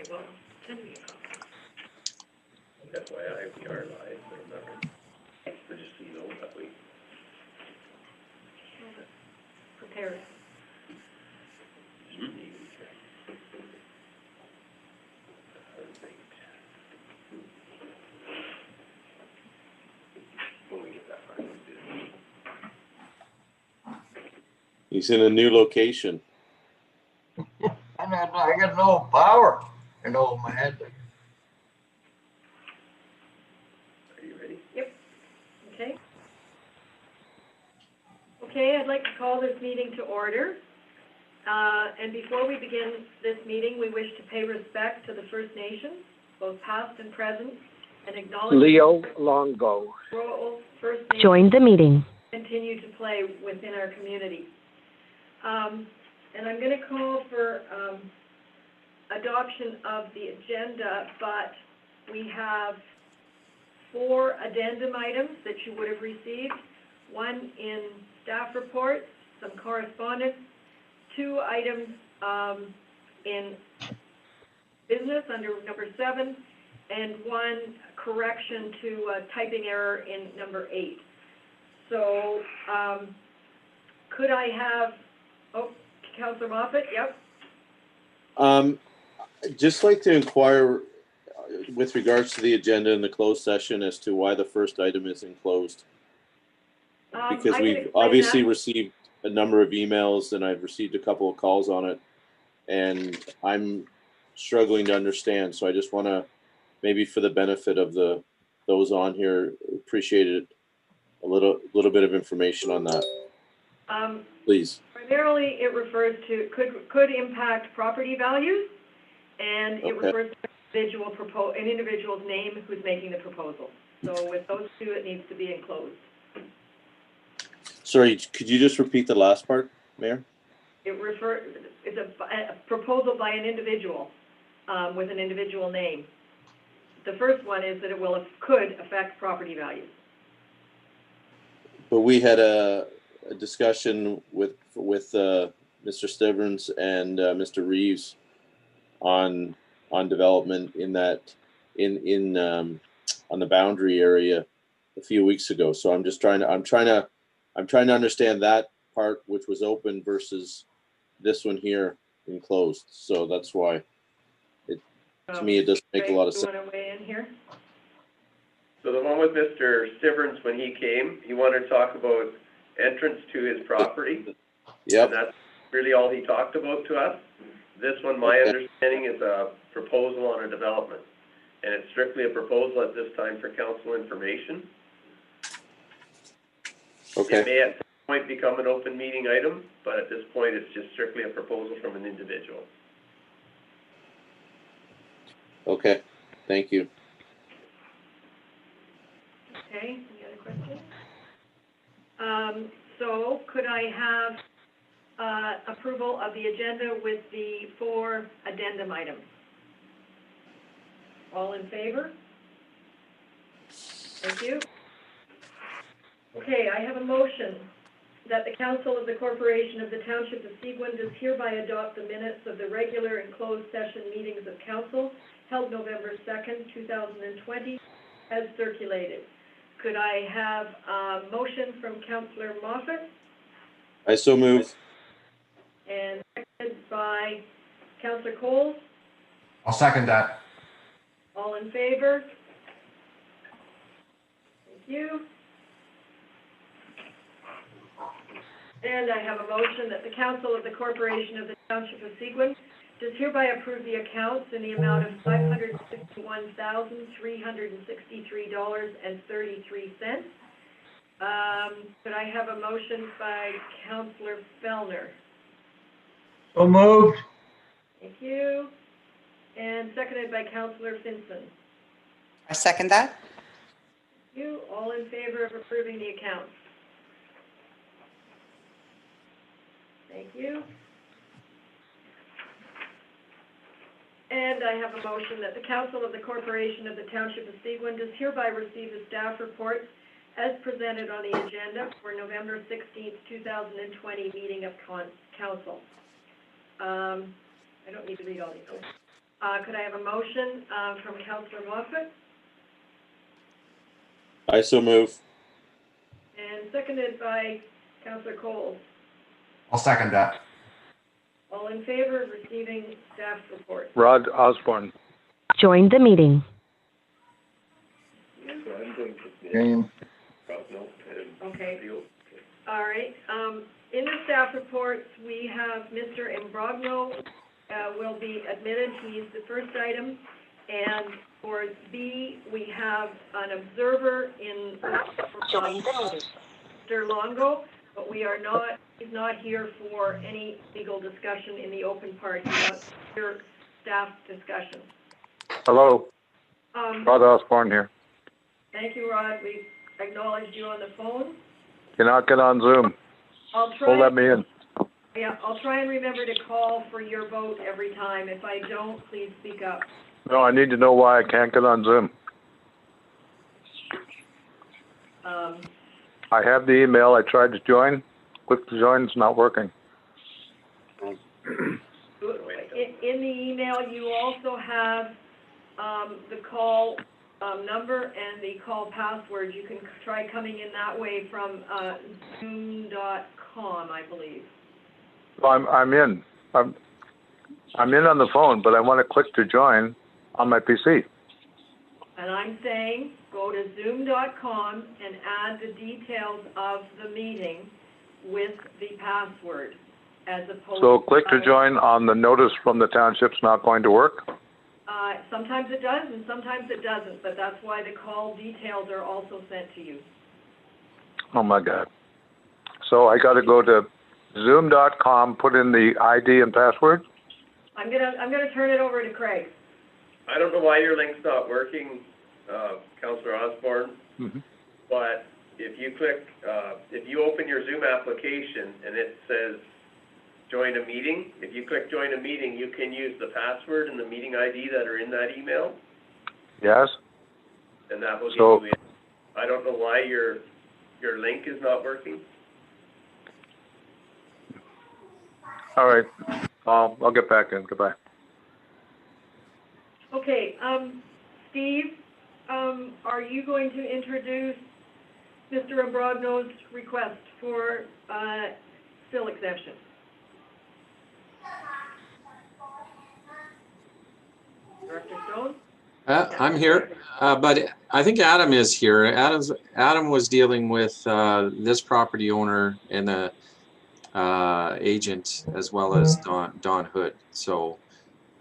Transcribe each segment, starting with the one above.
Okay, well, send me a copy. That's why we are live, but remember, so just so you know that we. Prepare it. When we get that far, we'll do it. He's in a new location. And I got no power in all my head. Are you ready? Okay. Okay, I'd like to call this meeting to order. And before we begin this meeting, we wish to pay respect to the First Nations, both past and present, and acknowledge Leo Longo. role First Nations Join the meeting. continue to play within our community. And I'm going to call for adoption of the agenda, but we have 4 addendum items that you would have received. 1 in staff reports, some correspondence, 2 items in business under number 7, and 1 correction to a typing error in number 8. So could I have, Councillor Moffat, yep. Just like to inquire with regards to the agenda in the closed session as to why the first item is enclosed. Because we've obviously received a number of emails and I've received a couple of calls on it, and I'm struggling to understand. So I just want to, maybe for the benefit of those on here, appreciate it, a little bit of information on that, please. Primarily, it refers to could impact property values, and it refers to an individual's name who's making the proposal. So with those 2, it needs to be enclosed. Sorry, could you just repeat the last part, Mayor? It's a proposal by an individual with an individual name. The first one is that it could affect property values. But we had a discussion with Mr. Stiverns and Mr. Reeves on development in that on the boundary area a few weeks ago. So I'm trying to understand that part, which was open, versus this one here enclosed. So that's why to me it doesn't make a lot of sense. Do you want to weigh in here? So the one with Mr. Stiverns, when he came, he wanted to talk about entrance to his property. Yep. And that's really all he talked about to us. This one, my understanding, is a proposal on a development. And it's strictly a proposal at this time for council information. Okay. It may at some point become an open meeting item, but at this point, it's just strictly a proposal from an individual. Okay, thank you. Okay, any other questions? So could I have approval of the agenda with the 4 addendum items? All in favor? Thank you. Okay, I have a motion that the Council of the Corporation of the Township of Seguin does hereby adopt the minutes of the regular and closed session meetings of Council held November 2nd, 2020, as circulated. Could I have a motion from Councillor Moffat? I so move. And seconded by Councillor Coles? I'll second that. All in favor? Thank you. And I have a motion that the Council of the Corporation of the Township of Seguin does hereby approve the accounts in the amount of $561,363.33. Could I have a motion by Councillor Fellner? So moved. Thank you. And seconded by Councillor Finson. I second that. Thank you. All in favor of approving the accounts? Thank you. And I have a motion that the Council of the Corporation of the Township of Seguin does hereby receive the staff reports as presented on the agenda for November 16th, 2020 meeting of Council. I don't need to read all these. Could I have a motion, from Councillor Moffett I so move. and seconded by Councillor Coles? I'll second that. All in favor of receiving staff report? Rod Osborne. Joined the meeting. So I'm going to. Jane, Okay. All right, in the staff reports, we have Mr. Imbrogno, will be admitted, he's the first item. And for B, we have an observer in, Mr. Longo, but we are not, he's not here for any legal discussion in the open part, he wants your staff discussion. Hello, Rod Osborne here. Thank you, Rod, we've acknowledged you on the phone. Cannot get on Zoom. I'll Won't try. let me in. Yeah, I'll try and remember to call for your vote every time. If I don't, please speak up. No, I need to know why I can't get on Zoom. I have the email. I tried to join. Click to join. It's not working. In the email, you also have, the call, number and the call password. You can try coming in that way from, zoom.com, I believe. Well, I'm in. I'm in on the phone, but I want to click to join on my PC. And I'm saying, go to zoom.com and add the details of the meeting with the password, as opposed So click to join on the notice from the township's not going to work? Sometimes it does and sometimes it doesn't, but that's why the call details are also sent to you. Oh my God. So I got to go to zoom.com, put in the ID and password? I'm gonna turn it over to Craig. I don't know why your link's not working, Councillor Osborne, but if you click, if you open your Zoom application and it says join a meeting, if you click join a meeting, you can use the password and the meeting ID that are in that email, Yes? and that will get So- you in. I don't know why your link is not working. All right. I'll get back in. Goodbye. Okay, Steve, are you going to introduce Mr. Imbrogno's request for, fill exemption? Director Stone? I'm here, but I think Adam is here. Adam was dealing with this property owner and the agent, as well as Don Hood. So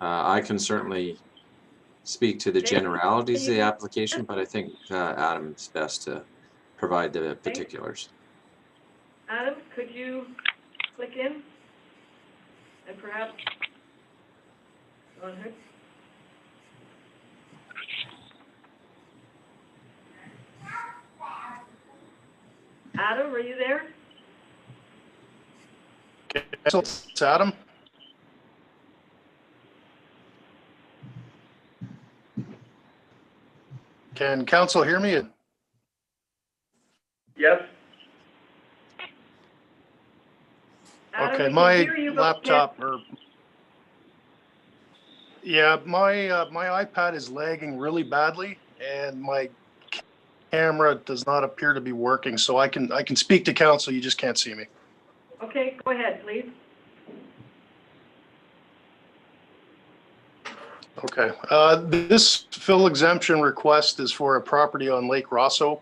I can certainly speak to the generalities of the application, but I think Adam's best to provide the particulars. Adam, could you click in? And perhaps Don Hood? Adam, are you there? So it's Adam. Can council hear me? Yes? Adam, we Okay, can my hear you, but we can't- laptop yeah, my iPad is lagging really badly and my camera does not appear to be working, so I can speak to council, you just can't see me. Okay, go ahead, please. Okay, this fill exemption request is for a property on Lake Rosso,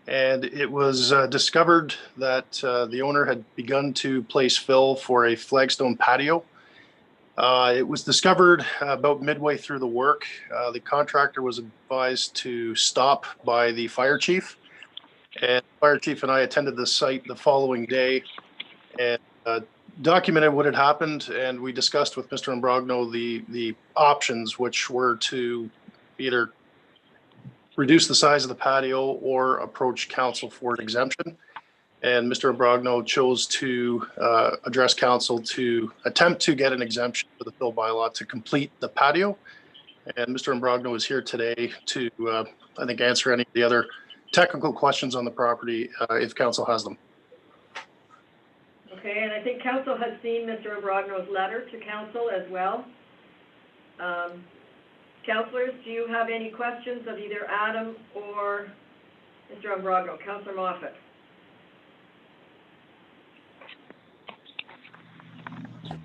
and it was discovered that the owner had begun to place fill for a flagstone patio. It was discovered about midway through the work. The contractor was advised to stop by the fire chief, and the fire chief and I attended the site the following day and documented what had happened, and we discussed with Mr. Imbrogno the options, which were to either reduce the size of the patio or approach council for an exemption. And Mr. Imbrogno chose to address council to attempt to get an exemption for the fill bylaw to complete the patio. And Mr. Imbrogno is here today to, I think, answer any of the other technical questions on the property if council has them. Okay, and I think council has seen Mr. Imbrogno's letter to council as well. Councillors, do you have any questions of either Adam or Mr. Ambrogno? Councillor Moffat?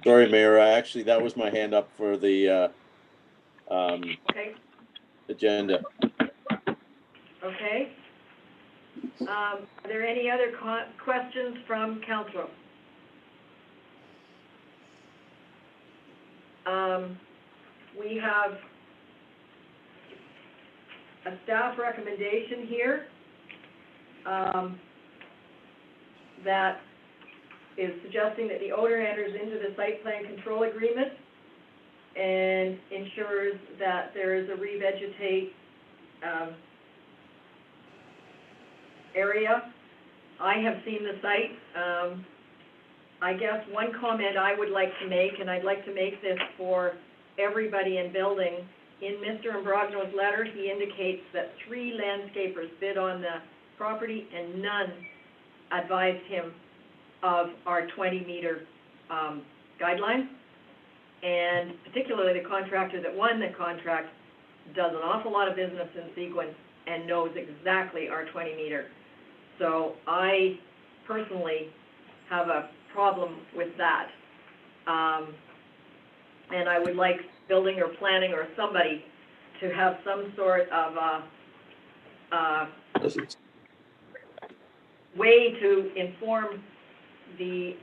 Sorry, Mayor, actually, that was my hand up for the Okay, agenda. okay. Are there any other questions from council? We have a staff recommendation here that is suggesting that the owner enters into the site plan control agreement and ensures that there is a revegetate area. I have seen the site. I guess one comment I would like to make, and I'd like to make this for everybody in building, in Mr. Ambrogno's letter, he indicates that 3 landscapers bid on the property and none advised him of our 20-meter guidelines. And particularly the contractor that won the contract does an awful lot of business in Seguin and knows exactly our 20-meter. So I personally have a problem with that. And I would like building or planning or somebody to have some sort of way to inform the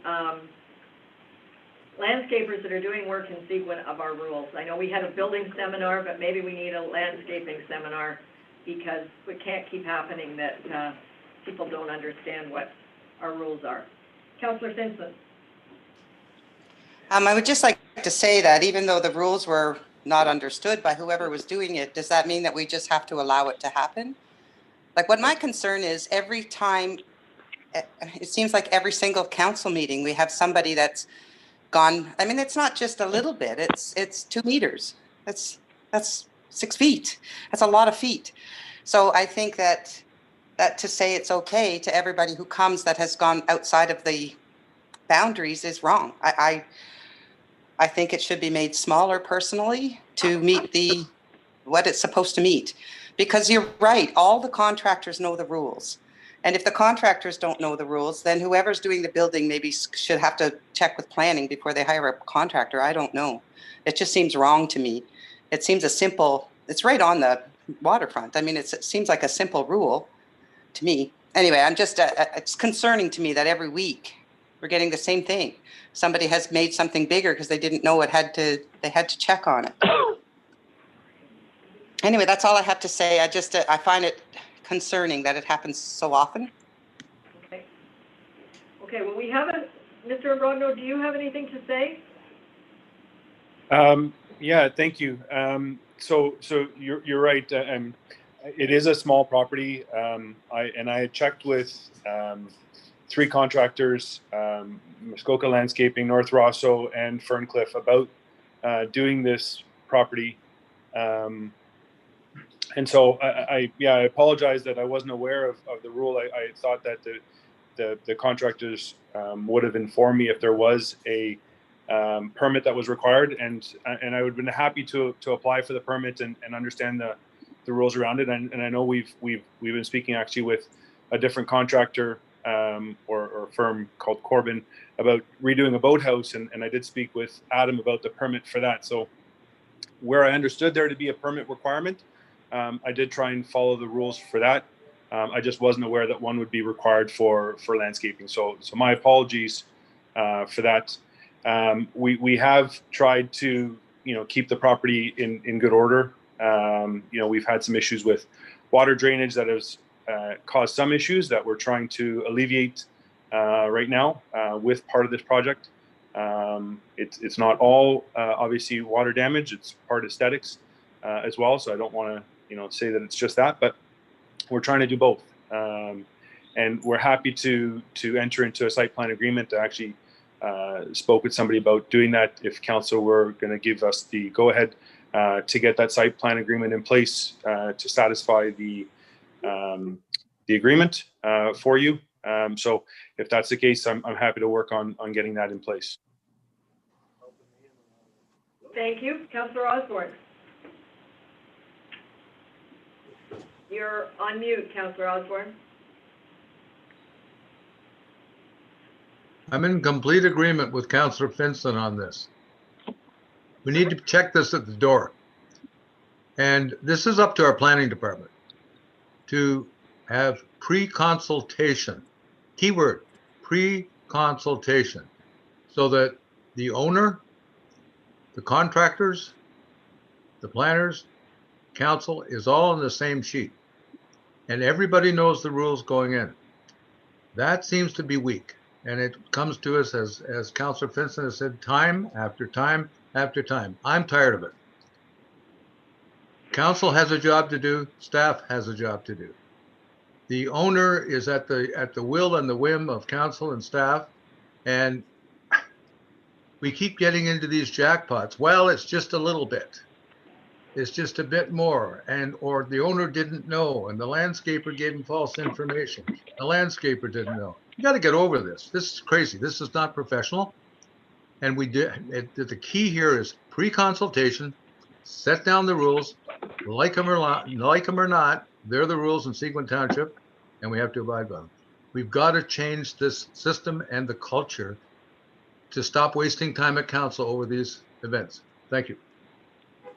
landscapers that are doing work in Seguin of our rules. I know we had a building seminar, but maybe we need a landscaping seminar, because it can't keep happening that people don't understand what our rules are. Councillor Simpson. I would just like to say that even though the rules were not understood by whoever was doing it, does that mean that we just have to allow it to happen? Like, what my concern is, every time, it seems like every single council meeting, we have somebody that's gone, I mean, it's not just a little bit, it's 2 meters. That's 6 feet. That's a lot of feet. So I think that to say it's okay to everybody who comes that has gone outside of the boundaries is wrong. I think it should be made smaller personally to meet what it's supposed to meet. Because you're right, all the contractors know the rules. And if the contractors don't know the rules, then whoever's doing the building maybe should have to check with planning before they hire a contractor. I don't know. It just seems wrong to me. It seems it's right on the waterfront. I mean, it seems like a simple rule to me. Anyway, it's concerning to me that every week we're getting the same thing. Somebody has made something bigger because they didn't know they had to check on it. Anyway, that's all I have to say. I find it concerning that it happens so often. Okay. Okay, well, we have Mr. Ambrogno, do you have anything to say? Yeah, thank you. So you're right. It is a small property. I had checked with 3 contractors, Muskoka Landscaping, North Rosso, and Ferncliff, about doing this property. And so I apologize that I wasn't aware of the rule. I thought that the contractors would have informed me if there was a permit that was required, and I would have been happy to apply for the permit and understand the rules around it. And I know we've been speaking actually with a different contractor or firm called Corbin about redoing a boathouse, and I did speak with Adam about the permit for that. So where I understood there to be a permit requirement, I did try and follow the rules for that. I just wasn't aware that one would be required for landscaping. So my apologies for that. We have tried to keep the property in good order. We've had some issues with water drainage that has caused some issues that we're trying to alleviate right now with part of this project. It's not all obviously water damage. It's part aesthetics as well. So I don't want to say that it's just that, but we're trying to do both. And we're happy to enter into a site plan agreement. I actually spoke with somebody about doing that if council were going to give us the go ahead to get that site plan agreement in place to satisfy the agreement for you. So if that's the case, I'm happy to work on getting that in place. Thank you. Councillor Osborne. you're on mute, Councillor Osborne. I'm in complete agreement with Councillor Finson on this. We need to check this at the door. And this is up to our planning department to have pre-consultation, keyword, pre-consultation, so that the owner, the contractors, the planners, council is all on the same sheet. And everybody knows the rules going in. That seems to be weak. And it comes to us, as Councillor Finson has said, time after time after time. I'm tired of it. Council has a job to do, staff has a job to do. The owner is at the will and the whim of council and staff, and we keep getting into these jackpots. Well, it's just a little bit. It's just a bit more, or the owner didn't know, and the landscaper gave him false information. The landscaper didn't know. You got to get over this. This is crazy. This is not professional. And the key here is pre-consultation, set down the rules, like them or not, they're the rules in Seguin Township, and we have to abide by them. We've got to change this system and the culture to stop wasting time at council over these events. Thank you.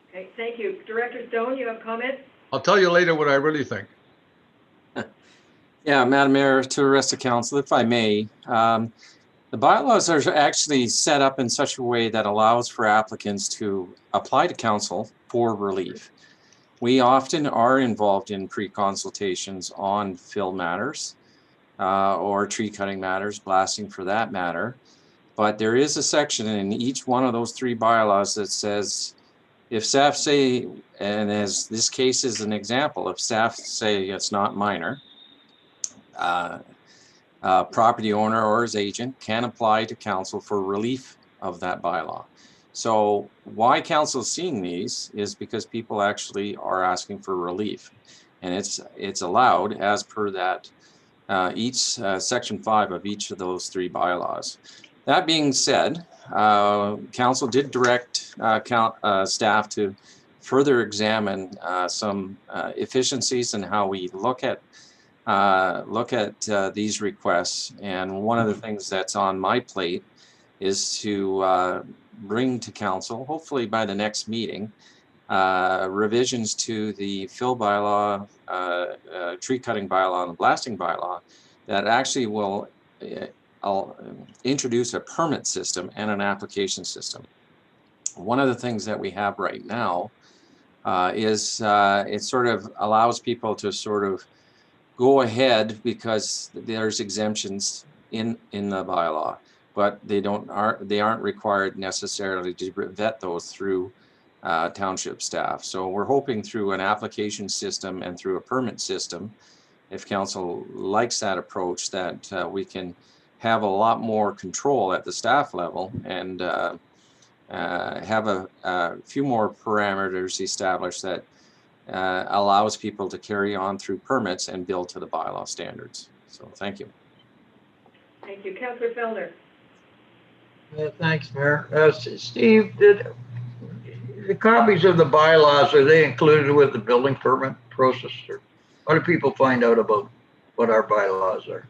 Okay, thank you. Director Stone, you have a comment? I'll tell you later what I really think. Yeah, Madam Mayor, to the rest of council, if I may, the bylaws are actually set up in such a way that allows for applicants to apply to council for relief. We often are involved in pre-consultations on fill matters or tree cutting matters, blasting for that matter. But there is a section in each one of those 3 bylaws that says, if staff say, and as this case is an example, if staff say it's not minor, property owner or his agent can apply to council for relief of that bylaw. So why council is seeing these is because people actually are asking for relief, and it's allowed as per that each section 5 of each of those 3 bylaws. That being said, council did direct staff to further examine some efficiencies in how we look at these requests. And one of the things that's on my plate is to bring to council, hopefully by the next meeting, revisions to the fill bylaw, tree cutting bylaw, and the blasting bylaw that actually will introduce a permit system and an application system. One of the things that we have right now is it sort of allows people to sort of go ahead because there's exemptions in the bylaw, but they aren't required necessarily to vet those through township staff. So we're hoping through an application system and through a permit system, if council likes that approach, that we can have a lot more control at the staff level and have a few more parameters established that allows people to carry on through permits and build to the bylaw standards. So thank you. Thank you. Councillor Fellner. Thanks, Mayor. Steve, did the copies of the bylaws, are they included with the building permit process? Or how do people find out about what our bylaws are?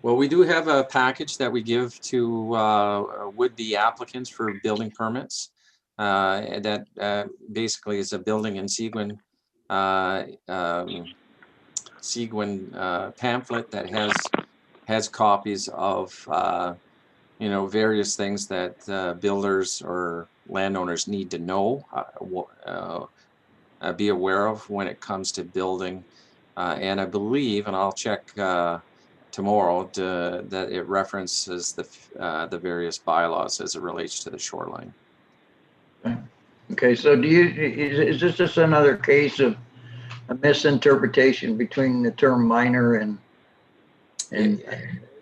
Well, we do have a package that we give to would-be applicants for building permits. That basically is a building in Seguin pamphlet that has copies of various things that builders or landowners need to know, be aware of when it comes to building. And I believe, and I'll check tomorrow, that it references the various bylaws as it relates to the shoreline. Okay, so is this just another case of a misinterpretation between the term minor and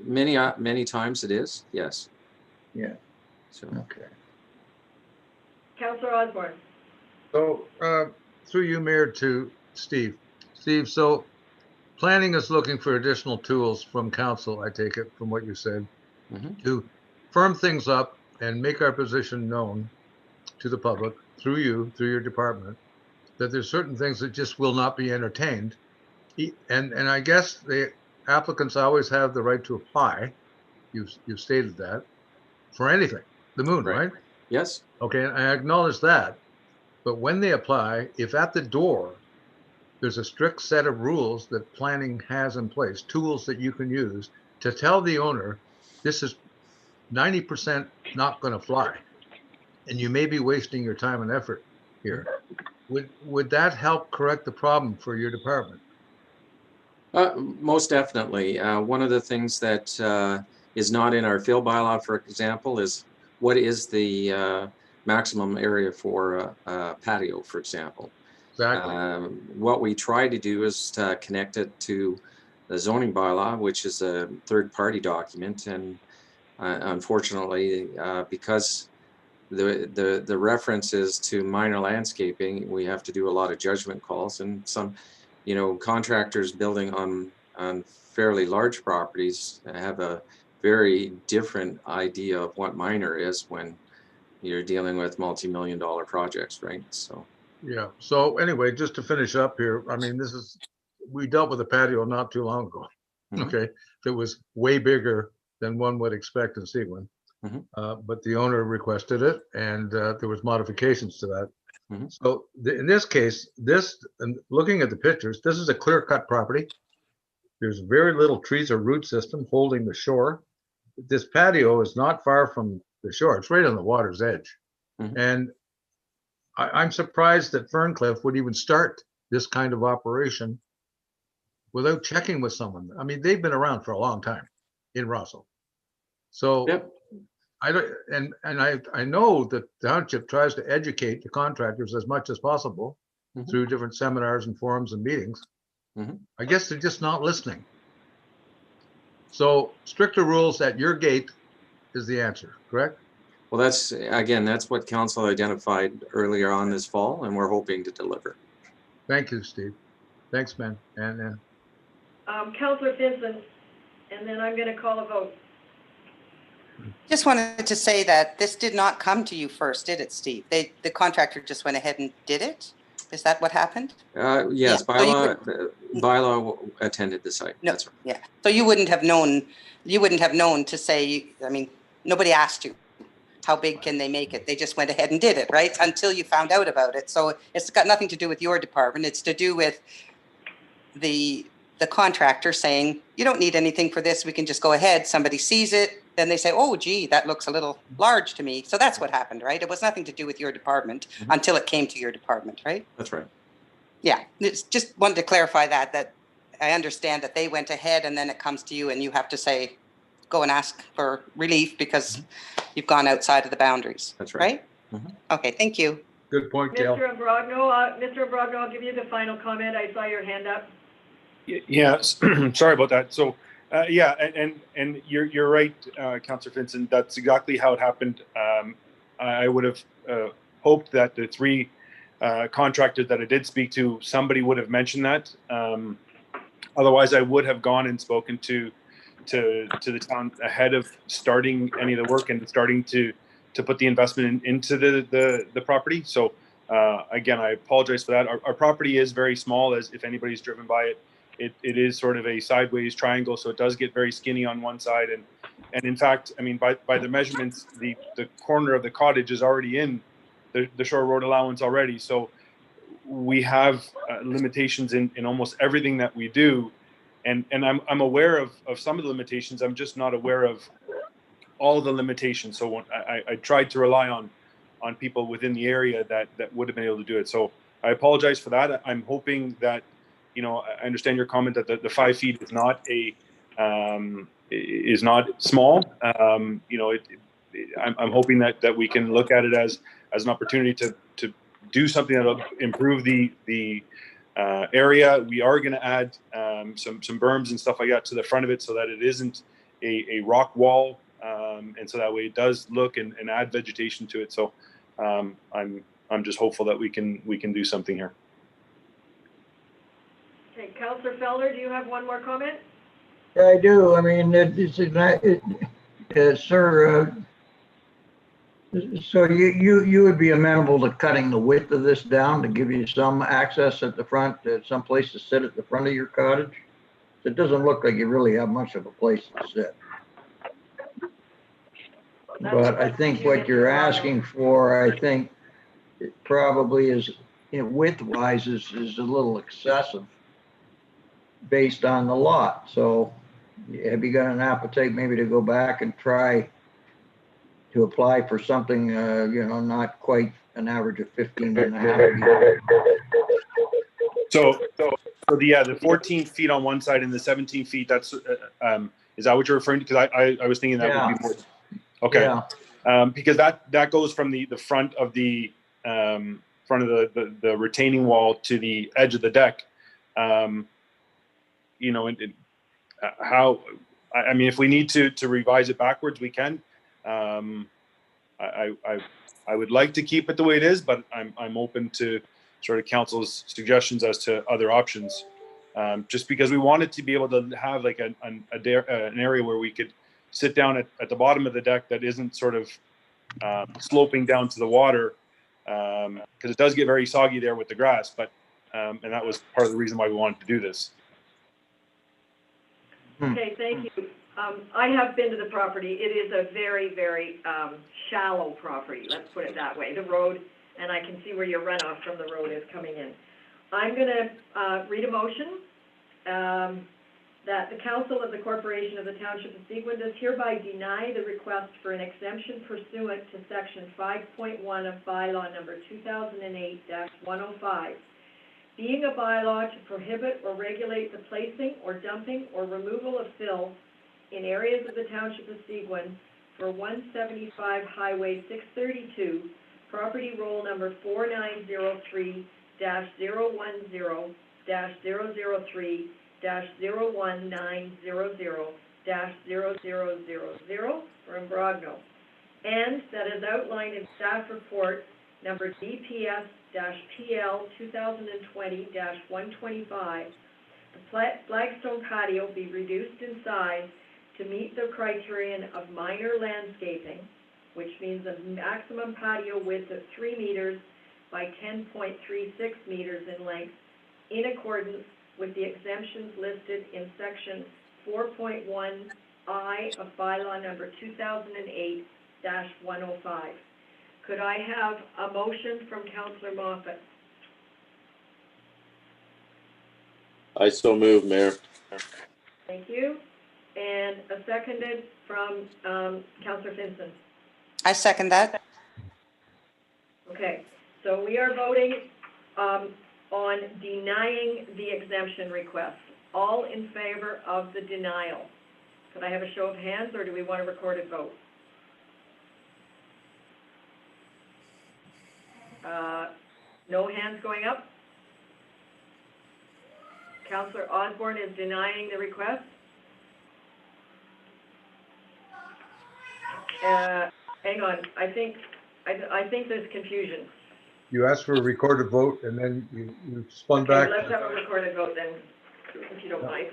many times it is, yes. Yeah. So okay. Councillor Osborne. So through you, Mayor, to Steve. Steve, so planning is looking for additional tools from council, I take it from what you said, to firm things up and make our position known to the public through you, through your department, that there's certain things that just will not be entertained And I guess the applicants always have the right to apply. You've stated that for anything, the moon, Right. right? Yes. Okay, I acknowledge that. But when they apply, if at the door, there's a strict set of rules that planning has in place, tools that you can use to tell the owner, this is 90% not going to fly, and you may be wasting your time and effort here. Would that help correct the problem for your department? Most definitely. One of the things that is not in our fill bylaw, for example, is what is the maximum area for a patio, for example. Exactly. What we try to do is to connect it to the zoning bylaw, which is a third-party document, and unfortunately, because the reference is to minor landscaping, we have to do a lot of judgment calls, and some, contractors building on fairly large properties have a very different idea of what minor is when you're dealing with multi-million-dollar projects, right? So. Yeah. So anyway, just to finish up here, I mean, we dealt with a patio not too long ago. Mhm. Okay, that was way bigger than one would expect in Seguin. Mhm. But the owner requested it, and there was modifications to that. Mhm. So in this case, and looking at the pictures, this is a clear-cut property. There's very little trees or root system holding the shore. This patio is not far from the shore. It's right on the water's edge. Mhm. And I'm surprised that Ferncliff would even start this kind of operation without checking with someone. I mean, they've been around for a long time in Russell. So Yep. I don't, and I know that the township tries to educate the contractors as much as possible Mhm. through different seminars and forums and meetings. Mhm. I guess they're just not listening. So stricter rules at your gate is the answer, correct? Well, that's what council identified earlier on this fall, and we're hoping to deliver. Thank you, Steve. Thanks, man. And Councillor Vincent, and then I'm gonna call a vote. Just wanted to say that this did not come to you first, did it, Steve? The contractor just went ahead and did it? Is that what happened? Yes, Yeah, so bylaw attended the site. No, That's right. yeah. So you wouldn't have known to say, I mean, nobody asked you, how big can they make it? They just went ahead and did it, right? Until you found out about it. So it's got nothing to do with your department. It's to do with the contractor saying, you don't need anything for this. We can just go ahead. Somebody sees it. Then they say, oh, gee, that looks a little large to me. So that's what happened, right? It was nothing to do with your department until it came to your department, right? That's right. Yeah, it's just wanted to clarify that I understand that they went ahead and then it comes to you and you have to say, go and ask for relief because you've gone outside of the boundaries. That's right. Okay, thank you. good point, Gail. Mr. Imbrogno, I'll give you the final comment. I saw your hand up. Yes, sorry about that. So, yeah, and you're right, Councillor Vincent. That's exactly how it happened. I would have hoped that the three contractors that I did speak to, somebody would have mentioned that. Otherwise, I would have gone and spoken to the town ahead of starting any of the work and starting to put the investment into the property. So again, I apologize for that. Our property is very small, as if anybody's driven by it. It is sort of a sideways triangle, so it does get very skinny on one side. And in fact, I mean, by the measurements, the corner of the cottage is already in the shore road allowance already. So we have limitations in almost everything that we do. And I'm aware of some of the limitations. I'm just not aware of all the limitations. So when I tried to rely on people within the area that would have been able to do it. So I apologize for that. I'm hoping that, I understand your comment that the 5 feet is not is not small. I'm hoping that we can look at it as an opportunity to do something that'll improve the area. We are going to add some berms and stuff like that to the front of it so that it isn't a rock wall, and so that way it does look and add vegetation to it. So I'm just hopeful that we can do something here. Okay, Councillor Felder, do you have one more comment? Yeah, I do. I mean, sir, So you would be amenable to cutting the width of this down to give you some access at the front, some place to sit at the front of your cottage? It doesn't look like you really have much of a place to sit. But I think what you're asking for, I think it probably is, width-wise is a little excessive based on the lot. So have you got an appetite maybe to go back and try to apply for something, not quite an average of 15 and a half feet? So the 14 feet on one side and the 17 feet, that's, is that what you're referring to? Because I was thinking that would be more. Okay. Yeah. Because that goes from the front of the retaining wall to the edge of the deck. If we need to revise it backwards, we can. I would like to keep it the way it is, but I'm open to sort of council's suggestions as to other options. Just because we wanted to be able to have like an area where we could sit down at the bottom of the deck that isn't sort of sloping down to the water, because it does get very soggy there with the grass. But and that was part of the reason why we wanted to do this. Okay, thank you. I have been to the property. It is a very, very shallow property, let's put it that way. The road, and I can see where your runoff from the road is coming in. I'm going to read a motion that the Council of the Corporation of the Township of Seguin does hereby deny the request for an exemption pursuant to Section 5.1 of Bylaw Number 2008-105, being a bylaw to prohibit or regulate the placing or dumping or removal of fill in areas of the Township of Seguin for 175 Highway 632, property roll number 4903-010-01900-0000 from Brogno, and that is outlined in staff report number DPS-PL 2020-125, the flagstone patio be reduced in size to meet the criterion of minor landscaping, which means a maximum patio width of 3 meters by 10.36 meters in length, in accordance with the exemptions listed in section 4.1I of bylaw number 2008-105. Could I have a motion from Councillor Moffat? I so move, Mayor. Thank you. And a seconded from Councillor Finson. I second that. Okay, so we are voting on denying the exemption request. All in favor of the denial? Could I have a show of hands, or do we want a recorded vote? No hands going up? Councillor Osborne is denying the request. Hang on, I think there's confusion. You asked for a recorded vote and then you spun back. Okay, let's have a recorded vote then, if you don't mind.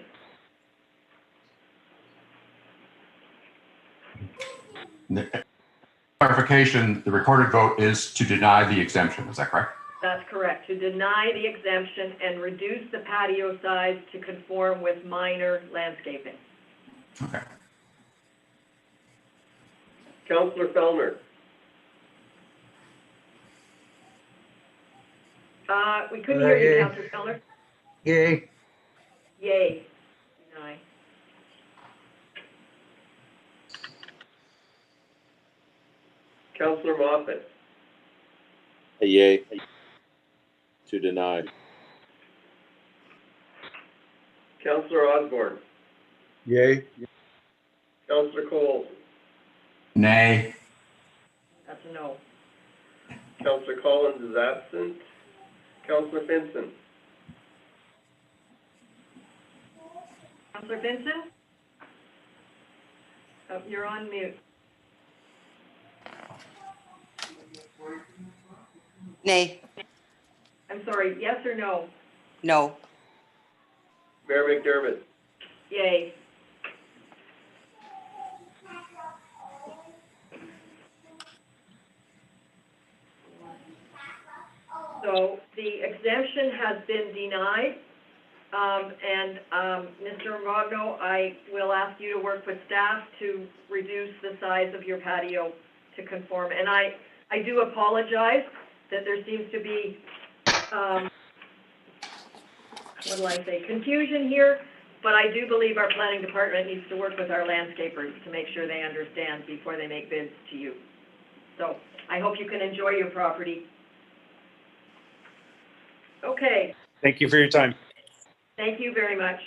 Clarification, the recorded vote is to deny the exemption, is that correct? That's correct, to deny the exemption and reduce the patio size to conform with minor landscaping. Okay. Councillor Fellner. We couldn't hear you, Councillor Fellner. Yay. Yay. Deny. Councillor Moffat. A yay. To deny. Councillor Osborne. Yay. Councillor Cole. Nay. That's a no. Councillor Collins is absent. Councillor Finson. Councillor Vincent? Oh, you're on mute. Nay. I'm sorry, yes or no? No. Mayor McDermott. Yay. So the exemption has been denied. Mr. Magno, I will ask you to work with staff to reduce the size of your patio to conform. And I do apologize that there seems to be, confusion here, but I do believe our planning department needs to work with our landscapers to make sure they understand before they make bids to you. So I hope you can enjoy your property. Okay. Thank you for your time. Thank you very much.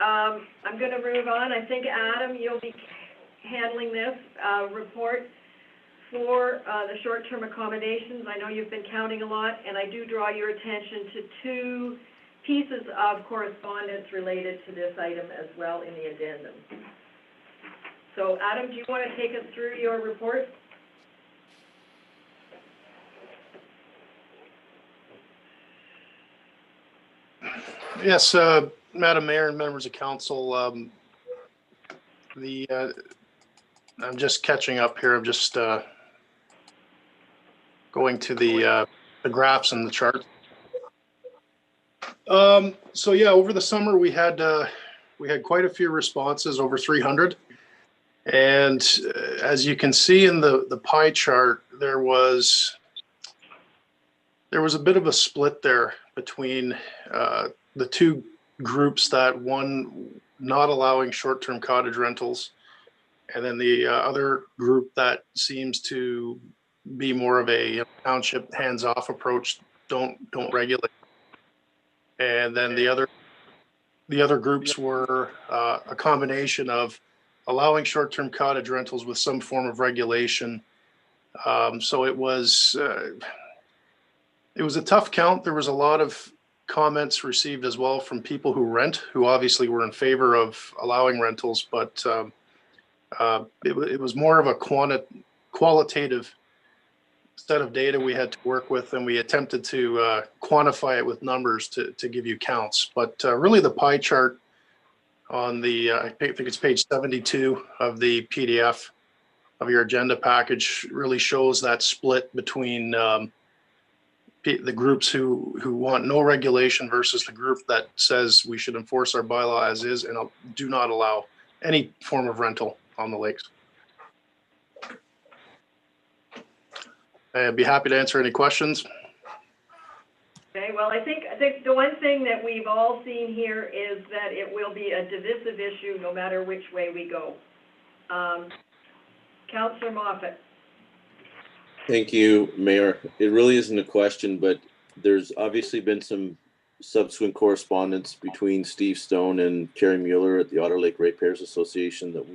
I'm going to move on. I think, Adam, you'll be handling this report for the short-term accommodations. I know you've been counting a lot, and I do draw your attention to two pieces of correspondence related to this item as well in the addendum. So, Adam, do you want to take us through your report? Yes, Madam Mayor and members of council, I'm just catching up here. I'm just going to the graphs and the chart. So yeah, over the summer we had quite a few responses, over 300, and as you can see in the pie chart, there was a bit of a split there between the two groups, that one not allowing short-term cottage rentals, and then the other group that seems to be more of a township hands-off approach, don't regulate. And then the other groups were a combination of allowing short-term cottage rentals with some form of regulation. So it was a tough count. There was a lot of comments received as well from people who rent, who obviously were in favor of allowing rentals, but it was more of a qualitative set of data we had to work with, and we attempted to quantify it with numbers to give you counts. But really the pie chart on the, I think it's page 72 of the PDF of your agenda package, really shows that split between the groups who want no regulation versus the group that says we should enforce our bylaw as is and do not allow any form of rental on the lakes. I'd be happy to answer any questions. Okay, well, I think the one thing that we've all seen here is that it will be a divisive issue no matter which way we go. Councillor Moffat. Thank you, Mayor. It really isn't a question, but there's obviously been some subsequent correspondence between Steve Stone and Kerry Mueller at the Otter Lake Ratepayers Association that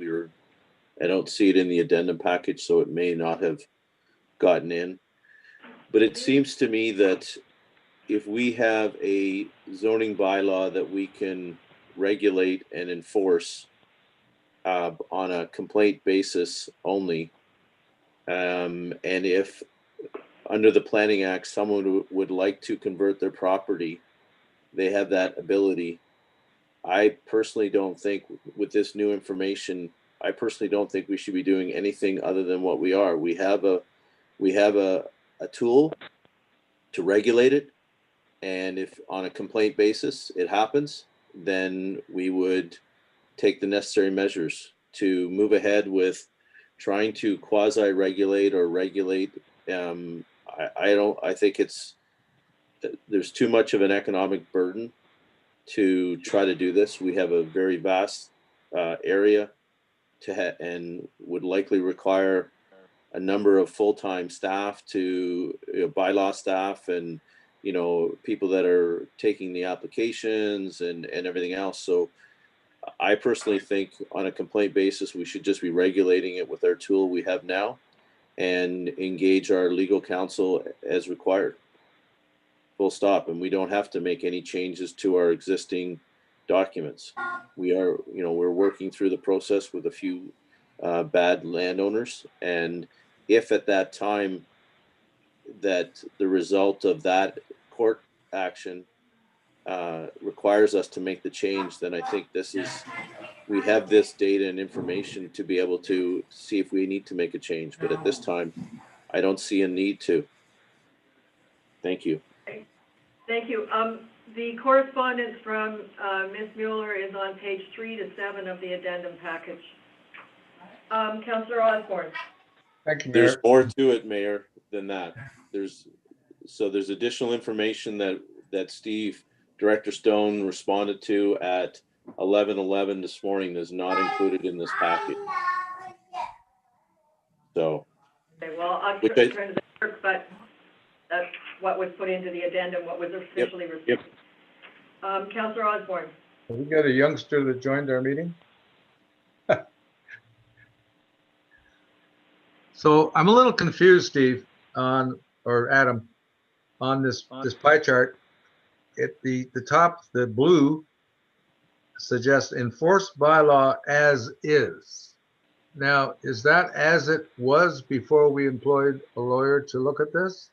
I don't see it in the addendum package, so it may not have gotten in. But it seems to me that if we have a zoning bylaw that we can regulate and enforce on a complaint basis only, and if under the Planning Act someone would like to convert their property, they have that ability. I personally don't think, with this new information, I personally don't think we should be doing anything other than what we are. We have a tool to regulate it, and if on a complaint basis it happens, then we would take the necessary measures to move ahead with trying to quasi-regulate or regulate. I think there's too much of an economic burden to try to do this. We have a very vast area and would likely require a number of full-time staff to bylaw staff and people that are taking the applications and everything else. So I personally think on a complaint basis we should just be regulating it with our tool we have now and engage our legal counsel as required. Full stop. And we don't have to make any changes to our existing documents. We're working through the process with a few bad landowners, and if at that time that the result of that court action requires us to make the change, then I think we have this data and information to be able to see if we need to make a change. But at this time, I don't see a need to. Thank you. Thank you. The correspondence from Ms. Mueller is on page 3 to 7 of the addendum package. Councillor Osborne. Thank you, There's Mayor. more to it, Mayor, than that. There's additional information that Steve, Director Stone responded to at 11:11 this morning is not included in this package. So. Okay, well, I'll turn to the clerk, but that's what was put into the addendum, what was officially received. Yep. Councillor Osborne. Have we got a youngster that joined our meeting? So I'm a little confused, Steve, or Adam, on this pie chart. At the top, the blue suggests enforced bylaw as is. Now, is that as it was before we employed a lawyer to look at this?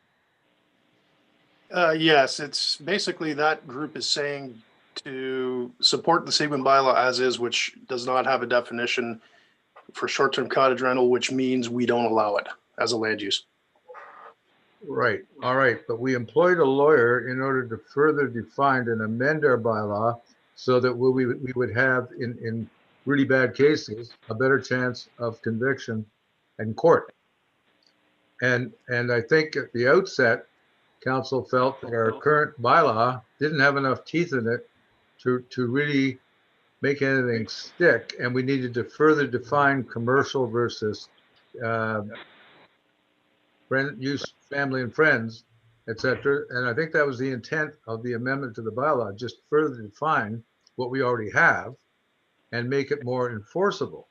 Yes, it's basically that group is saying to support the Seguin bylaw as is, which does not have a definition for short-term cottage rental, which means we don't allow it as a land use. Right, all right, but we employed a lawyer in order to further define and amend our bylaw so that we would have, in really bad cases, a better chance of conviction in court. And I think at the outset, council felt that our current bylaw didn't have enough teeth in it to really make anything stick, and we needed to further define commercial versus use, family and friends, etc. And I think that was the intent of the amendment to the bylaw, just further define what we already have and make it more enforceable.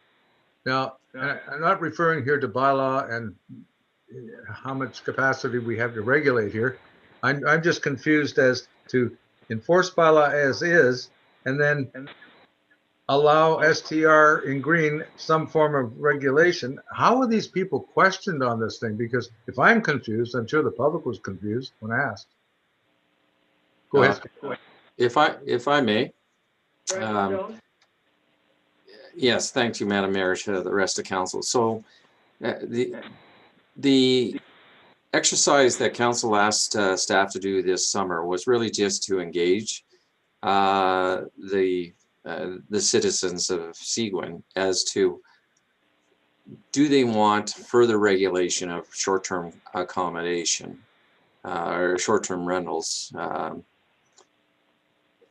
Now, I'm not referring here to bylaw and how much capacity we have to regulate here. I'm just confused as to enforce bylaw as is, and then allow STR in green some form of regulation. How are these people questioned on this thing? Because if I'm confused, I'm sure the public was confused when asked. Go ahead. If I may. Yes, thank you, Madam Mayor, to the rest of council. So the exercise that council asked staff to do this summer was really just to engage the citizens of Seguin as to, do they want further regulation of short-term accommodation or short-term rentals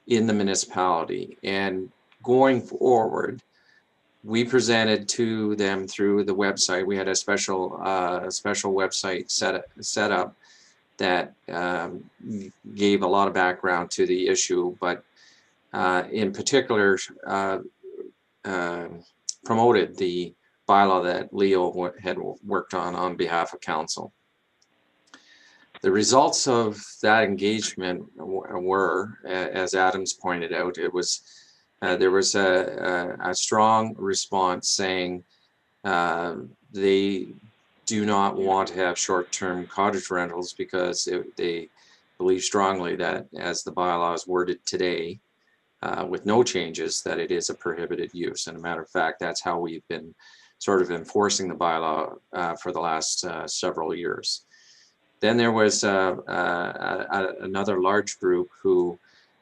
in the municipality? And going forward, we presented to them through the website. We had a special website set up that gave a lot of background to the issue, but in particular promoted the bylaw that Leo had worked on behalf of council. The results of that engagement were, as Adams pointed out, it was there was a strong response saying they do not want to have short-term cottage rentals because they believe strongly that, as the bylaw is worded today, with no changes, that it is a prohibited use. And a matter of fact, that's how we've been sort of enforcing the bylaw for the last several years. Then there was another large group who,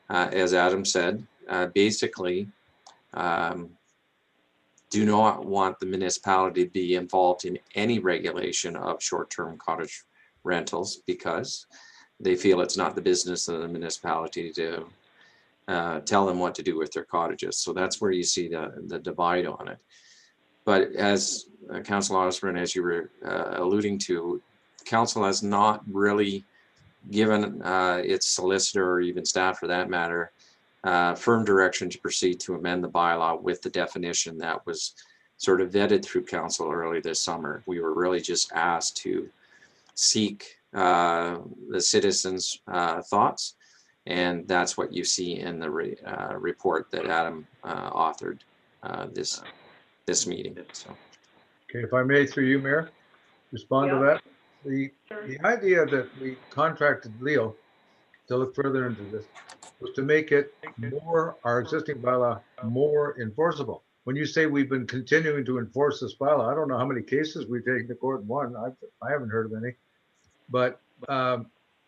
as Adam said, basically do not want the municipality to be involved in any regulation of short-term cottage rentals because they feel it's not the business of the municipality to tell them what to do with their cottages. So that's where you see the divide on it. But as Councillor Osborne, as you were alluding to, council has not really given its solicitor, or even staff for that matter, firm direction to proceed to amend the bylaw with the definition that was sort of vetted through council early this summer. We were really just asked to seek the citizens' thoughts, and that's what you see in the report that Adam authored this meeting. So, Okay, if I may, through you, Mayor, respond to that. The idea that we contracted Leo to look further into this was to make it more, our existing bylaw, more enforceable. When you say we've been continuing to enforce this bylaw, I don't know how many cases we've taken to court and won. I haven't heard of any. But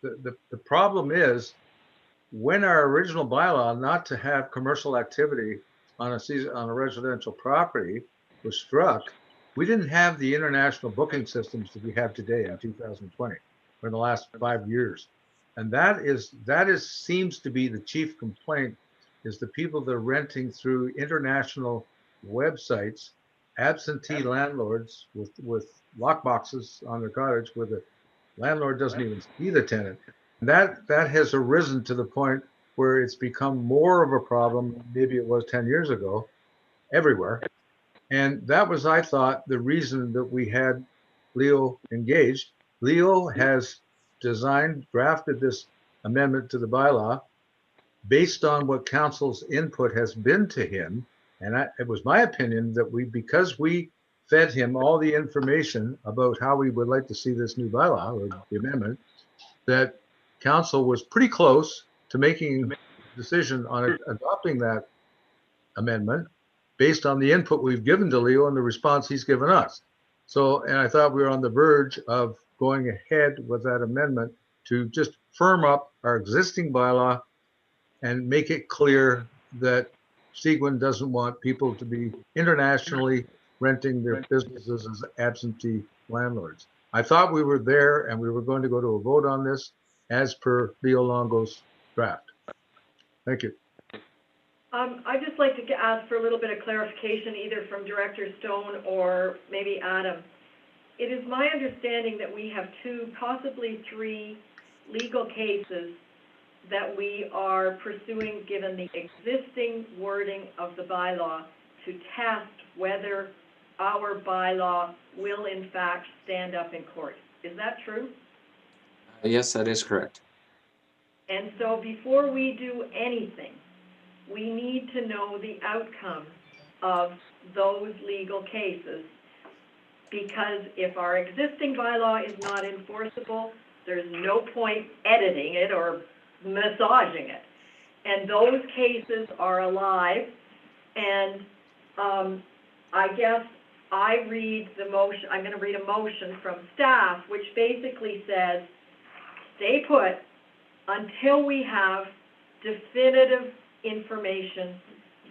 the problem is when our original bylaw not to have commercial activity on a residential property was struck, we didn't have the international booking systems that we have today in 2020 or in the last 5 years. And that seems to be the chief complaint, is the people that are renting through international websites, absentee landlords with lockboxes on their cottage where the landlord doesn't even see the tenant. And that has arisen to the point where it's become more of a problem than maybe it was 10 years ago everywhere. And that was, I thought, the reason that we had Leo engaged. Leo has drafted this amendment to the bylaw based on what council's input has been to him. And it was my opinion that because we fed him all the information about how we would like to see this new bylaw or the amendment, that council was pretty close to making a decision on adopting that amendment based on the input we've given to Leo and the response he's given us. So, and I thought we were on the verge of going ahead with that amendment to just firm up our existing bylaw and make it clear that Seguin doesn't want people to be internationally renting their businesses as absentee landlords. I thought we were there and we were going to go to a vote on this as per Leo Longo's draft. Thank you. I'd just like to ask for a little bit of clarification, either from Director Stone or maybe Adam. It is my understanding that we have 2, possibly 3 legal cases that we are pursuing, given the existing wording of the bylaw, to test whether our bylaw will in fact stand up in court. Is that true? Yes, that is correct. And so before we do anything, we need to know the outcome of those legal cases, because if our existing bylaw is not enforceable, there's no point editing it or massaging it. And those cases are alive, and I guess I read the motion, I'm going to read a motion from staff, which basically says, stay put until we have definitive information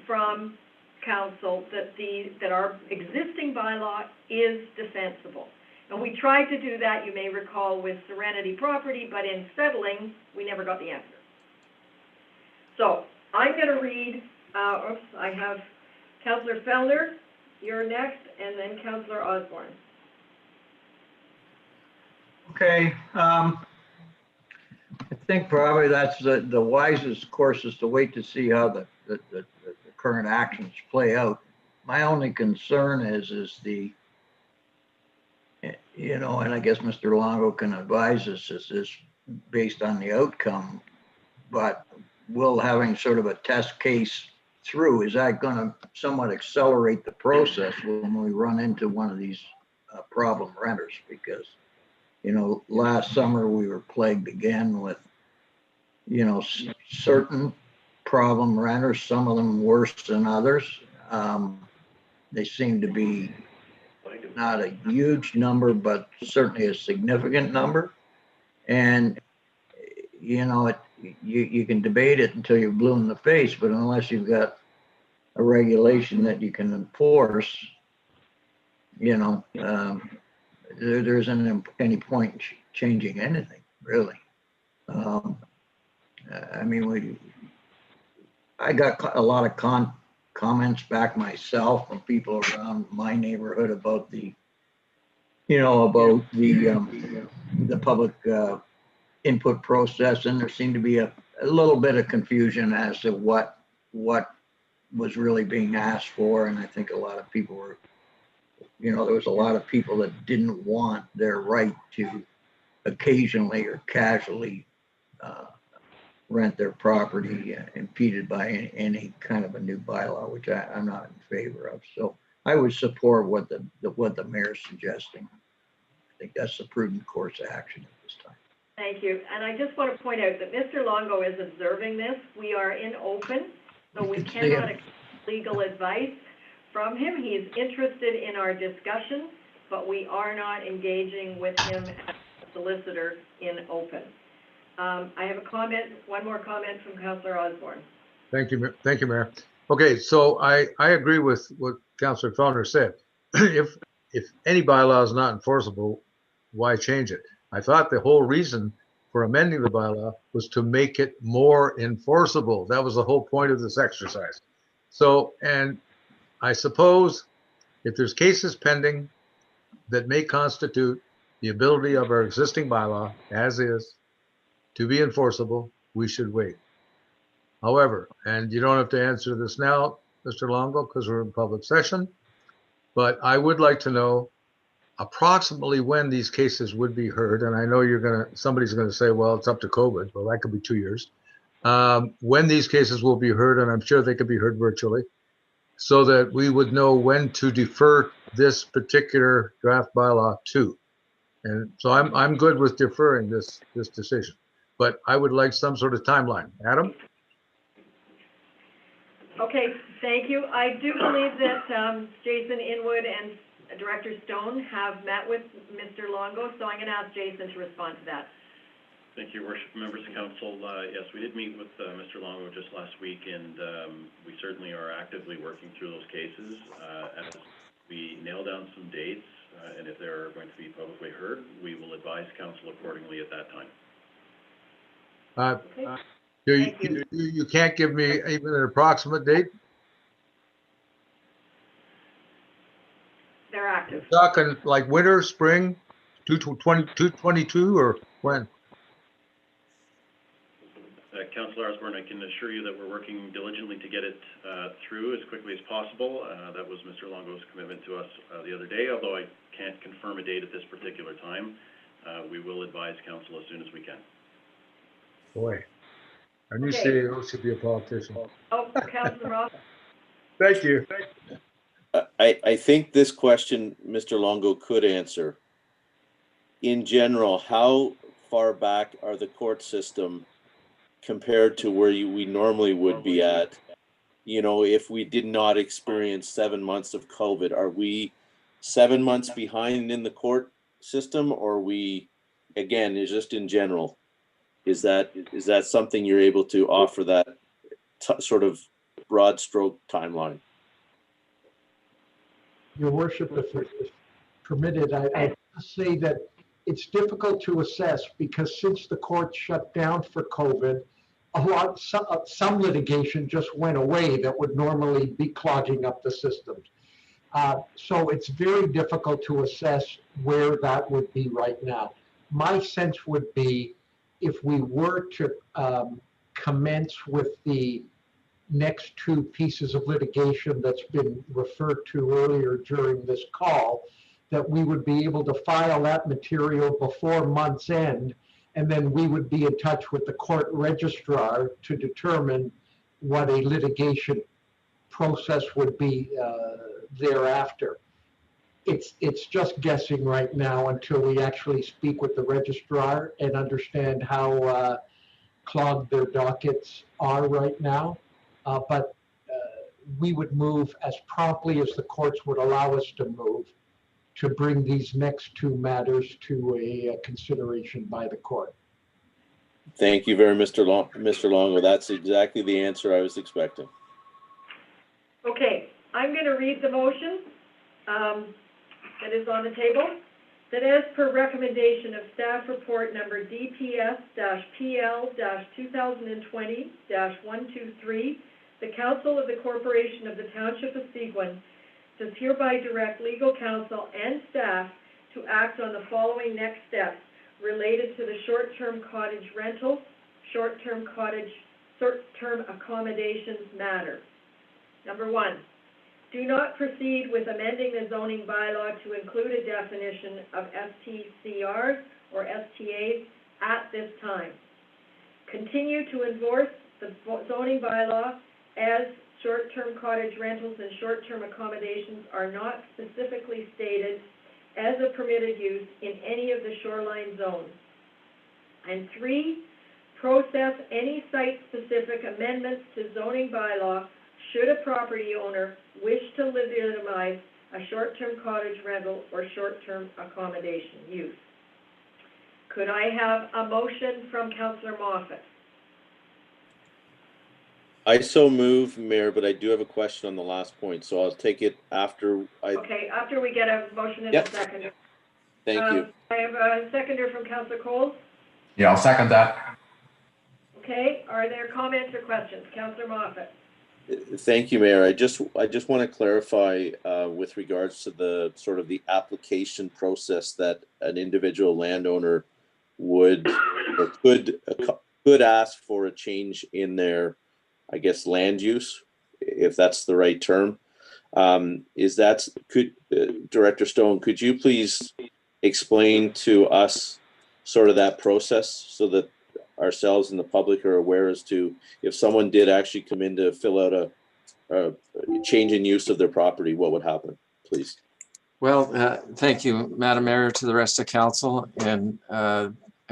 from council that our existing bylaw is defensible. And we tried to do that, you may recall, with Serenity Property, but in settling, we never got the answer. So I'm going to read, I have Councillor Fellner, you're next, and then Councillor Osborne. Okay. I think probably that's the wisest course, is to wait to see how the current actions play out. My only concern is the, and I guess Mr. Longo can advise us, is based on the outcome, but will having sort of a test case through, is that going to somewhat accelerate the process when we run into one of these problem renters? Because last summer we were plagued again with, certain problem renters, some of them worse than others. They seem to be not a huge number, but certainly a significant number. And, you can debate it until you're blue in the face, but unless you've got a regulation that you can enforce, there isn't any point changing anything, really. I got a lot of comments back myself from people around my neighborhood about the public input process, and there seemed to be a little bit of confusion as to what was really being asked for. And I think a lot of people were, there was a lot of people that didn't want their right to occasionally or casually rent their property impeded by any kind of a new bylaw, which I'm not in favor of. So I would support what the mayor's suggesting. I think that's a prudent course of action at this time. Thank you. And I just want to point out that Mr. Longo is observing this. We are in open, so we cannot accept legal advice from him. He is interested in our discussion, but we are not engaging with him as a solicitor in open. I have a comment, one more comment from Councillor Osborne. Thank you, thank you, Mayor. Okay, so I agree with what Councillor Fellner said. If any bylaw is not enforceable, why change it? I thought the whole reason for amending the bylaw was to make it more enforceable. That was the whole point of this exercise. So, and I suppose if there's cases pending that may constitute the ability of our existing bylaw, as is, to be enforceable, we should wait. However, and you don't have to answer this now, Mr. Longo, because we're in public session, but I would like to know approximately when these cases would be heard. And I know somebody's gonna say, well, it's up to COVID. Well, that could be 2 years. When these cases will be heard, and I'm sure they could be heard virtually, so that we would know when to defer this particular draft bylaw to. And so I'm good with deferring this decision, but I would like some sort of timeline. Adam? Okay, thank you. I do believe that Jason Inwood and Director Stone have met with Mr. Longo, so I'm going to ask Jason to respond to that. Thank you, Worship, members of council. Yes, we did meet with Mr. Longo just last week, and we certainly are actively working through those cases. As we nail down some dates, and if they're going to be publicly heard, we will advise council accordingly at that time. Okay. You can't give me even an approximate date? They're active. Talking like winter, spring, 2022, or when? Councillor Osborne, I can assure you that we're working diligently to get it through as quickly as possible. That was Mr. Longo's commitment to us the other day, although I can't confirm a date at this particular time. We will advise council as soon as we can. Boy, our new Okay. CEO should be a politician. Oh, Councillor Ross. Thank you. I think this question, Mr. Longo could answer. In general, how far back are the court system compared to where we normally would be at? You know, if we did not experience 7 months of COVID, are we 7 months behind in the court system, or we, again, is just in general? Is that something you're able to offer, that sort of broad stroke timeline? Your Worship, if it's permitted, I say that it's difficult to assess because since the court shut down for COVID, some litigation just went away that would normally be clogging up the systems. So it's very difficult to assess where that would be right now. My sense would be if we were to commence with the next two pieces of litigation that's been referred to earlier during this call, that we would be able to file that material before month's end, and then we would be in touch with the court registrar to determine what a litigation process would be thereafter. It's just guessing right now until we actually speak with the registrar and understand how clogged their dockets are right now. But we would move as promptly as the courts would allow us to move to bring these next two matters to a consideration by the court. Thank you very much, Mr. Longo. That's exactly the answer I was expecting. Okay, I'm going to read the motion that is on the table. That as per recommendation of staff report number DPS-PL-2020-123, the Council of the Corporation of the Township of Seguin does hereby direct legal counsel and staff to act on the following next steps related to the short-term cottage rentals, short-term accommodations matter. Number one, do not proceed with amending the zoning bylaw to include a definition of STCRs or STAs at this time. Continue to enforce the zoning bylaw as short-term cottage rentals and short-term accommodations are not specifically stated as a permitted use in any of the shoreline zones. And three, process any site-specific amendments to zoning bylaw should a property owner wish to legitimize a short-term cottage rental or short-term accommodation use. Could I have a motion from Councillor Moffat? I so move, Mayor, but I do have a question on the last point, so I'll take it after Okay, after we get a motion and Yep. a second. Thank you. I have a seconder from Councillor Coles. Yeah, I'll second that. Okay, are there comments or questions? Councillor Moffat. Thank you, Mayor. I just want to clarify with regards to the sort of the application process that an individual landowner would or could ask for a change in their, I guess, land use, if that's the right term. Director Stone, could you please explain to us sort of that process so that ourselves and the public are aware as to if someone did actually come in to fill out a change in use of their property, what would happen, please? Well, thank you, Madam Mayor, to the rest of council, and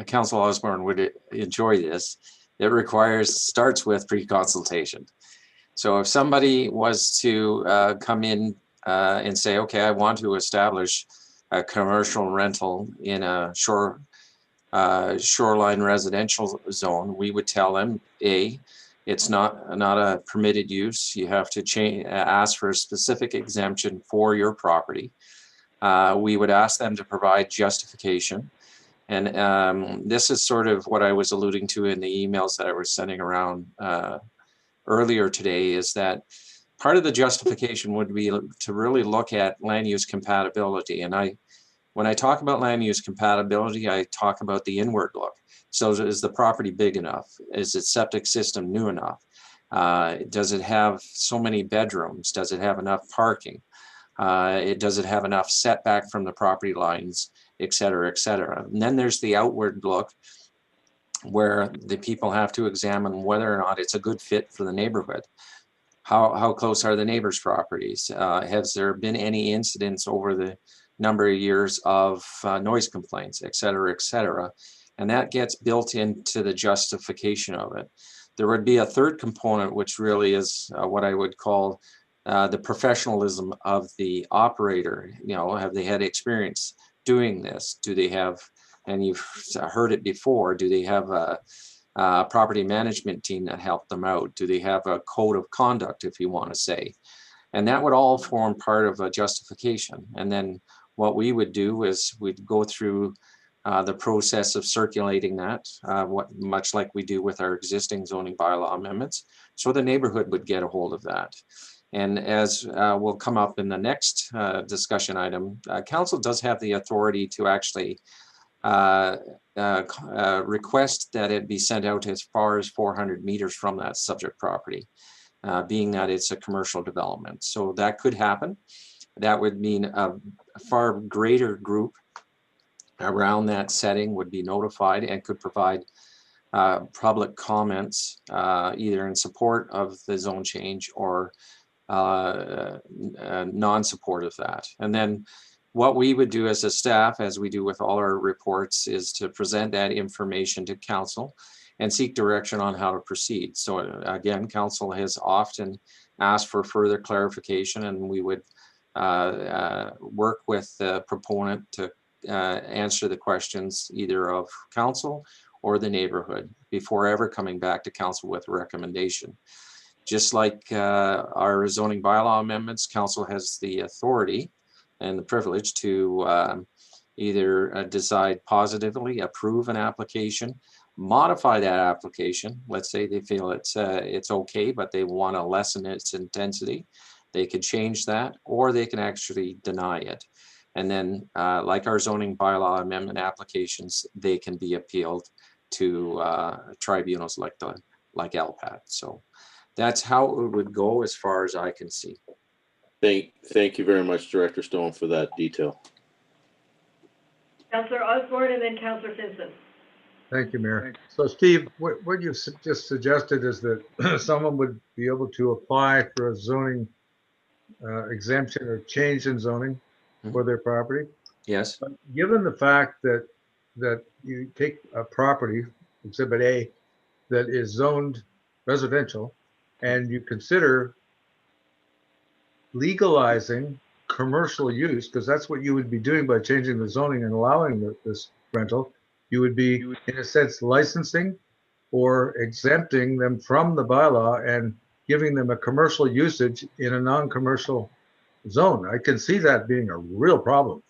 Council Osborne would enjoy this. It starts with pre-consultation. So if somebody was to come in and say, okay, I want to establish a commercial rental in a shoreline residential zone, we would tell them, it's not a permitted use. You have to ask for a specific exemption for your property. We would ask them to provide justification. And this is sort of what I was alluding to in the emails that I was sending around earlier today, is that part of the justification would be to really look at land use compatibility. And when I talk about land use compatibility, I talk about the inward look. So is the property big enough? Is its septic system new enough? Does it have so many bedrooms? Does it have enough parking? Does it have enough setback from the property lines, et cetera, et cetera? And then there's the outward look, where the people have to examine whether or not it's a good fit for the neighborhood. How close are the neighbors' properties? Has there been any incidents over the number of years of noise complaints, et cetera, et cetera? And that gets built into the justification of it. There would be a third component, which really is what I would call the professionalism of the operator. You know, have they had experience doing this? Do they have, and you've heard it before, do they have a property management team that helped them out? Do they have a code of conduct, if you want to say? And that would all form part of a justification. And then what we would do is we'd go through the process of circulating that, much like we do with our existing zoning bylaw amendments. So the neighborhood would get a hold of that. And as will come up in the next discussion item, council does have the authority to actually request that it be sent out as far as 400 meters from that subject property, being that it's a commercial development. So that could happen. That would mean a far greater group around that setting would be notified and could provide public comments, either in support of the zone change or non-support of that. And then what we would do as a staff, as we do with all our reports, is to present that information to council and seek direction on how to proceed. So again, council has often asked for further clarification, and we would work with the proponent to answer the questions either of council or the neighborhood before ever coming back to council with a recommendation. Just like our zoning bylaw amendments, council has the authority and the privilege to either decide positively, approve an application, modify that application. Let's say they feel it's okay, but they want to lessen its intensity. They could change that, or they can actually deny it. And then, like our zoning bylaw amendment applications, they can be appealed to tribunals like LPAT. So that's how it would go as far as I can see. Thank you very much, Director Stone, for that detail. Councillor Osborne and then Councillor Finson. Thank you, Mayor. So Steve, what you just suggested is that someone would be able to apply for a zoning exemption or change in zoning for their property? Yes. But given the fact that you take a property, Exhibit A, that is zoned residential, and you consider legalizing commercial use, because that's what you would be doing by changing the zoning and allowing this rental, you would be, in a sense, licensing or exempting them from the bylaw and giving them a commercial usage in a non-commercial zone. I can see that being a real problem,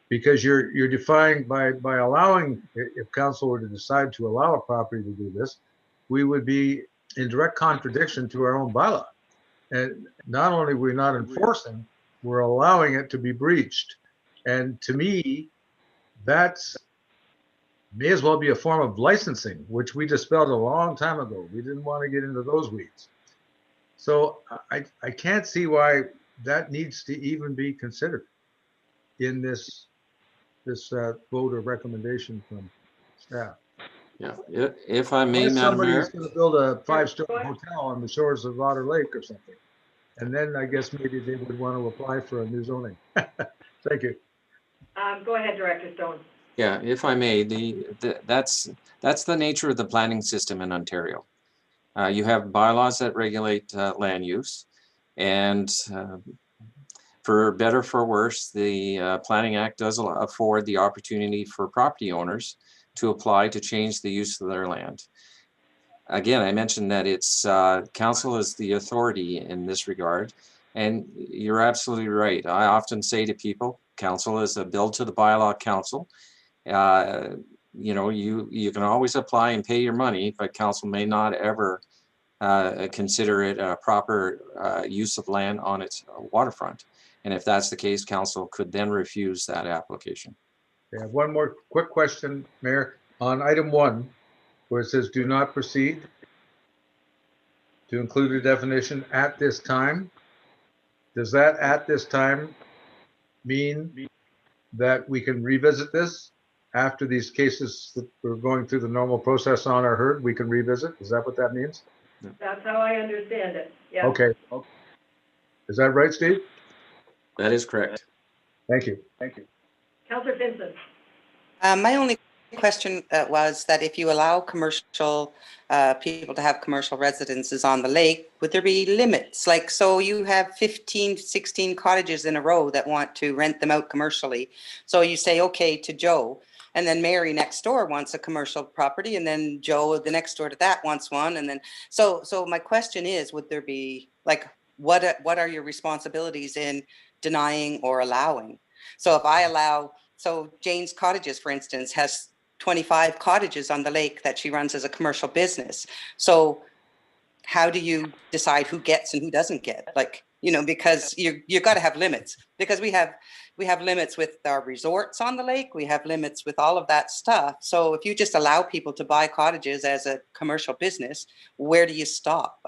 because you're defying by allowing, if council were to decide to allow a property to do this, we would be in direct contradiction to our own bylaw. And not only are we not enforcing, we're allowing it to be breached. And to me, that's may as well be a form of licensing, which we dispelled a long time ago. We didn't want to get into those weeds. So I can't see why that needs to even be considered in this vote or recommendation from staff. Yeah, if I may, Unless Madam somebody Mayor. is going to build a 5-star hotel on the shores of Otter Lake or something, and then I guess maybe they would want to apply for a new zoning. Thank you. Go ahead, Director Stone. Yeah, if I may, that's the nature of the planning system in Ontario. You have bylaws that regulate land use, and for better for worse, the Planning Act does afford the opportunity for property owners to apply to change the use of their land. Again, I mentioned that it's council is the authority in this regard, and you're absolutely right. I often say to people, council is a build to the bylaw council. You know, you can always apply and pay your money, but council may not ever consider it a proper use of land on its waterfront. And if that's the case, council could then refuse that application. I have one more quick question, Mayor, on item 1, where it says do not proceed, to include a definition at this time. Does that at this time mean that we can revisit this after these cases that we're going through the normal process on are heard? We can revisit? Is that what that means? That's how I understand it, yeah. Okay. Is that right, Steve? That is correct. Thank you. Councillor Vincent. My only question was that if you allow commercial people to have commercial residences on the lake, would there be limits? Like, so you have 15, 16 cottages in a row that want to rent them out commercially. So you say, okay, to Joe, and then Mary next door wants a commercial property, and then Joe, the next door to that, wants one. And then, so my question is, would there be, like, what are your responsibilities in denying or allowing? So if I allow, so Jane's Cottages, for instance, has 25 cottages on the lake that she runs as a commercial business. So how do you decide who gets and who doesn't get? Like, you know, because you got to have limits, because we have limits with our resorts on the lake. We have limits with all of that stuff. So if you just allow people to buy cottages as a commercial business, where do you stop?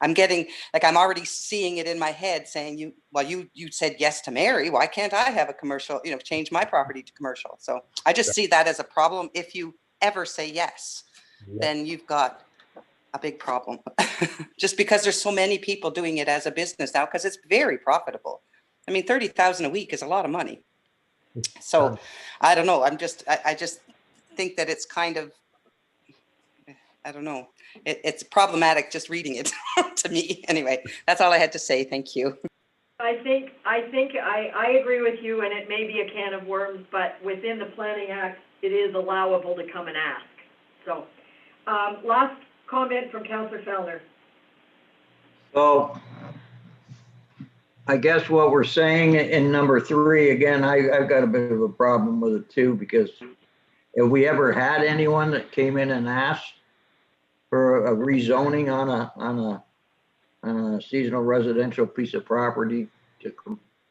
I'm getting, like, I'm already seeing it in my head saying, you said yes to Mary. Why can't I have a commercial, you know, change my property to commercial? So I just see that as a problem. If you ever say yes, then you've got a big problem. Just because there's so many people doing it as a business now, because it's very profitable. I mean, 30,000 a week is a lot of money. So I don't know. I just think that it's kind of, I don't know. It's problematic just reading it to me. Anyway, that's all I had to say. Thank you. I think I agree with you, and it may be a can of worms, but within the Planning Act, it is allowable to come and ask. So, last comment from Councillor Fellner. So I guess what we're saying in number 3, again, I've got a bit of a problem with it too, because have we ever had anyone that came in and asked for a rezoning on a seasonal residential piece of property to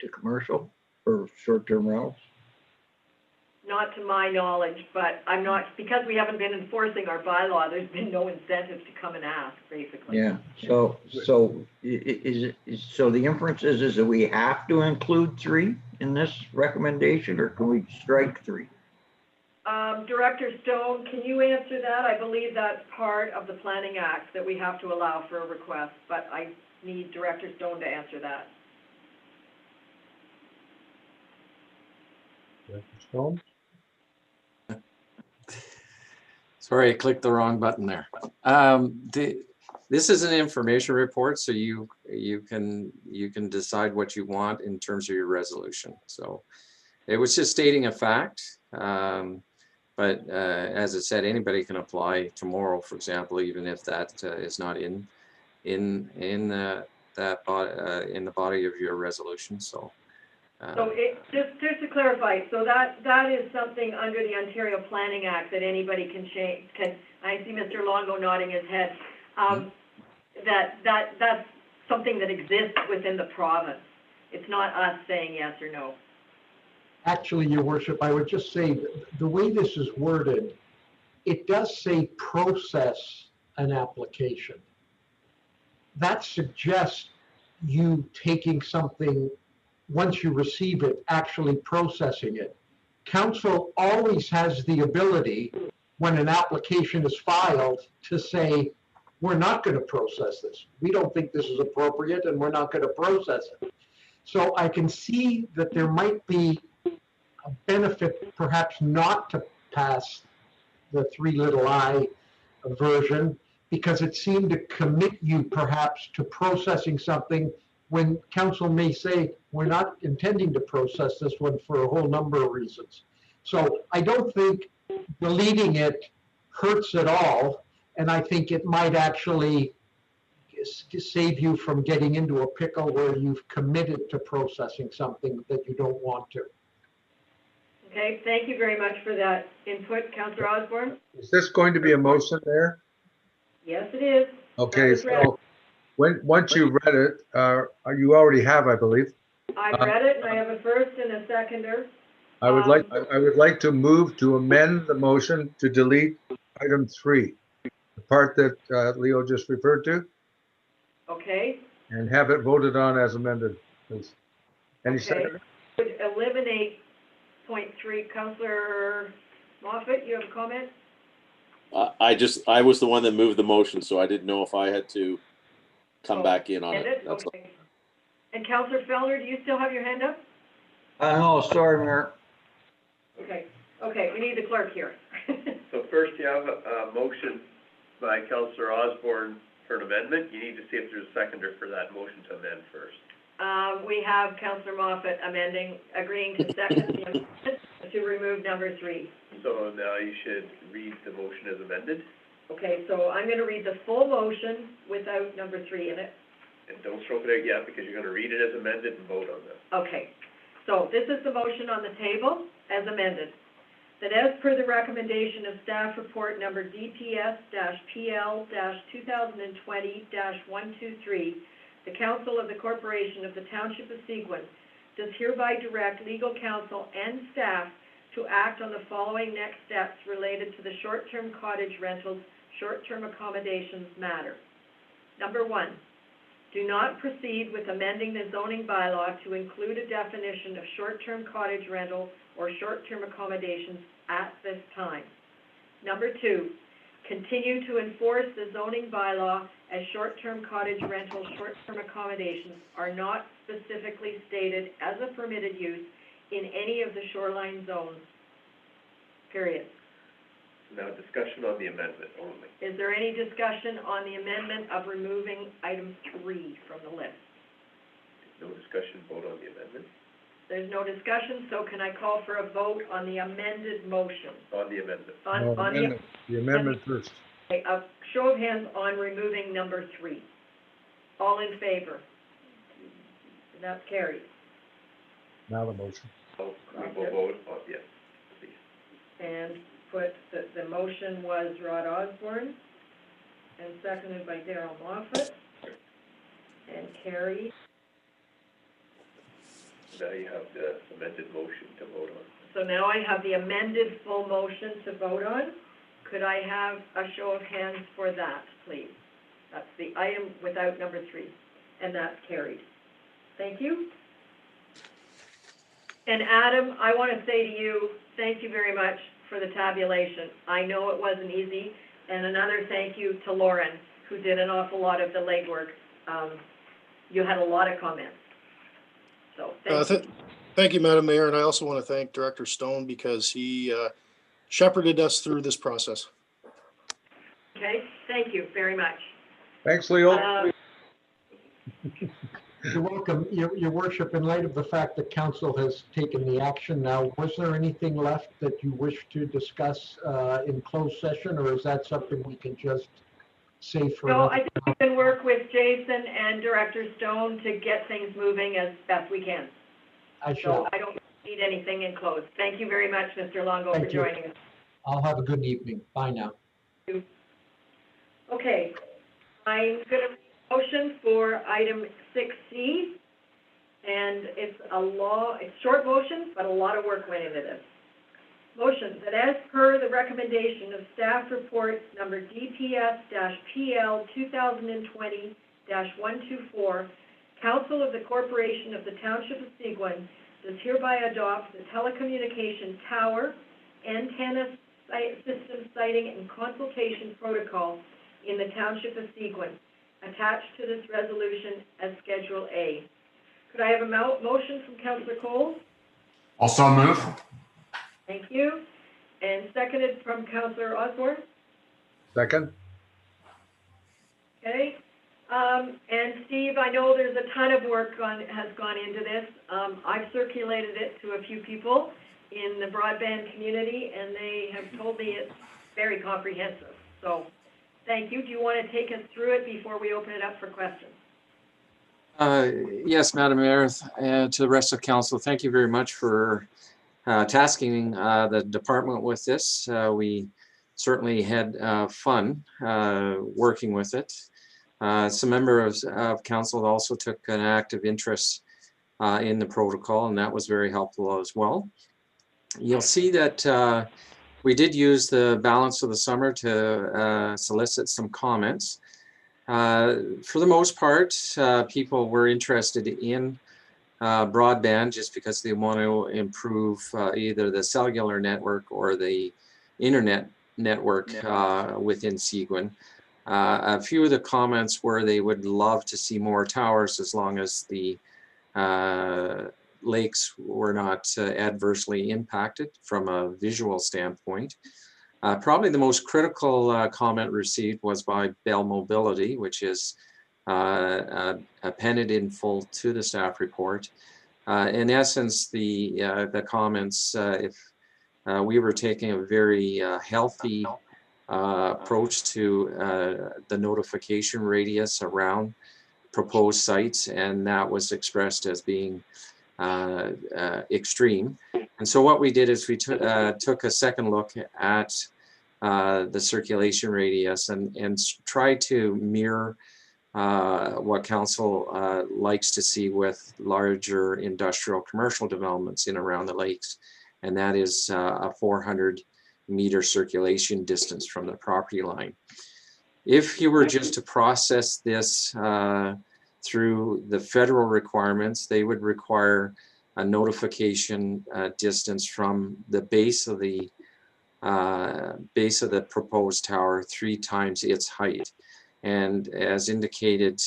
commercial for short-term rentals? Not to my knowledge, but I'm not, because we haven't been enforcing our bylaw, there's been no incentive to come and ask, basically. Yeah, so the inference is that we have to include 3 in this recommendation, or can we strike 3? Director Stone, can you answer that? I believe that's part of the Planning Act that we have to allow for a request, but I need Director Stone to answer that. Director Stone? Sorry, I clicked the wrong button there. This is an information report, so you can decide what you want in terms of your resolution. So it was just stating a fact. But as I said, anybody can apply tomorrow, for example, even if that is not in that body, in the body of your resolution. So. So just to clarify, so that is something under the Ontario Planning Act that anybody can change. I see Mr. Longo nodding his head. That's something that exists within the province. It's not us saying yes or no. Actually, Your Worship, I would just say the way this is worded, it does say process an application. That suggests you taking something, once you receive it, actually processing it. Council always has the ability, when an application is filed, to say, we're not going to process this. We don't think this is appropriate and we're not going to process it. So I can see that there might be a benefit perhaps not to pass the 3 little I version, because it seemed to commit you perhaps to processing something when council may say, we're not intending to process this one for a whole number of reasons. So I don't think deleting it hurts at all, and I think it might actually save you from getting into a pickle where you've committed to processing something that you don't want to. Okay, thank you very much for that input, Councillor Osborne. Is this going to be a motion there? Yes, it is. Okay, so once you read it, you already have, I believe. I've read it, and I have a first and a seconder. I would like to move to amend the motion to delete item 3, the part that Leo just referred to, Okay. and have it voted on as amended, please. Any second? Would eliminate point 3. Councillor Moffat, you have a comment? I was the one that moved the motion, so I didn't know if I had to come back in on it. That's all. Okay. And Councillor Fellner, do you still have your hand up? No, sorry, Mayor. Okay, we need the clerk here. So first you have a motion by Councillor Osborne for an amendment. You need to see if there's a seconder for that motion to amend first. We have Councillor Moffat agreeing to second the amendment to remove number 3. So now you should read the motion as amended. Okay, so I'm going to read the full motion without number 3 in it. And don't stroke it out yet, because you're going to read it as amended and vote on that. Okay, so this is the motion on the table as amended. That as per the recommendation of staff report number DPS-PL-2020-123, the Council of the Corporation of the Township of Seguin does hereby direct legal counsel and staff to act on the following next steps related to the short-term cottage rentals, short-term accommodations matter. Number 1, do not proceed with amending the zoning bylaw to include a definition of short-term cottage rental or short-term accommodations at this time. Number 2, continue to enforce the zoning bylaw as short-term cottage rental, short-term accommodations are not specifically stated as a permitted use in any of the shoreline zones, period. Now discussion on the amendment only. Is there any discussion on the amendment of removing item 3 from the list? No discussion, vote on the amendment. There's no discussion, so can I call for a vote on the amended motion? On the amendment. The amendment first. Okay, a show of hands on removing number 3. All in favor? And that's carried. Now the motion. So we will vote on, yes, please. And put, the motion was Rod Osborne, and seconded by Darrell Moffat, and carried. Now you have the amended motion to vote on. So now I have the amended full motion to vote on. Could I have a show of hands for that, please? That's the item without number 3, and that's carried. Thank you. And Adam, I want to say to you, thank you very much for the tabulation. I know it wasn't easy, and another thank you to Lauren, who did an awful lot of the legwork. You had a lot of comments. So thank you, Madam Mayor, and I also want to thank Director Stone because he shepherded us through this process. Okay, thank you very much. Thanks, Leo. You're welcome. Your worship, in light of the fact that council has taken the action now, was there anything left that you wish to discuss in closed session, or is that something we can just save for No, another? I think we can work with Jason and Director Stone to get things moving as best we can. I shall. So I don't need anything in closed. Thank you very much, Mr. Longo, for Thank you. joining us. I'll have a good evening. Bye now. Okay, I'm going to motion for item 6C, and it's short motion, but a lot of work went into this. Motion that as per the recommendation of staff report number DPS-PL 2020-124, Council of the Corporation of the Township of Seguin does hereby adopt the telecommunication tower, antenna system siting and consultation protocol in the Township of Seguin, attached to this resolution as Schedule A. Could I have a motion from Councillor Cole? Also move. Thank you. And seconded from Councillor Osborne? Second? Okay. And Steve, I know there's a ton of work has gone into this. I've circulated it to a few people in the broadband community, and they have told me it's very comprehensive. So thank you. Do you want to take us through it before we open it up for questions? Yes, Madam Mayor, and to the rest of council, thank you very much for tasking the department with this. We certainly had fun working with it. Some members of council also took an active interest in the protocol, and that was very helpful as well. You'll see that we did use the balance of the summer to solicit some comments. For the most part, people were interested in broadband just because they want to improve either the cellular network or the internet network within Seguin. A few of the comments were they would love to see more towers as long as the lakes were not adversely impacted from a visual standpoint. Probably the most critical comment received was by Bell Mobility, which is appended in full to the staff report. In essence, the comments, if we were taking a very healthy approach to the notification radius around proposed sites, and that was expressed as being extreme. And so what we did is we took a second look at the circulation radius and tried to mirror what council likes to see with larger industrial commercial developments in around the lakes, and that is a 400-meter circulation distance from the property line. If you were just to process this through the federal requirements, they would require a notification distance from the base of the proposed tower 3 times its height. And as indicated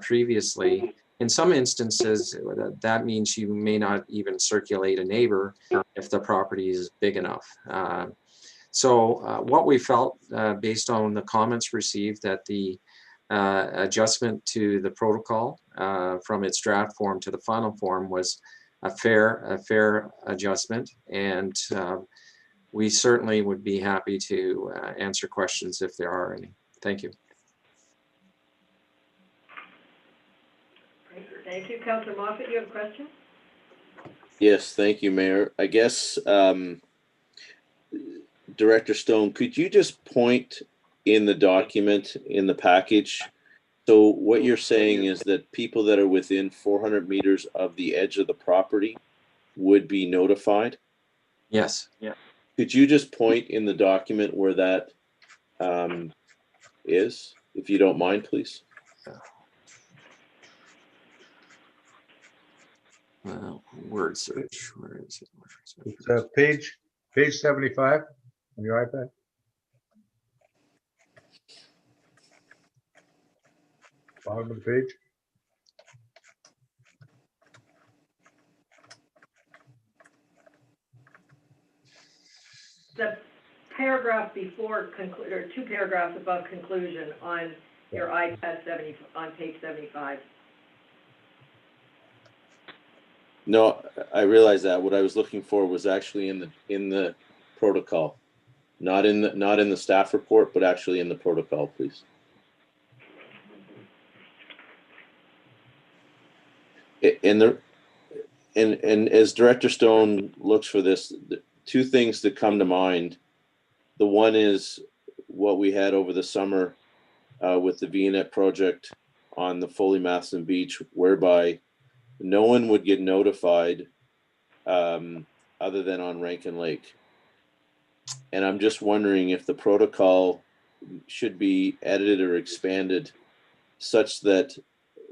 previously, in some instances, that means you may not even circulate a neighbor if the property is big enough. So what we felt based on the comments received, that the adjustment to the protocol from its draft form to the final form was a fair adjustment, and we certainly would be happy to answer questions if there are any. Thank you. Thank you. Councillor Moffat, you have a question? Yes, thank you, Mayor. I guess, Director Stone, could you just point in the document, in the package? So what you're saying is that people that are within 400 meters of the edge of the property would be notified? Yes. Yeah. Could you just point in the document where that is, if you don't mind, please? Word search, where is it? It's page 75 on your iPad. Bottom of the page. The paragraph before or 2 paragraphs above conclusion on your iPad on page 75. No, I realize that. What I was looking for was actually in the protocol, not in the staff report, but actually in the protocol, please. And as Director Stone looks for this, the two things that come to mind. The one is what we had over the summer with the VNet project on the Foley Matheson Beach, whereby no one would get notified other than on Rankin Lake. And I'm just wondering if the protocol should be edited or expanded such that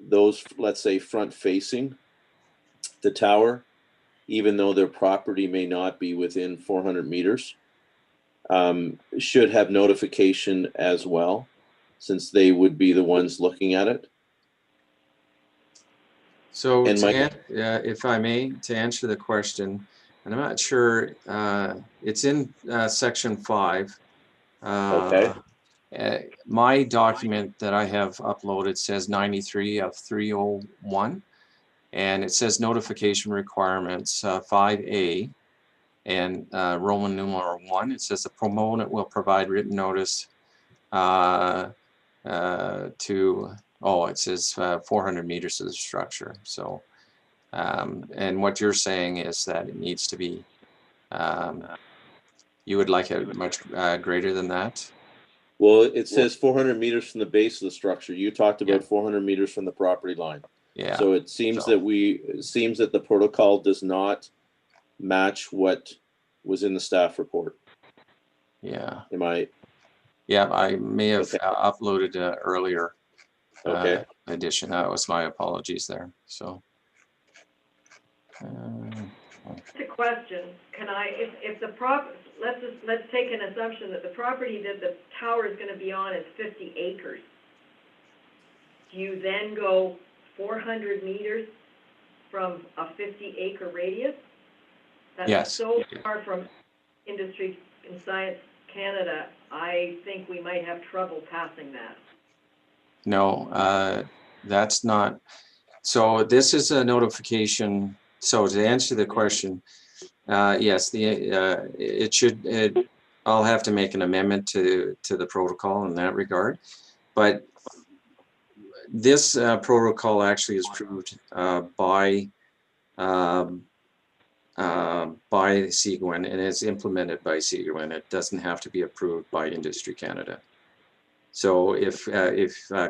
those, let's say, front facing the tower, even though their property may not be within 400 meters, should have notification as well, since they would be the ones looking at it. So And if I may, to answer the question, and I'm not sure, it's in section 5. Okay. My document that I have uploaded says 93 of 301, and it says notification requirements 5A, and Roman numeral 1. It says the proponent will provide written notice it says 400 meters to the structure. So, and what you're saying is that it needs to be, you would like it much greater than that? Well, it says 400 meters from the base of the structure. You talked about 400 meters from the property line. Yeah. So it seems that the protocol does not match what was in the staff report. Yeah. Am I? Yeah, I may have uploaded earlier edition. That was my apologies there. So. It's a question. Can I, if the let's take an assumption that the property that the tower is going to be on is 50 acres. Do you then go 400 meters from a 50-acre radius? That's so far from Industry and Science Canada, I think we might have trouble passing that. No, that's not. So this is a notification. So to answer the question, yes, I'll have to make an amendment to the protocol in that regard. But this protocol actually is approved by Seguin, and is implemented by Seguin. It doesn't have to be approved by Industry Canada. So if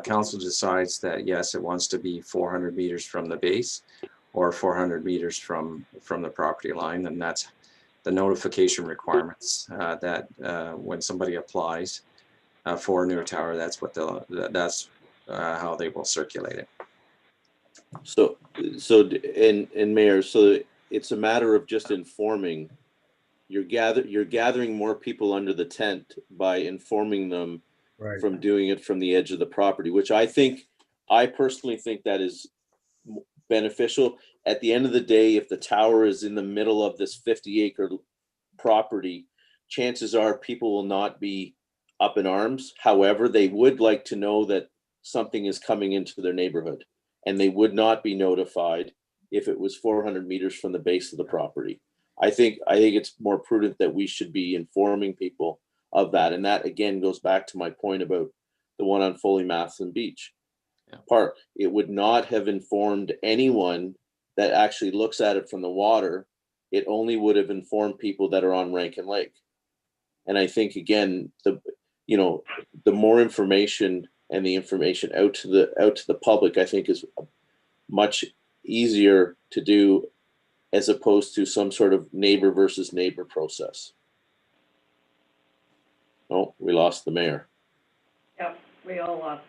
council decides that yes, it wants to be 400 meters from the base or 400 meters from the property line, then that's the notification requirements that when somebody applies for a new tower, that's what that's how they will circulate it. So Mayor, so it's a matter of just informing. You're gathering more people under the tent by informing them from doing it from the edge of the property, which I personally think that is beneficial. At the end of the day, if the tower is in the middle of this 50-acre property, chances are people will not be up in arms. However, they would like to know that something is coming into their neighborhood, and they would not be notified if it was 400 meters from the base of the property. I think it's more prudent that we should be informing people of that. And that again goes back to my point about the one on Foley Matheson Beach Park. It would not have informed anyone that actually looks at it from the water. It only would have informed people that are on Rankin Lake. And I think again, the more information and the information out to the public, I think is much easier to do as opposed to some sort of neighbor versus neighbor process. Oh, we lost the mayor. Yep, we all lost.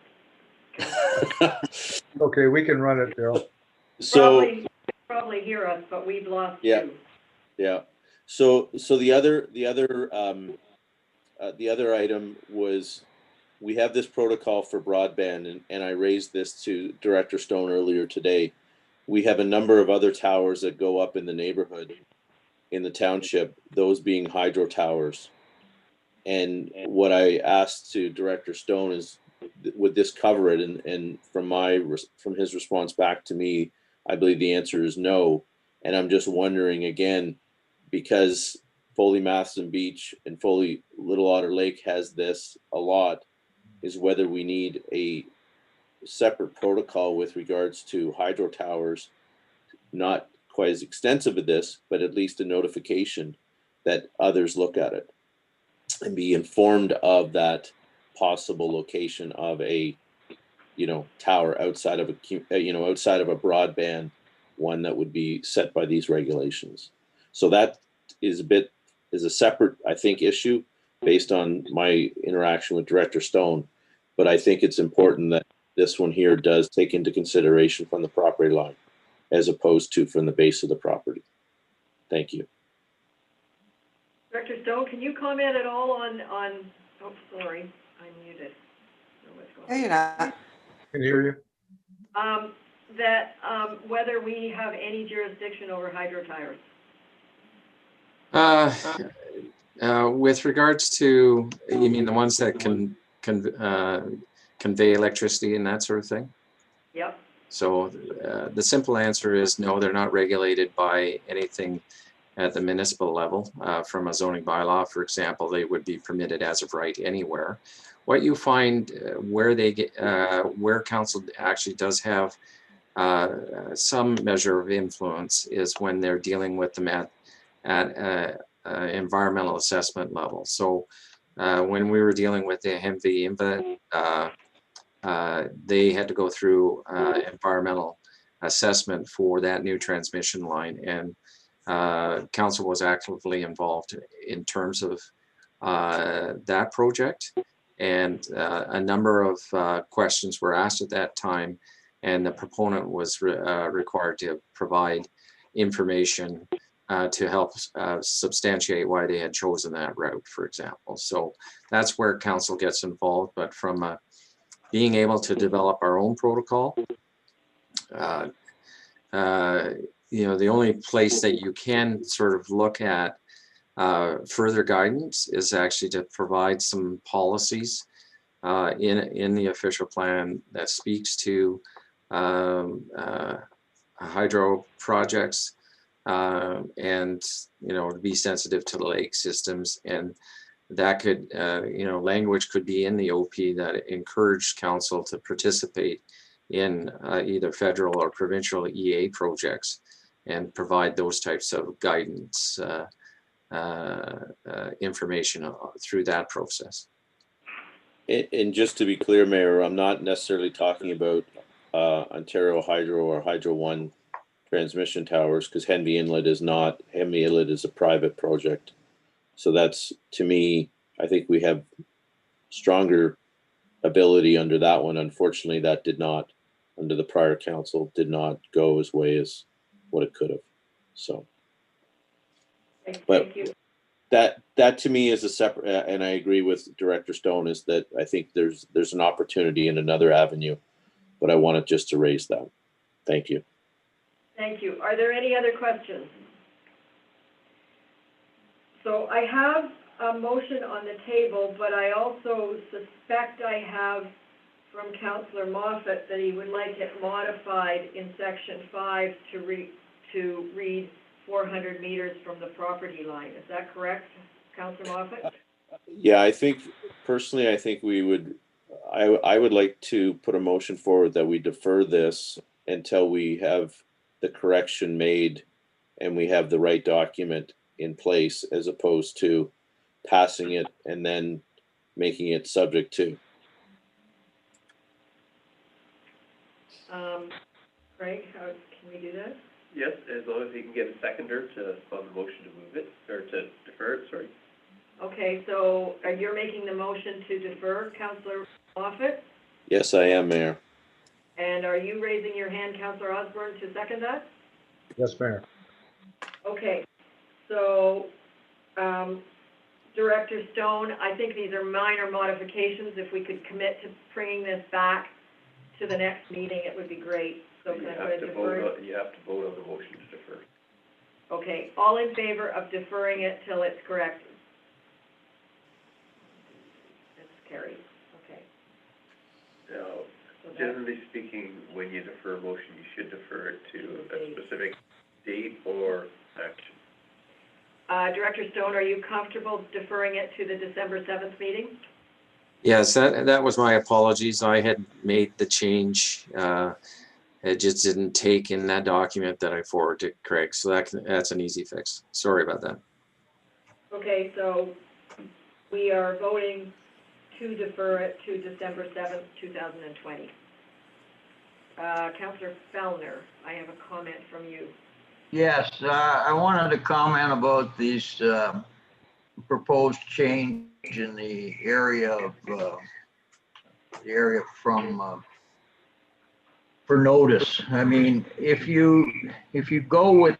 Okay, we can run it, Daryl. So probably hear us, but we've lost you. Yeah. So the other item was, we have this protocol for broadband, and I raised this to Director Stone earlier today. We have a number of other towers that go up in the neighborhood, in the township, those being hydro towers. And what I asked to Director Stone is, would this cover it? And from his response back to me, I believe the answer is no. And I'm just wondering again, because Foley Matheson Beach and Foley Little Otter Lake has this a lot, is whether we need a separate protocol with regards to hydro towers, not quite as extensive as this, but at least a notification that others look at it and be informed of that possible location of a, tower outside of outside of a broadband one that would be set by these regulations. So that is a separate, I think, issue based on my interaction with Director Stone. But I think it's important that this one here does take into consideration from the property line as opposed to from the base of the property. Thank you. Director Stone, can you comment at all on, oh, sorry, I'm muted. Yeah, you're not. Can hear you. Whether we have any jurisdiction over hydro towers? With regards to, you mean the ones that can convey electricity and that sort of thing? Yep. So the simple answer is no, they're not regulated by anything at the municipal level. From a zoning bylaw, for example, they would be permitted as of right anywhere. What you find where they get, where council actually does have some measure of influence is when they're dealing with them at environmental assessment level. So when we were dealing with the HEMVI, they had to go through environmental assessment for that new transmission line, and council was actively involved in terms of that project, and a number of questions were asked at that time, and the proponent was required to provide information to help substantiate why they had chosen that route, for example. So that's where council gets involved, but from being able to develop our own protocol, the only place that you can sort of look at further guidance is actually to provide some policies in the official plan that speaks to hydro projects, and to be sensitive to the lake systems, and that could language could be in the OP that encouraged council to participate in either federal or provincial EA projects and provide those types of guidance information through that process. And just to be clear, Mayor, I'm not necessarily talking about Ontario Hydro or Hydro One transmission towers, because Henvey Inlet is not. Henvey Inlet is a private project. So that's, to me, I think we have stronger ability under that one. Unfortunately, that did not, under the prior council, did not go as way as what it could have. So, but Thank you. That to me is a separate, and I agree with Director Stone, is that I think there's an opportunity in another avenue, but I wanted just to raise that. Thank you. Thank you. Are there any other questions? So I have a motion on the table, but I also suspect I have from Councillor Moffat that he would like it modified in section 5 to read 400 meters from the property line. Is that correct, Councillor Moffat? Yeah, I think personally, I think we would. I would like to put a motion forward that we defer this until we have the correction made and we have the right document in place, as opposed to passing it and then making it subject to. Craig, how can we do that? Yes, as long as you can get a seconder on the motion to move it, or to defer it, sorry. Okay, so you're making the motion to defer, Councillor Moffat? Yes, I am, Mayor. And are you raising your hand, Councillor Osborne, to second that? Yes, Mayor. Okay, so Director Stone, I think these are minor modifications. If we could commit to bringing this back to the next meeting, it would be great. So You can I have go ahead to and defer? you have to vote on the motion to defer. Okay, all in favor of deferring it till it's corrected? It's carried, okay. Now, generally speaking, when you defer a motion, you should defer it to a specific date or Director Stone, are you comfortable deferring it to the December 7th meeting? Yes, that was my apologies. I had made the change. It just didn't take in that document that I forwarded to Craig. So that's an easy fix. Sorry about that. Okay, so we are voting to defer it to December 7th, 2020. Councillor Fellner, I have a comment from you. Yes, I wanted to comment about these proposed change in the area of from for notice. I mean, if you go with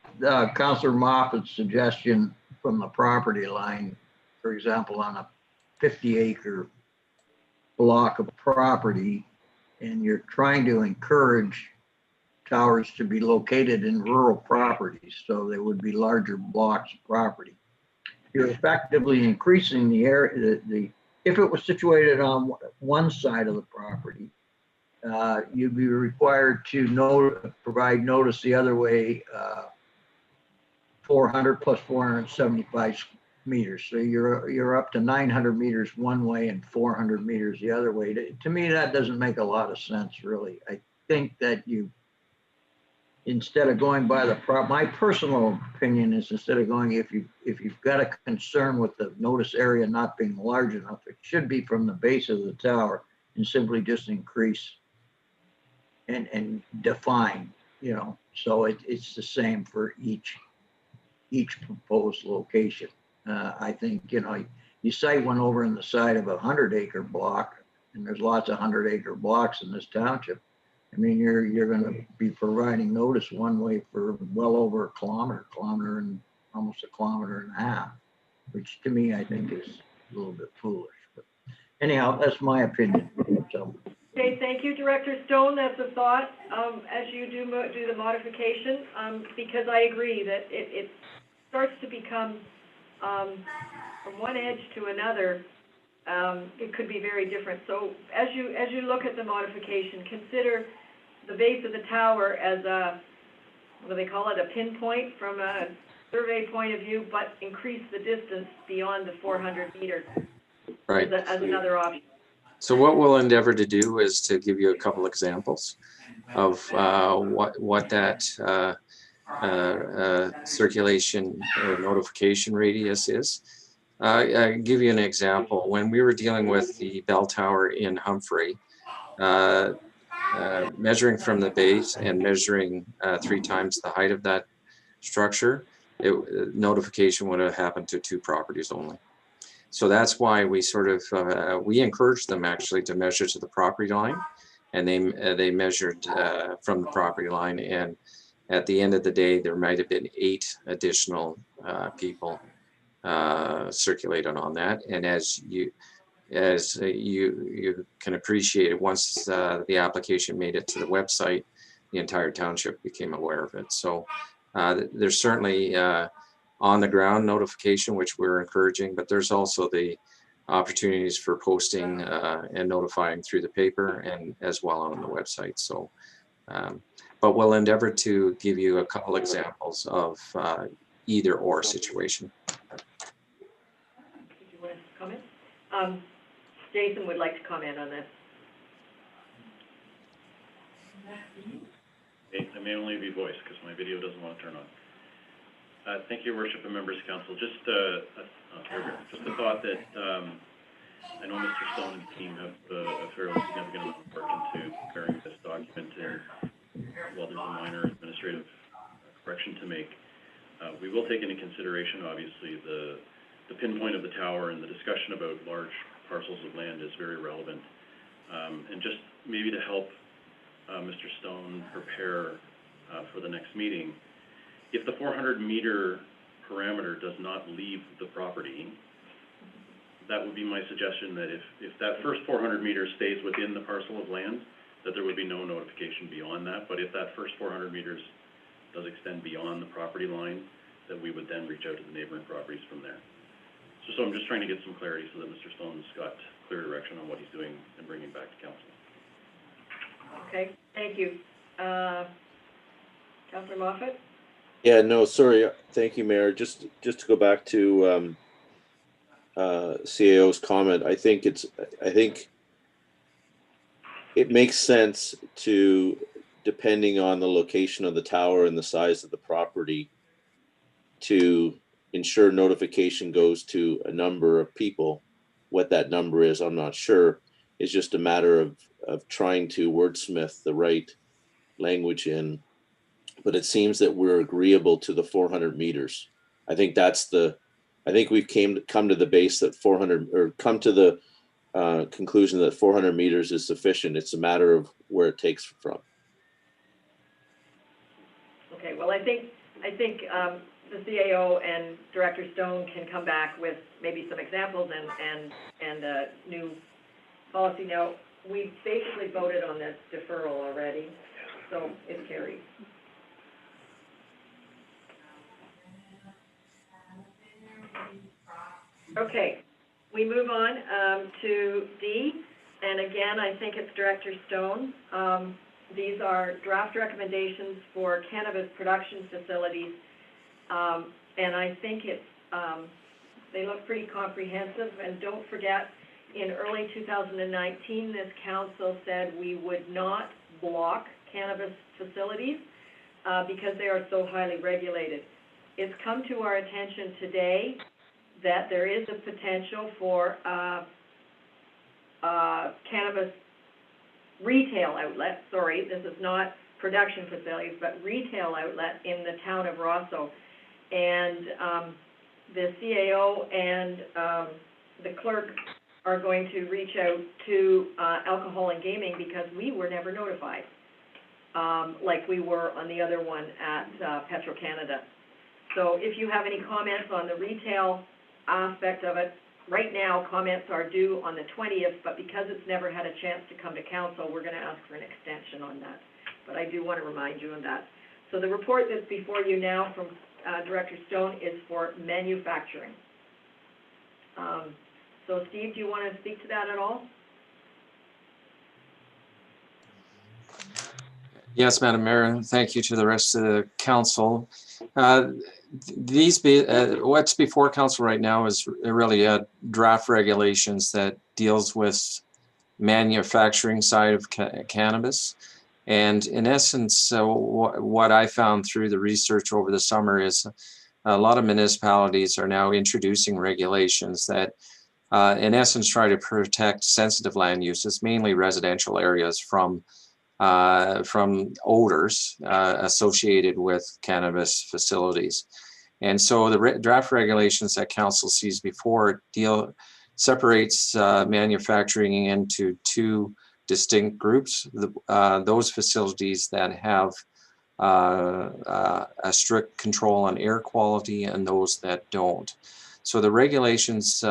Councillor Moffat's suggestion from the property line, for example, on a 50-acre block of property, and you're trying to encourage towers to be located in rural properties, so there would be larger blocks of property. You're effectively increasing the area. If it was situated on one side of the property, you'd be required to provide notice the other way, 400 plus 475 meters. So you're up to 900 meters one way and 400 meters the other way. To me, that doesn't make a lot of sense, really. I think that instead of going by my personal opinion is, instead of going, if you've got a concern with the notice area not being large enough, it should be from the base of the tower and simply just increase and define, so it's the same for each proposed location. I think, you cite one over in the side of a 100-acre block, and there's lots of 100-acre blocks in this township. I mean, you're going to be providing notice one way for well over a kilometer and almost a kilometer and a half, which to me, I think is a little bit foolish. But anyhow, that's my opinion. So. Okay, thank you, Director Stone. That's a thought as you do the modification, because I agree that it starts to become from one edge to another. It could be very different. So as you look at the modification, consider the base of the tower as what do they call it, a pinpoint from a survey point of view, but increase the distance beyond the 400 meter Right. as another option. So what we'll endeavor to do is to give you a couple examples of what that circulation or notification radius is. I'll give you an example. When we were dealing with the bell tower in Humphrey, measuring from the base and measuring 3 times the height of that structure, notification would have happened to 2 properties only. So that's why we sort of, we encouraged them actually to measure to the property line, and they measured from the property line, and at the end of the day, there might have been 8 additional people circulated on that. And as you can appreciate it, once the application made it to the website, the entire township became aware of it. So there's certainly on the ground notification, which we're encouraging, but there's also the opportunities for posting and notifying through the paper and as well on the website. So, but we'll endeavor to give you a couple examples of either or situation. Did you want to comment? Jason would like to comment on this. I may only be voiced because my video doesn't want to turn on. Thank you, Your Worship and members of council. Just a thought that I know Mr. Stone and team have a fairly significant amount of work into preparing this document, and while there's a minor administrative correction to make, we will take into consideration, obviously, the pinpoint of the tower, and the discussion about large parcels of land is very relevant. And just maybe to help Mr. Stone prepare for the next meeting, if the 400 meter parameter does not leave the property, that would be my suggestion, that if that first 400 meters stays within the parcel of land, that there would be no notification beyond that. But if that first 400 meters does extend beyond the property line, that we would then reach out to the neighboring properties from there. So I'm just trying to get some clarity so that Mr. Stone's got clear direction on what he's doing and bringing back to council. Okay, thank you. Councillor Moffat? Yeah, no, sorry. Thank you, Mayor. Just to go back to CAO's comment, I think it makes sense to, depending on the location of the tower and the size of the property, to ensure notification goes to a number of people. What that number is, I'm not sure. It's just a matter of trying to wordsmith the right language in. But it seems that we're agreeable to the 400 meters. I think we've come to the base that 400, or come to the conclusion that 400 meters is sufficient. It's a matter of where it takes from. Okay, well, I think the CAO and Director Stone can come back with maybe some examples and a new policy. Now, we basically voted on this deferral already, so it's carried. Okay, we move on to D, and again, I think it's Director Stone. These are draft recommendations for cannabis production facilities, and I think they look pretty comprehensive. And don't forget, in early 2019, this council said we would not block cannabis facilities because they are so highly regulated. It's come to our attention today that there is a potential for cannabis retail outlet, sorry, this is not production facilities, but retail outlet in the town of Rosso. And the CAO and the clerk are going to reach out to alcohol and gaming because we were never notified, like we were on the other one at Petro-Canada. So if you have any comments on the retail aspect of it, right now comments are due on the 20th, but because it's never had a chance to come to council, we're going to ask for an extension on that. But I do want to remind you of that. So the report that's before you now from Director Stone is for manufacturing. So Steve, do you want to speak to that at all? Yes, Madam Mayor, thank you to the rest of the council. What's before council right now is really draft regulations that deals with manufacturing side of cannabis. And in essence, what I found through the research over the summer is a lot of municipalities are now introducing regulations that in essence try to protect sensitive land uses, mainly residential areas, from odors associated with cannabis facilities. And so the draft regulations that council sees before separates manufacturing into two distinct groups. Those facilities that have a strict control on air quality and those that don't. So the regulations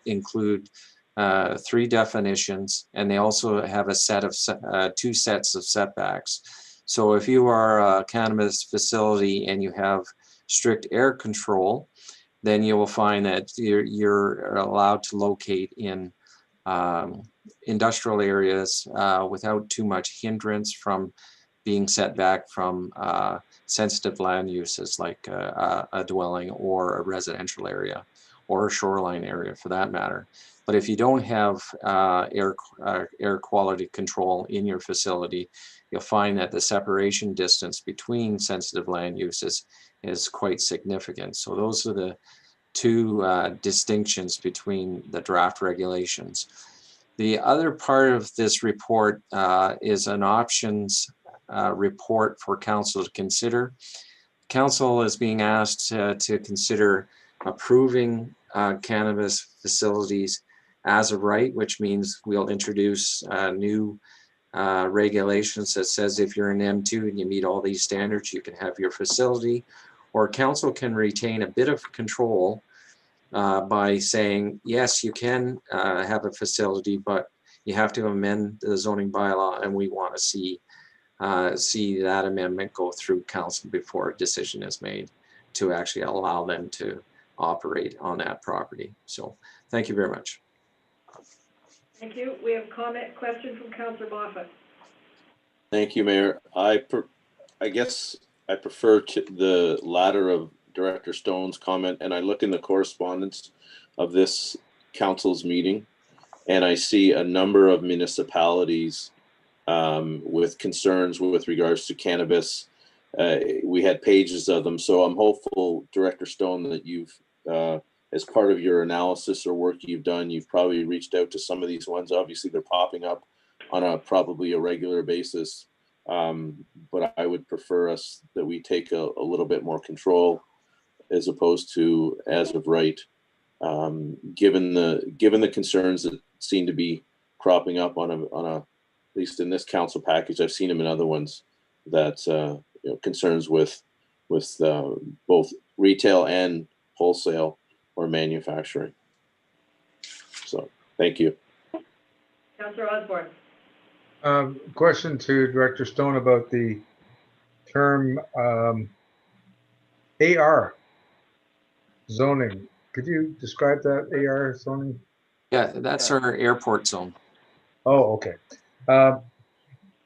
include 3 definitions, and they also have a set of 2 sets of setbacks. So if you are a cannabis facility and you have strict air control, then you will find that you're allowed to locate in industrial areas without too much hindrance from being set back from sensitive land uses like a dwelling or a residential area or a shoreline area for that matter. But if you don't have air quality control in your facility, you'll find that the separation distance between sensitive land uses is quite significant. So those are the 2 distinctions between the draft regulations. The other part of this report is an options report for council to consider. Council is being asked to consider approving cannabis facilities as of right, which means we'll introduce new regulations that says if you're an M2 and you meet all these standards, you can have your facility. Or council can retain a bit of control by saying, yes, you can have a facility, but you have to amend the zoning bylaw, and we want to see that amendment go through council before a decision is made to actually allow them to operate on that property. So thank you very much. Thank you. We have a question from Councillor Moffat. Thank you, Mayor. I guess I prefer to the latter of Director Stone's comment, and I look in the correspondence of this council's meeting, and I see a number of municipalities with concerns with regards to cannabis. We had pages of them, so I'm hopeful, Director Stone, that you've, as part of your analysis or work you've done, you've probably reached out to some of these ones. Obviously, they're popping up on probably a regular basis, but I would prefer us that we take a little bit more control as opposed to as of right, given the concerns that seem to be cropping up on a at least in this council package. I've seen them in other ones that concerns with both retail and wholesale or manufacturing. So thank you. Councillor Osborne. Question to Director Stone about the term AR zoning. Could you describe that AR zoning? Yeah, that's our airport zone. Oh, okay.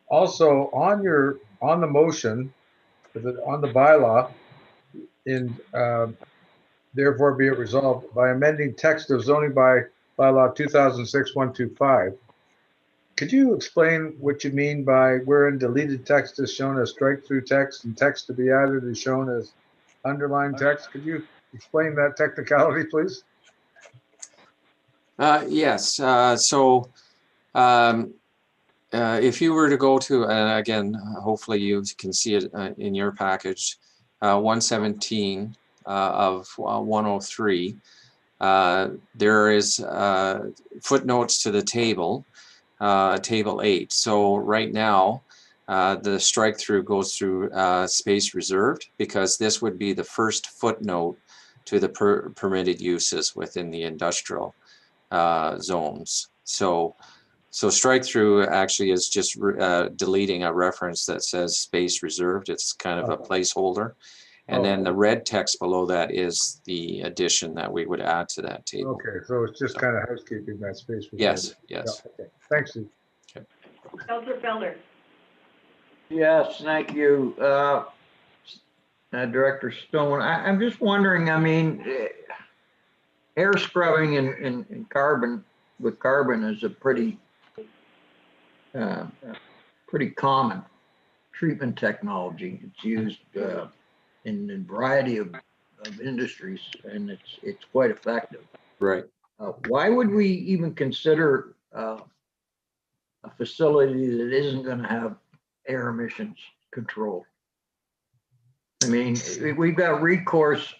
Also, on the motion, on the bylaw, in therefore be it resolved by amending text of zoning bylaw 2006-125. Could you explain what you mean by wherein deleted text is shown as strike-through text and text to be added is shown as underlined text? Could you explain that technicality, please? Yes. If you were to go to, again, hopefully you can see it in your package, 117 of 103, there is footnotes to the table, table 8. So right now, the strike through goes through space reserved, because this would be the first footnote to the permitted uses within the industrial zones. So strike through actually is just deleting a reference that says space reserved. It's kind of a placeholder. And then the red text below that is the addition that we would add to that table. Okay, so it's just kind of housekeeping, that space. Yes, yes. Yeah, okay. Thanks, Steve. Okay. Councillor Fellner. Yes, thank you. Director Stone, I'm just wondering, I mean, air scrubbing in carbon with carbon is a pretty common treatment technology. It's used in a variety of industries, and it's quite effective. Right. Why would we even consider a facility that isn't going to have air emissions control? I mean, we've got recourse.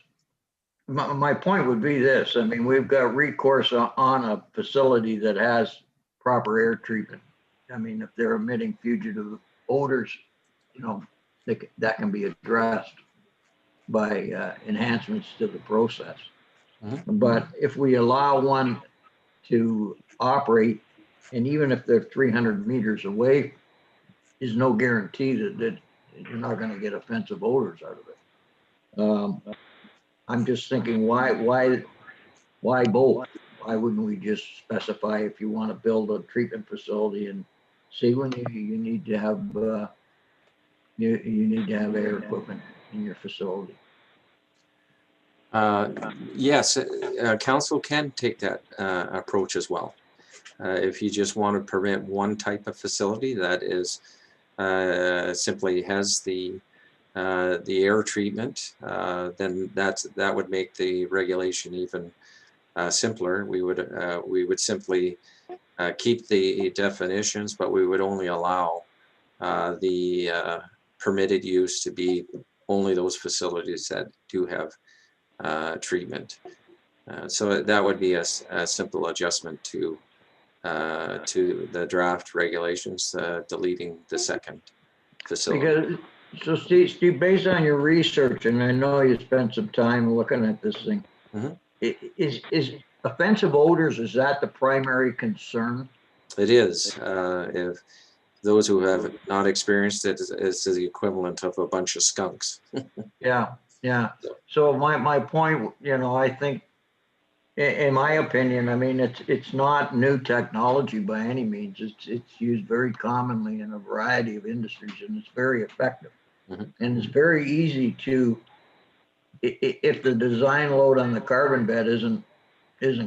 My point would be this. I mean, we've got recourse on a facility that has proper air treatment. I mean, if they're emitting fugitive odors, that can be addressed by enhancements to the process. Mm-hmm. But if we allow one to operate, and even if they're 300 meters away, is no guarantee that you're not going to get offensive odors out of it. I'm just thinking, why both? Why wouldn't we just specify if you want to build a treatment facility in Seguin, you need to have you need to have air equipment in your facility? Yes, council can take that approach as well. If you just want to permit one type of facility that is simply has the air treatment, then that would make the regulation even simpler. We would simply keep the definitions, but we would only allow the permitted use to be only those facilities that do have treatment. So that would be a simple adjustment to the draft regulations, deleting the second facility. So Steve, based on your research, and I know you spent some time looking at this thing, mm-hmm. is offensive odors, is that the primary concern? It is. If those who have not experienced it, it's the equivalent of a bunch of skunks. Yeah. So my point, I think, in my opinion, I mean, it's not new technology by any means. It's used very commonly in a variety of industries, and it's very effective. And it's very easy to, if the design load on the carbon bed isn't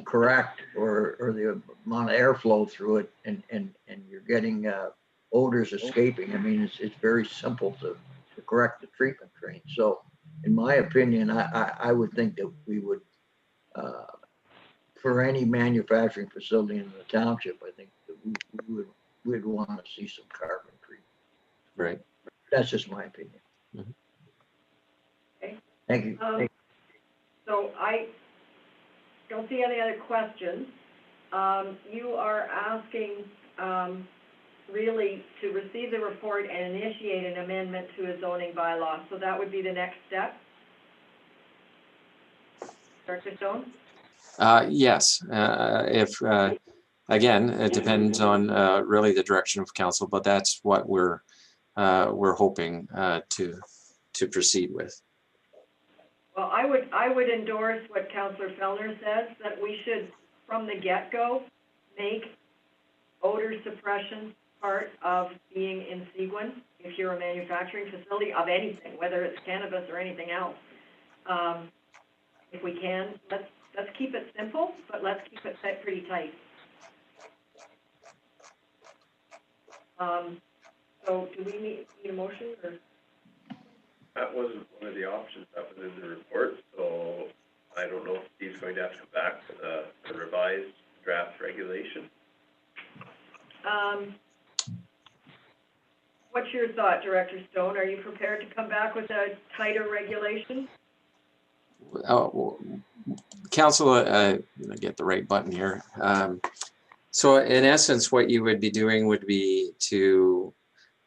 correct, or the amount of airflow through it, and you're getting odors escaping, I mean, it's very simple to correct the treatment train. So in my opinion, I would think that we would, for any manufacturing facility in the township, I think that we'd want to see some carbon treatment. Right. That's just my opinion. Okay. Thank you. So I don't see any other questions. You are asking, really to receive the report and initiate an amendment to a zoning bylaw. So that would be the next step. Director Stone? Yes, if, again, it depends on really the direction of council, but that's what we're hoping to proceed with. Well, I would endorse what Councillor Fellner says, that we should, from the get-go, make odor suppression part of being in Seguin, if you're a manufacturing facility of anything, whether it's cannabis or anything else. If we can, let's keep it simple, but let's keep it pretty tight. So do we need a motion, or? That wasn't one of the options that was in the report, so I don't know if Steve's going to have to come back with a revised draft regulation. What's your thought, Director Stone? Are you prepared to come back with a tighter regulation? Council, I get the right button here. So in essence, what you would be doing would be to,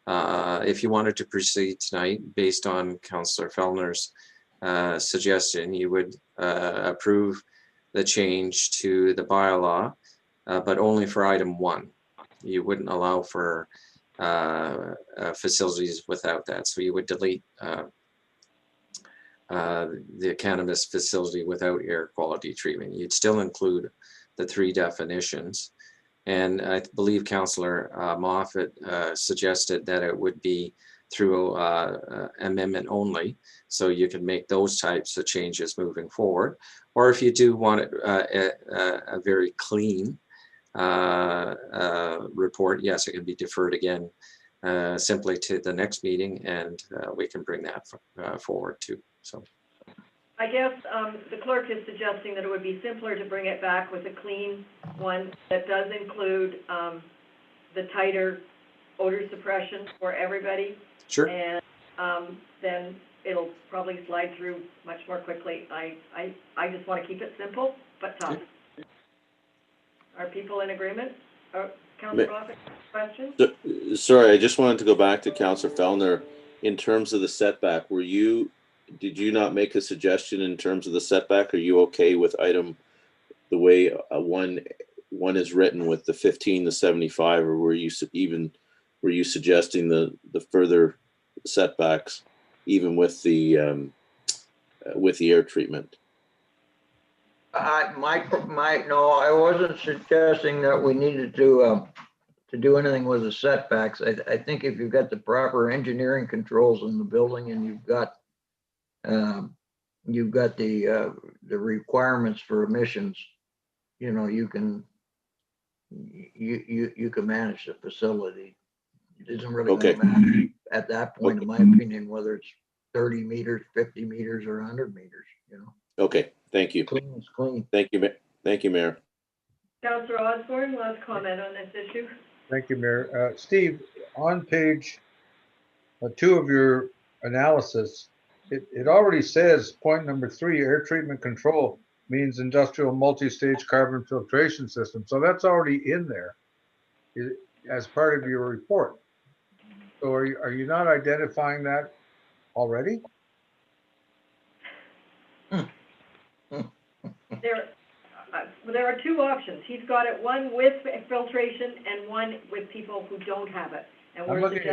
if you wanted to proceed tonight, based on Councillor Fellner's suggestion, you would approve the change to the bylaw, but only for item 1. You wouldn't allow for facilities without that. So you would delete the cannabis facility without air quality treatment. You'd still include the 3 definitions. And I believe Councillor Moffat suggested that it would be through amendment only. So you can make those types of changes moving forward. Or if you do want it, a very clean report, yes, it can be deferred again simply to the next meeting, and we can bring that forward too. So I guess the clerk is suggesting that it would be simpler to bring it back with a clean one that does include the tighter odor suppression for everybody. Sure. And then it'll probably slide through much more quickly. I just want to keep it simple but tough. Okay. Are people in agreement? Councillor Moffat, question? Sorry, I just wanted to go back to Councillor Fellner. In terms of the setback, did you not make a suggestion in terms of the setback? Are you okay with item, the way one is written with the 15 to 75, or were you suggesting the further setbacks, even with the air treatment? No, I wasn't suggesting that we needed to do anything with the setbacks. I think if you've got the proper engineering controls in the building, and you've got the requirements for emissions, you can manage the facility. It isn't really going to matter at that point, in my opinion, whether it's 30 meters, 50 meters, or 100 meters. Okay, thank you. Clean is clean. Thank you, Mayor. Councillor Osborne, last comment on this issue. Thank you, Mayor. Steve, on page 2 of your analysis, it already says point number 3, air treatment control means industrial multi-stage carbon filtration system. So that's already in there as part of your report. So are you not identifying that already? There are 2 options. He's got it, one with filtration and one with people who don't have it. And I'm looking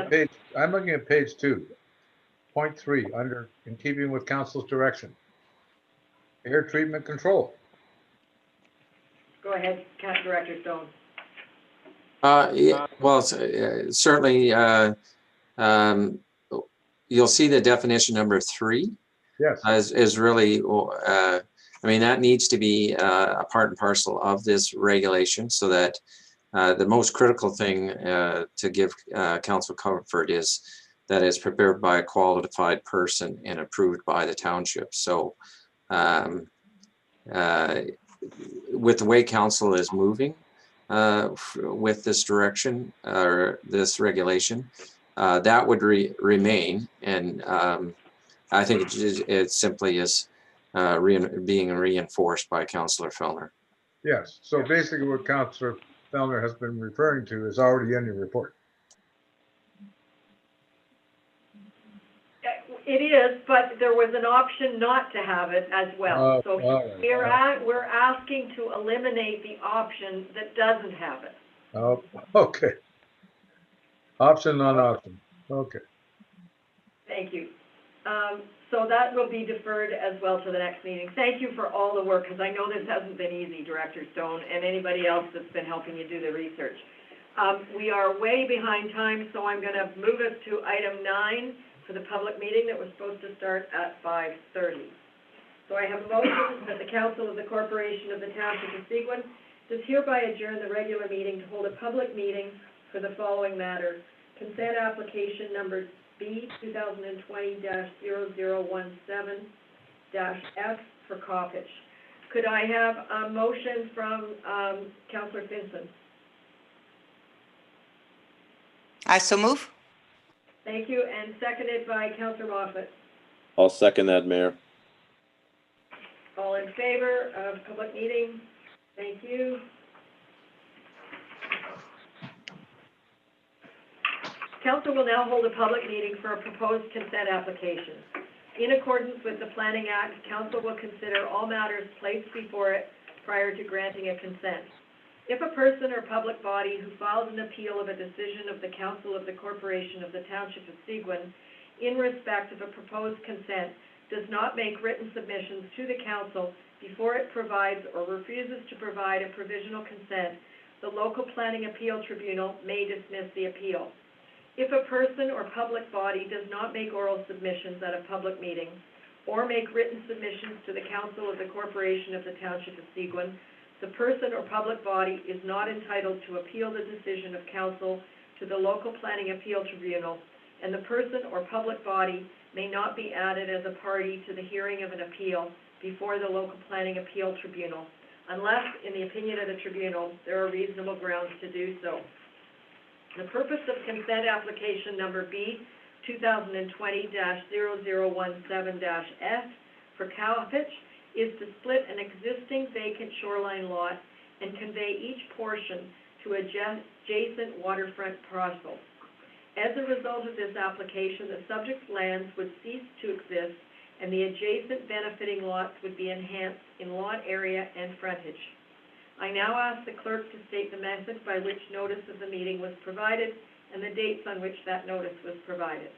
at page 2, point 3, under in keeping with council's direction. Air treatment control. Go ahead, Director Stone. Yeah, well, certainly you'll see the definition number 3 Yes. is really, I mean, that needs to be a part and parcel of this regulation, so that the most critical thing to give council comfort is that it's prepared by a qualified person and approved by the township. So with the way council is moving with this direction or this regulation, that would remain. And I think it simply is being reinforced by Councillor Fellner. Yes. So basically what Councillor Fellner has been referring to is already in your report. It is, but there was an option not to have it as well. So we're asking to eliminate the option that doesn't have it. Oh, okay. Option, non-option. Okay. Thank you. So that will be deferred as well to the next meeting. Thank you for all the work, because I know this hasn't been easy, Director Stone, and anybody else that's been helping you do the research. We are way behind time, so I'm going to move us to item 9 for the public meeting that was supposed to start at 5:30. So I have a motion that the Council of the Corporation of the Township of Seguin does hereby adjourn the regular meeting to hold a public meeting for the following matter. Consent application number B 2020-0017-F for Coppage. Could I have a motion from Councillor Finson? I so move. Thank you, and seconded by Councillor Moffat. I'll second that, Mayor. All in favor of public meeting? Thank you. Council will now hold a public meeting for a proposed consent application. In accordance with the Planning Act, Council will consider all matters placed before it prior to granting a consent. If a person or public body who files an appeal of a decision of the Council of the Corporation of the Township of Seguin in respect of a proposed consent does not make written submissions to the Council before it provides or refuses to provide a provisional consent, the local planning appeal tribunal may dismiss the appeal. If a person or public body does not make oral submissions at a public meeting or make written submissions to the Council of the Corporation of the Township of Seguin, the person or public body is not entitled to appeal the decision of Council to the local planning appeal tribunal, and the person or public body may not be added as a party to the hearing of an appeal before the local planning appeal tribunal, unless, in the opinion of the tribunal, there are reasonable grounds to do so. The purpose of consent application number B 2020-0017-F for Cowpitch is to split an existing vacant shoreline lot and convey each portion to adjacent waterfront parcels. As a result of this application, the subject lands would cease to exist and the adjacent benefiting lots would be enhanced in lot area and frontage. I now ask the clerk to state the method by which notice of the meeting was provided and the dates on which that notice was provided.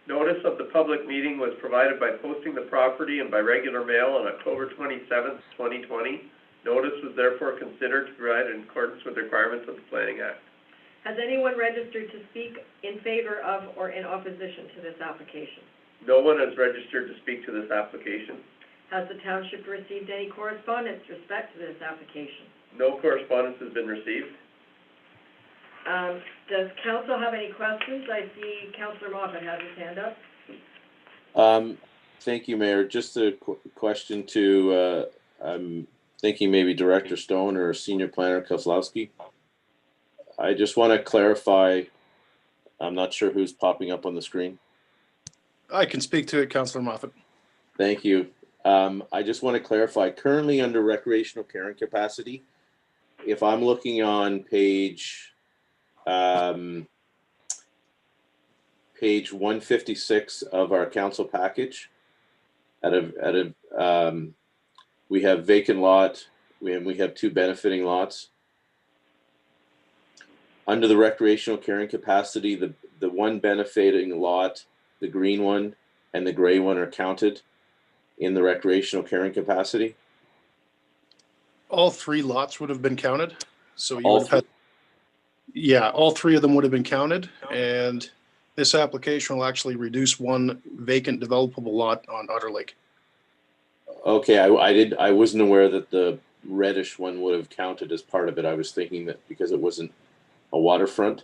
Notice of the public meeting was provided by posting the property and by regular mail on October 27th, 2020. Notice was therefore considered to provide in accordance with the requirements of the Planning Act. Has anyone registered to speak in favor of or in opposition to this application? No one has registered to speak to this application. Has the township received any correspondence with respect to this application? No correspondence has been received. Does council have any questions? I see Councillor Moffat has his hand up. Thank you, Mayor. Just a question to, I'm thinking maybe Director Stone or Senior Planner Kozlowski. I just want to clarify, I'm not sure who's popping up on the screen. I can speak to it, Councillor Moffat. Thank you. I just want to clarify, currently under recreational carrying capacity, if I'm looking on page 156 of our council package, we have vacant lot, we have 2 benefiting lots. Under the recreational carrying capacity, the one benefiting lot, the green one and the gray one are counted in the recreational carrying capacity? All 3 lots would have been counted. So you would have had, yeah, all 3 of them would have been counted, and This application will actually reduce one vacant developable lot on Otter Lake. Okay, I wasn't aware that the reddish one would have counted as part of it. I was thinking that because it wasn't a waterfront,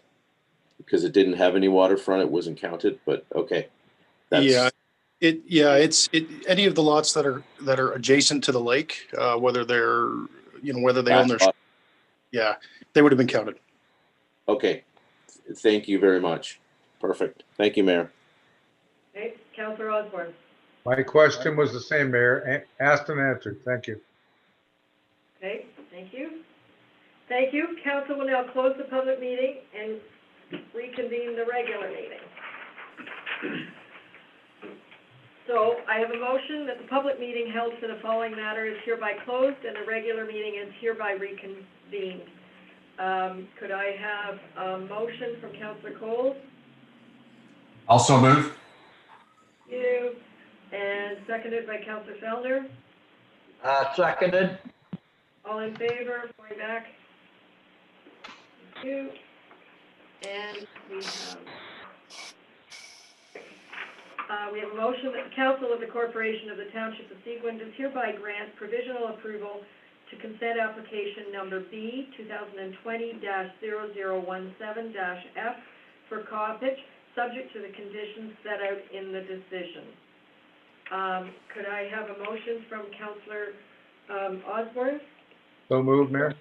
because it didn't have any waterfront, it wasn't counted, but okay. Yeah, it's any of the lots that are adjacent to the lake, whether they're, whether they own their, yeah, they would have been counted. Okay, thank you very much. Perfect. Thank you, Mayor. Okay, Councillor Osborne. My question was the same, Mayor. Asked and answered. Thank you. Okay, thank you. Thank you. Council will now close the public meeting and reconvene the regular meeting. So I have a motion that the public meeting held for the following matter is hereby closed and the regular meeting is hereby reconvened. Could I have a motion from Councillor Coles? Also move. Thank you. And seconded by Councillor Fellner. Seconded. All in favor, going back. Thank you. And we have a motion that the Council of the Corporation of the Township of Seguin does hereby grant provisional approval to consent application number B 2020-0017-F for Coppage, subject to the conditions set out in the decision. Could I have a motion from Councillor Osborne? So moved, Mayor.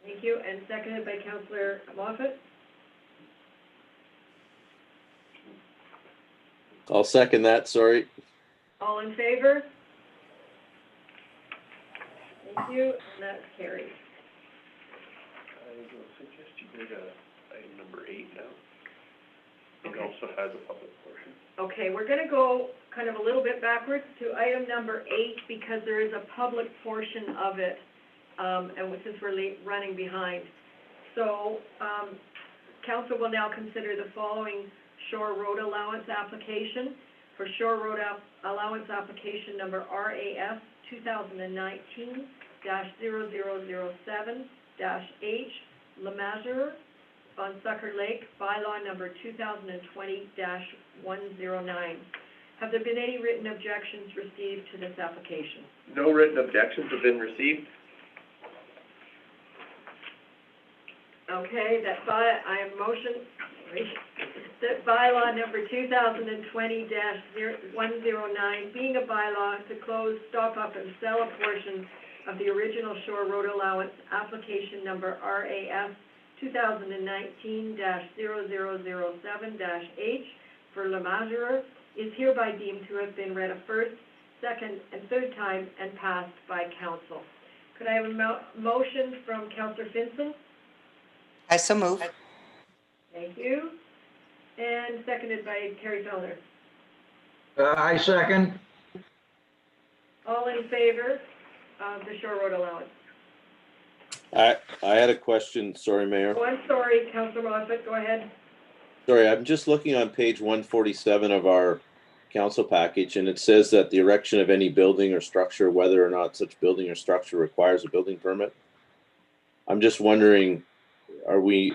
Thank you, and seconded by Councillor Moffat. I'll second that, sorry. All in favor? Thank you, and that's carried. I will suggest you go to item number 8 now. It also has a public portion. Okay, we're gonna go kind of a little bit backwards to item number 8 because there is a public portion of it, and since we're running behind. So, Council will now consider the following Shore Road Allowance application. For Shore Road Allowance application number RAS 2019-0007-H, Le Mazur on Sucker Lake, bylaw number 2020-109. Have there been any written objections received to this application? No written objections have been received. Okay, I have motion, that bylaw number 2020-109, being a bylaw to close, stop up, and sell a portion of the original Shore Road Allowance application number RAS 2019-0007-H for Le Mazur is hereby deemed to have been read a first, second, and third time and passed by Council. Could I have a motion from Councillor Finson? I so move. Thank you. And seconded by Terry Fellner. I second. All in favor of the Shore Road Allowance? I had a question, sorry, Mayor. Oh, I'm sorry, Councillor Moffat, go ahead. Sorry, I'm just looking on page 147 of our council package, and it says that the erection of any building or structure, whether or not such building or structure requires a building permit. I'm just wondering, are we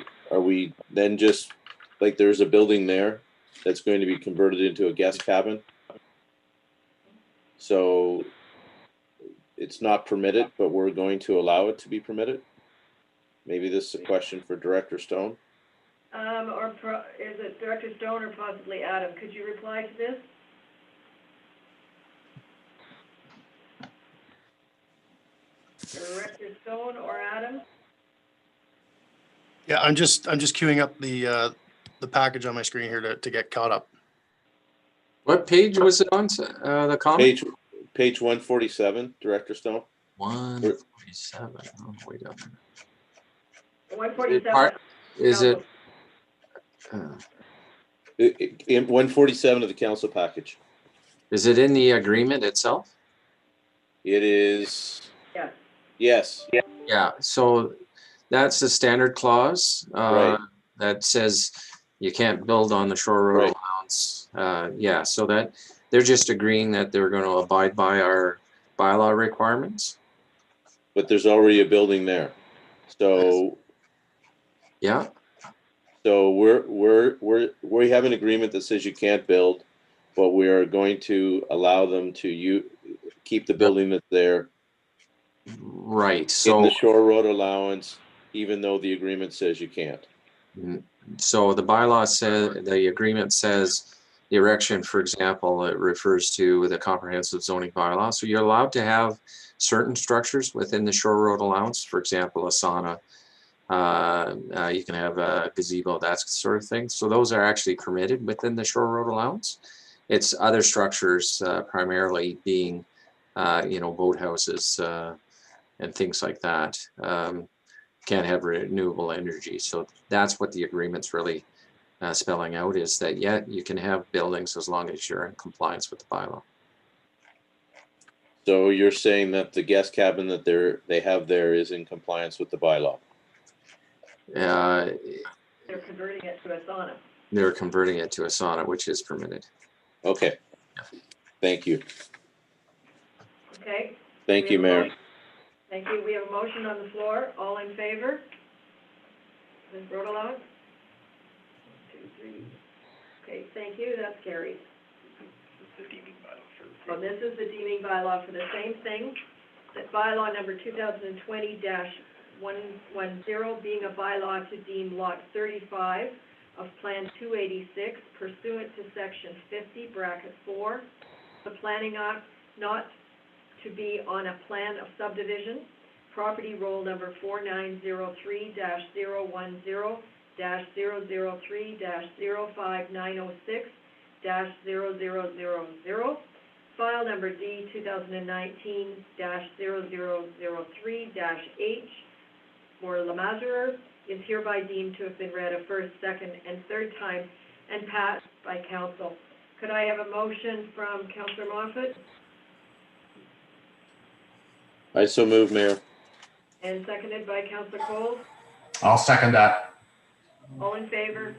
then just, like, there's a building there that's going to be converted into a guest cabin? So it's not permitted, but we're going to allow it to be permitted? Maybe this is a question for Director Stone? Is it Director Stone or possibly Adam? Could you reply to this? Director Stone or Adam? Yeah, I'm just queuing up the package on my screen here to get caught up. What page was it on, the comment? Page 147, Director Stone. 147, oh, way down there. 147. Is it? In 147 of the council package. Is it in the agreement itself? It is. Yes. Yes. Yeah, so that's the standard clause Right. that says you can't build on the Shore Road allowance. Yeah, so that they're just agreeing that they're going to abide by our bylaw requirements. But there's already a building there. So yeah. So we have an agreement that says you can't build, but we are going to allow them to keep the building that's there Right, in so. the shore road allowance, even though the agreement says you can't. So the bylaw says, the agreement says the erection, for example, it refers to the comprehensive zoning bylaw. So you're allowed to have certain structures within the shore road allowance, for example, a sauna. You can have a gazebo, that sort of thing. So those are actually permitted within the shore road allowance. It's other structures, primarily being, boathouses and things like that. Can't have renewable energy. So that's what the agreement's really spelling out, is that, yeah, you can have buildings as long as you're in compliance with the bylaw. So you're saying that the guest cabin that they have there is in compliance with the bylaw? They're converting it to a sauna. They're converting it to a sauna, which is permitted. Okay. Thank you. Okay. Thank you, Mayor. Thank you. We have a motion on the floor. All in favor? Ms. Road allowance? 1, 2, 3. Okay, thank you. That's carried. So this is the deeming bylaw for the same thing. That bylaw number 2020-110, being a bylaw to deem lot 35 of Plan 286 pursuant to Section 50(4), the Planning Act, not to be on a plan of subdivision, property roll number 4903-010-05906-0000, file number D 2019-0003-H for Lemazur, is hereby deemed to have been read a first, second, and third time and passed by council. Could I have a motion from Councillor Moffat? I so move, Mayor. And seconded by Councillor Cole. I'll second that. All in favor?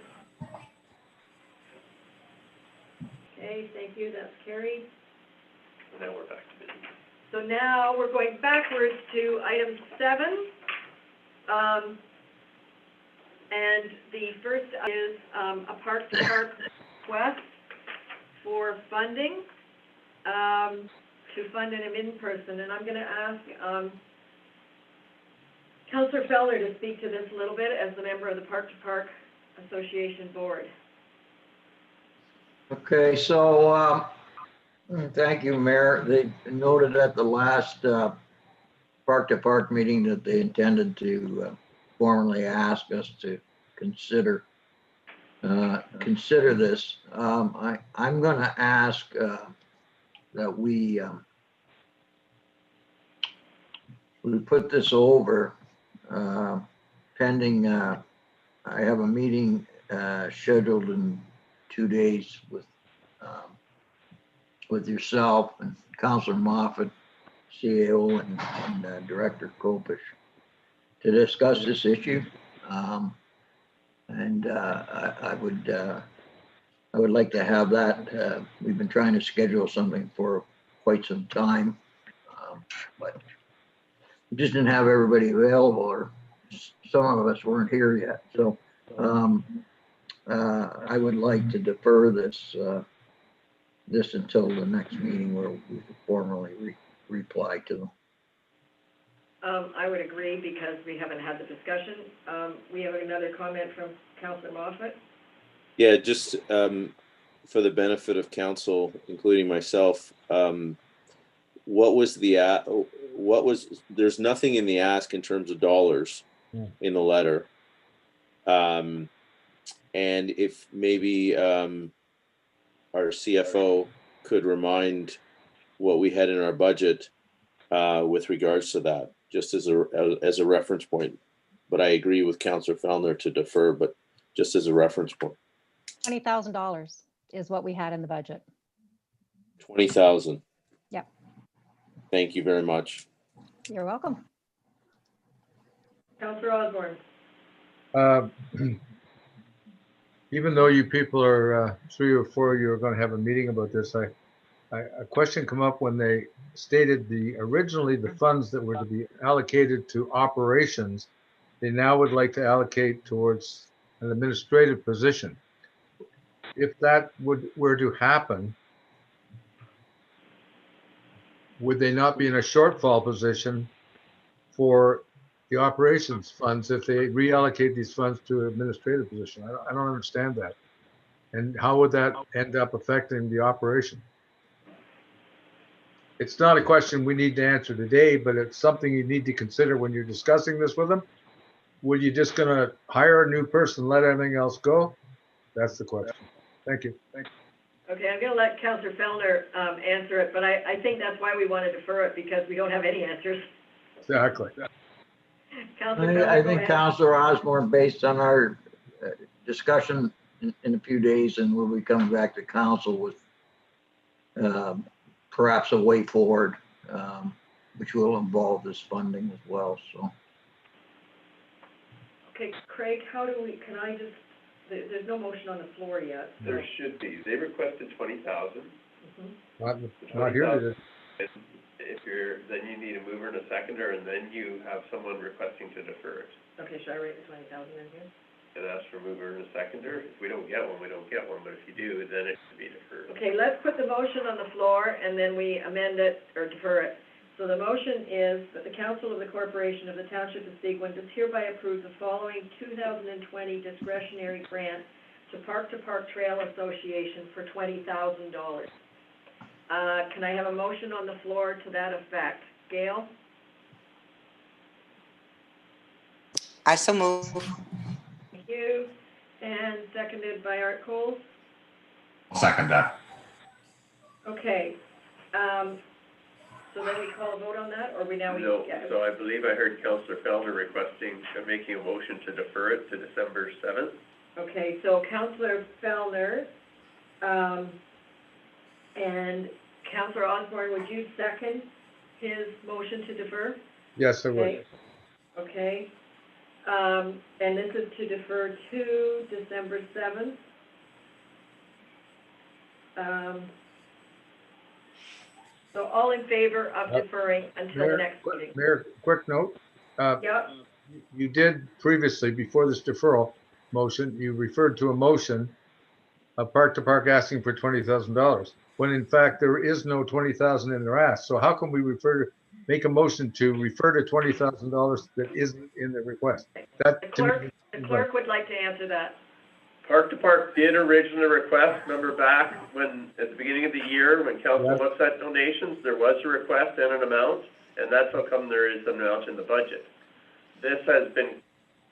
Okay, thank you, that's carried. Now we're back to business. So now we're going backwards to item 7. And the first is a park-to-park request for funding, to fund an in-person. And I'm going to ask Councillor Fellner to speak to this a little bit as the member of the Park-to-Park Association Board. Okay, so thank you, Mayor. They noted at the last park-to-park meeting that they intended to formally ask us to consider this. I'm going to ask that we put this over pending. I have a meeting scheduled in 2 days with yourself and Councillor Moffat, CAO, and Director Kopish to discuss this issue. And I would like to have that. We've been trying to schedule something for quite some time, but we just didn't have everybody available, or some of us weren't here yet. So I would like to defer this until the next meeting where we can formally reply to them. I would agree because we haven't had the discussion. We have another comment from Councillor Moffat. Yeah, just for the benefit of council, including myself, there's nothing in the ask in terms of dollars in the letter. And if maybe our CFO could remind what we had in our budget with regards to that, just as a reference point. But I agree with Councillor Fellner to defer, but just as a reference point. $20,000 is what we had in the budget. 20,000. Yep. Thank you very much. You're welcome. Councillor Osborne. Even though you people are 3 or 4 of you are going to have a meeting about this, a question come up when they stated originally the funds that were to be allocated to operations, they now would like to allocate towards an administrative position. If that were to happen, would they not be in a shortfall position for the operations funds if they reallocate these funds to an administrative position? I don't understand that. And how would that end up affecting the operation? It's not a question we need to answer today, but it's something you need to consider when you're discussing this with them. Were you just going to hire a new person, let everything else go? That's the question. Thank you. Okay, I'm gonna let Councillor Fellner, answer it, but I think that's why we want to defer it, because we don't have any answers. Exactly. Councillor Fellner, I go think ahead. Councillor Osborne, based on our discussion in a few days, and we'll be coming back to council with perhaps a way forward, which will involve this funding as well, so. Okay, Craig, can I just, there's no motion on the floor yet. so- There should be. They requested 20,000. Mhm. Not here today. If then you need a mover and a seconder, and then you have someone requesting to defer it. Okay, should I write the 20,000 in here? And ask for a mover and a seconder. If we don't get one, we don't get one, but if you do, then it should be deferred. Okay, let's put the motion on the floor, and then we amend it or defer it. So the motion is that the Council of the Corporation of the Township of Seguin does hereby approve the following 2020 discretionary grant to Park Trail Association for $20,000. Can I have a motion on the floor to that effect? Gail? I so move. Thank you. And seconded by Art Coles? I'll second that. Okay. So then we call a vote on that, or No, so I believe I heard Councillor Fellner requesting, making a motion to defer it to December 7th. Okay, so Councillor Fellner, and Councillor Osborne, would you second his motion to defer? Yes, I would. Okay. Okay. And this is to defer to December 7th. So all in favor of deferring until the next meeting? Mayor, quick note. Yep. You did previously, before this deferral motion, you referred to a motion of Park to Park asking for $20,000, when in fact there is no 20,000 in their ask. So how can we make a motion to refer to $20,000 that isn't in the request? The clerk would like to answer that. Park to Park did originally request, remember back when, at the beginning of the year, when council looks at donations, there was a request and an amount, and that's how come there is an amount in the budget. This has been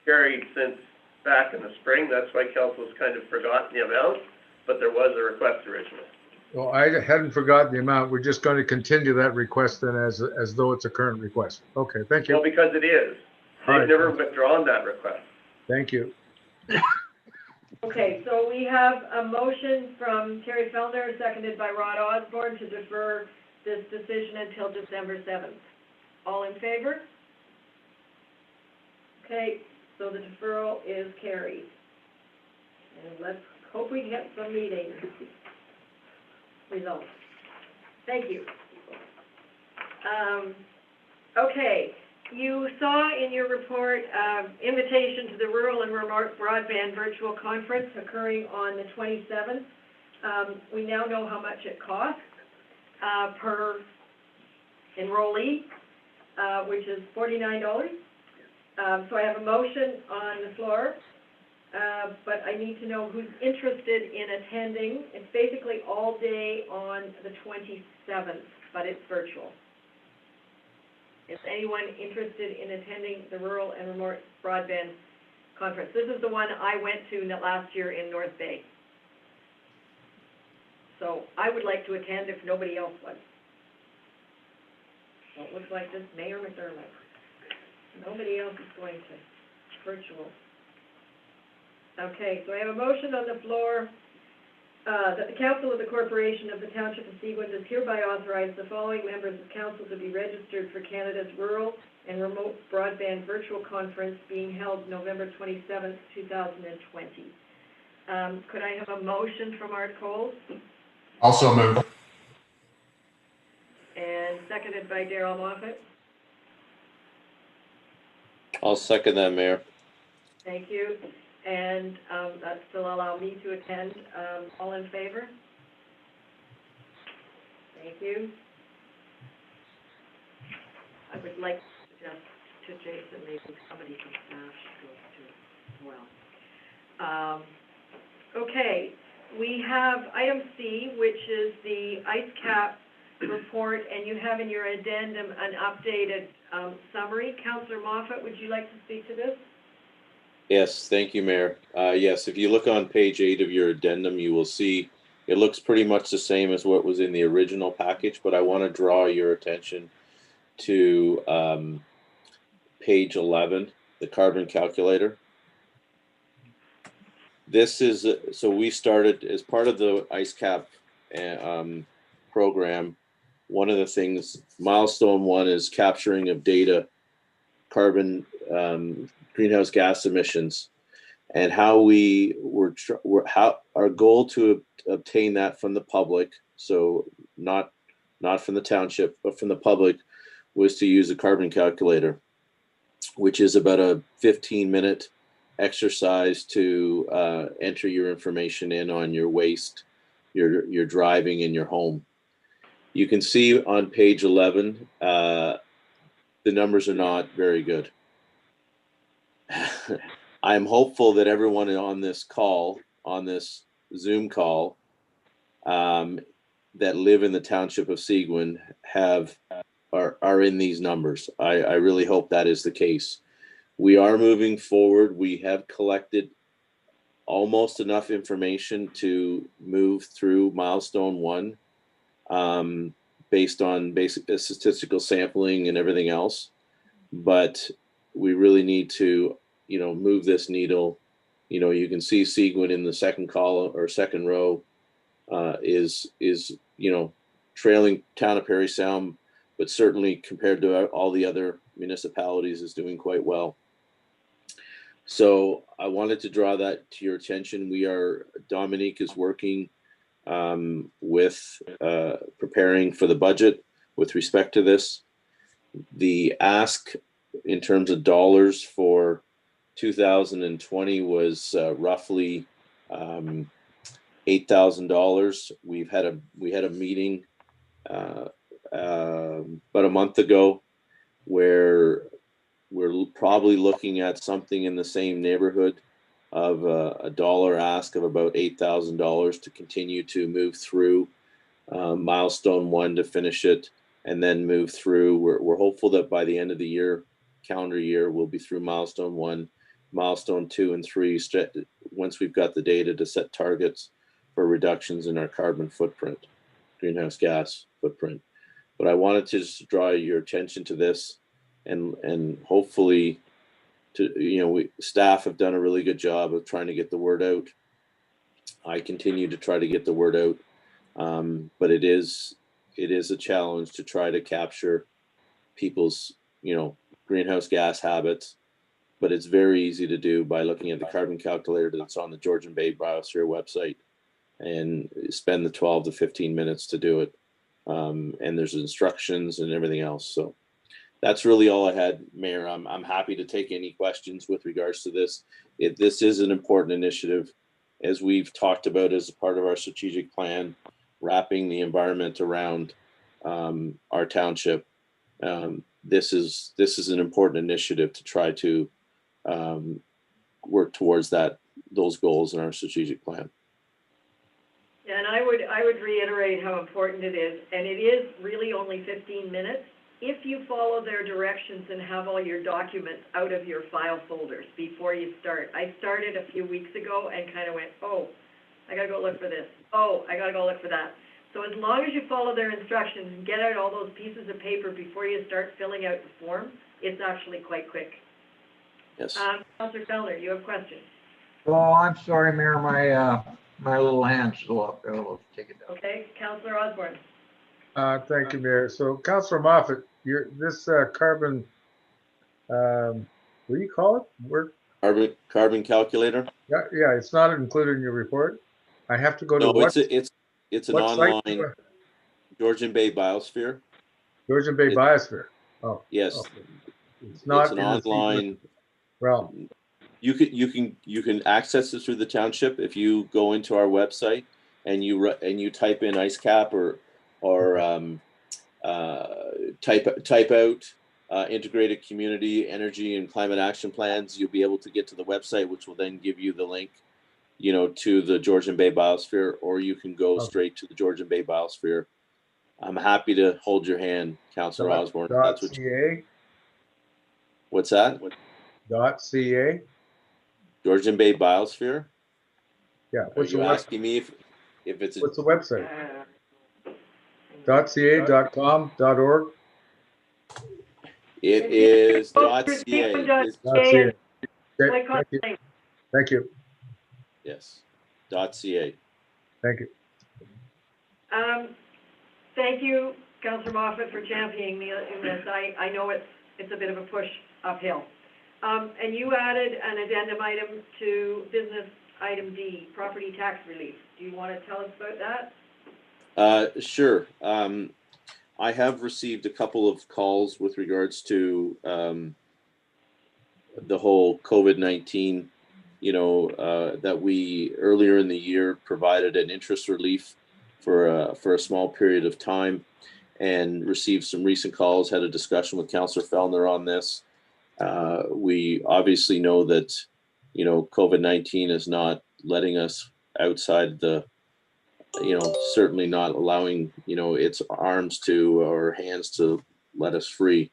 carried since back in the spring, that's why council's kind of forgotten the amount, but there was a request originally. Well, I hadn't forgotten the amount. We're just going to continue that request then as though it's a current request. Okay, thank you. Well, because it is. They've never withdrawn that request. Thank you. Okay, so we have a motion from Terry Fellner, seconded by Rod Osborne, to defer this decision until December 7th. All in favor? Okay, so the deferral is carried. And let's hope we get some meeting results. Thank you. Okay. You saw in your report, invitation to the Rural and Remote Broadband Virtual Conference occurring on the 27th. We now know how much it costs, per enrollee, which is $49. So I have a motion on the floor, but I need to know who's interested in attending. It's basically all day on the 27th, but it's virtual. Is anyone interested in attending the Rural and Remote Broadband Conference? This is the one I went to last year in North Bay. So I would like to attend if nobody else would. Well, it looks like this Mayor McDermott. Nobody else is going to. Virtual. Okay, so I have a motion on the floor that the Council of the Corporation of the Township of Seguin does hereby authorize the following members of council to be registered for Canada's Rural and Remote Broadband Virtual Conference being held November 27th, 2020. Could I have a motion from Art Coles? Also move. And seconded by Darrell Moffat. I'll second that, Mayor. Thank you. and that still allow me to attend. All in favor? Thank you. I would like to suggest to Jason, maybe somebody from staff should go to as well. Okay, we have item C, which is the ice cap report, and you have in your addendum an updated summary. Councillor Moffat, would you like to speak to this? Yes, thank you, Mayor. Yes, if you look on page 8 of your addendum, you will see it looks pretty much the same as what was in the original package, but I want to draw your attention to page 11, the carbon calculator. This is, so we started as part of the ice cap program. One of the things, milestone 1 is capturing of data, carbon, greenhouse gas emissions, and how we were how our goal to obtain that from the public, so not from the township, but from the public, was to use a carbon calculator, which is about a 15-minute exercise to enter your information in on your waste, your driving, and your home. You can see on page 11, the numbers are not very good. I'm hopeful that everyone on this call, on this Zoom call, that live in the township of Seguin are in these numbers. I really hope that is the case. We are moving forward. We have collected almost enough information to move through milestone 1, based on basic statistical sampling and everything else. But we really need to, move this needle. You can see Seguin in the second column or second row is trailing town of Perry Sound, but certainly compared to all the other municipalities is doing quite well. So I wanted to draw that to your attention. Dominique is working with preparing for the budget with respect to this. The ask in terms of dollars for 2020 was roughly $8,000. We had a meeting about a month ago where we're probably looking at something in the same neighborhood of a dollar ask of about $8,000 to continue to move through milestone 1 to finish it, and then move through. We're hopeful that by the end of the year, calendar year, we'll be through milestone 1, milestone 2 and 3, once we've got the data to set targets for reductions in our carbon footprint, greenhouse gas footprint. But I wanted to just draw your attention to this, and hopefully staff have done a really good job of trying to get the word out. I continue to try to get the word out, but it is a challenge to try to capture people's greenhouse gas habits. But it's very easy to do by looking at the carbon calculator that's on the Georgian Bay Biosphere website, and spend the 12 to 15 minutes to do it. And there's instructions and everything else. So that's really all I had, Mayor. I'm happy to take any questions with regards to this. This is an important initiative, as we've talked about as a part of our strategic plan, wrapping the environment around our township. This is an important initiative to try to work towards those goals in our strategic plan. Yeah, and I would reiterate how important it is, and it is really only 15 minutes if you follow their directions and have all your documents out of your file folders before you start. I started a few weeks ago and kind of went, oh, I gotta go look for this. Oh, I gotta go look for that. So as long as you follow their instructions and get out all those pieces of paper before you start filling out the form, it's actually quite quick. Yes. Councillor Fellner, you have questions? Oh, I'm sorry, Mayor, my little hand's still up. I'll take it down. Okay, Councillor Osborne. Thank you, Mayor. So Councillor Moffat, this carbon, what do you call it? Carbon calculator? Yeah, it's not included in your report. I have to go to No, what? it's an online Georgian Bay Biosphere. Georgian Bay Biosphere. Oh. Yes. Okay. It's not an online. Well, You can access this through the township if you go into our website and you type in IceCap or type out integrated community energy and climate action plans. You'll be able to get to the website, which will then give you the link, to the Georgian Bay Biosphere, or you can go straight to the Georgian Bay Biosphere. I'm happy to hold your hand, Councillor Osborne. That's what. .ca. What's that? .ca. Georgian Bay Biosphere. Yeah. Are you asking me if it's? What's the website? .ca, .com, .org. It is .ca. .ca. Okay, thank you. Thank you. Yes. .ca. Thank you. Thank you, Councillor Moffat, for championing me in this. I know it's a bit of a push uphill. And you added an addendum item to business item D, property tax relief. Do you want to tell us about that? Sure. I have received a couple of calls with regards to the whole COVID-19, that we earlier in the year provided an interest relief for a small period of time, and received some recent calls, had a discussion with Councillor Fellner on this. We obviously know that, COVID-19 is not letting us outside the, certainly not allowing, its arms to or hands to let us free.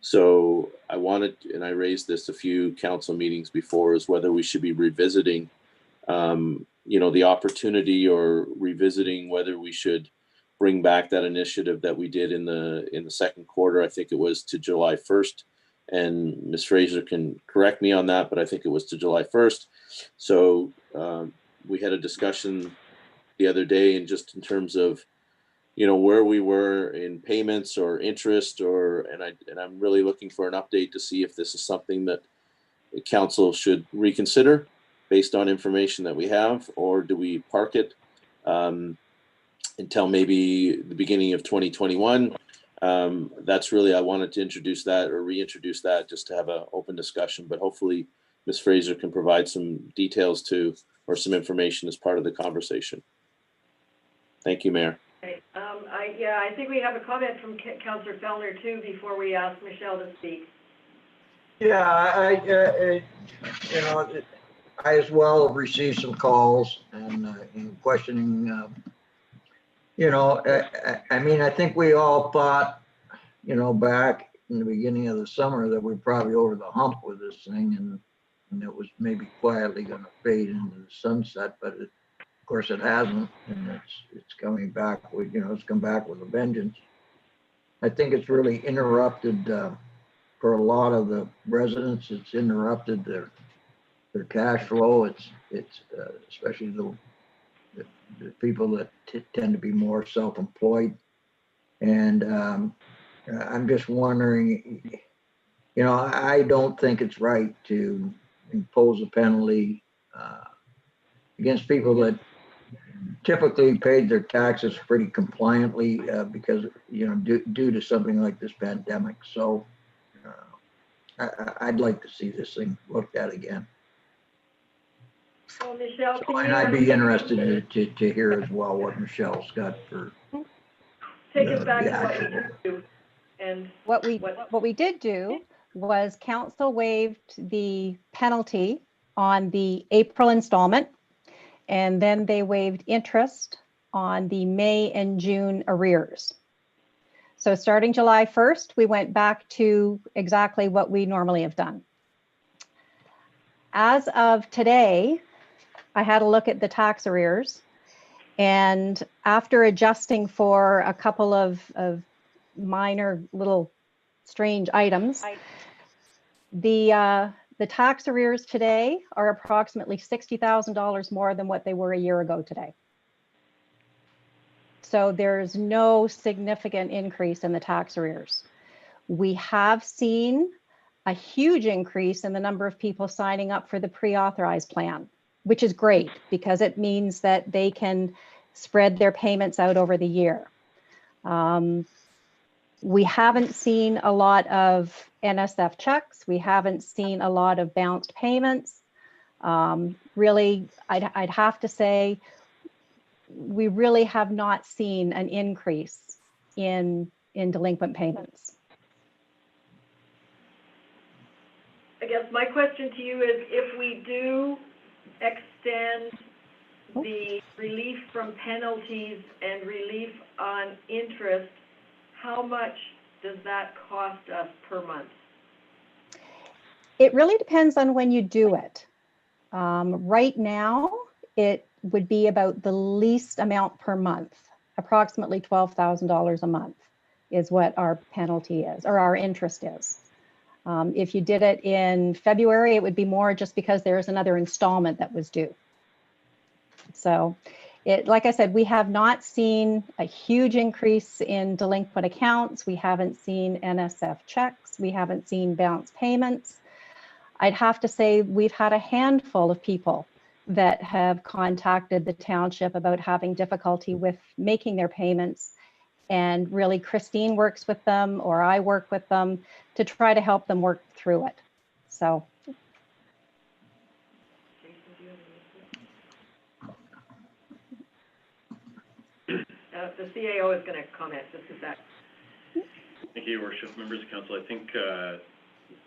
So I wanted, and I raised this a few council meetings before, is whether we should be revisiting, the opportunity, or revisiting whether we should bring back that initiative that we did in the second quarter. I think it was to July 1st, and Ms. Fraser can correct me on that, but I think it was to July 1st. So we had a discussion the other day, and just in terms of, where we were in payments or interest, and I'm really looking for an update to see if this is something that the council should reconsider based on information that we have, or do we park it until maybe the beginning of 2021? That's really, I wanted to introduce that or reintroduce that just to have an open discussion, but hopefully Ms. Fraser can provide some details or some information as part of the conversation. Thank you, Mayor. Okay. I think we have a comment from Councillor Fellner too before we ask Michelle to speak. Yeah, I as well have received some calls and questioning. I think we all thought, back in the beginning of the summer that we're probably over the hump with this thing, and it was maybe quietly going to fade into the sunset, but of course it hasn't, and it's coming back with, it's come back with a vengeance. I think it's really interrupted for a lot of the residents. It's interrupted their cash flow. It's especially the people that tend to be more self-employed. And I'm just wondering, I don't think it's right to impose a penalty against people that typically paid their taxes pretty compliantly because, due to something like this pandemic. So I'd like to see this thing looked at again. So Michelle, And I'd be interested to hear as well what Michelle's got for. Take us back to what we did do. And what we did do was council waived the penalty on the April installment, and then they waived interest on the May and June arrears. So starting July 1st, we went back to exactly what we normally have done. As of today, I had a look at the tax arrears, and after adjusting for a couple of minor little strange items, the tax arrears today are approximately $60,000 more than what they were a year ago today. So there's no significant increase in the tax arrears. We have seen a huge increase in the number of people signing up for the pre-authorized plan, which is great because it means that they can spread their payments out over the year. We haven't seen a lot of NSF checks. We haven't seen a lot of bounced payments. Really, I'd have to say, we really have not seen an increase in delinquent payments. I guess my question to you is, if we do extend the relief from penalties and relief on interest, how much does that cost us per month? It really depends on when you do it. Right now, it would be about the least amount per month, approximately $12,000 a month is what our penalty is, or our interest is. If you did it in February, it would be more, just because there's another installment that was due. So like I said, we have not seen a huge increase in delinquent accounts. We haven't seen NSF checks. We haven't seen bounce payments. I'd have to say we've had a handful of people that have contacted the township about having difficulty with making their payments. And really, Christine works with them, or I work with them to try to help them work through it. So. The CAO is going to comment just a sec. Thank you, Your Worship, members of council. I think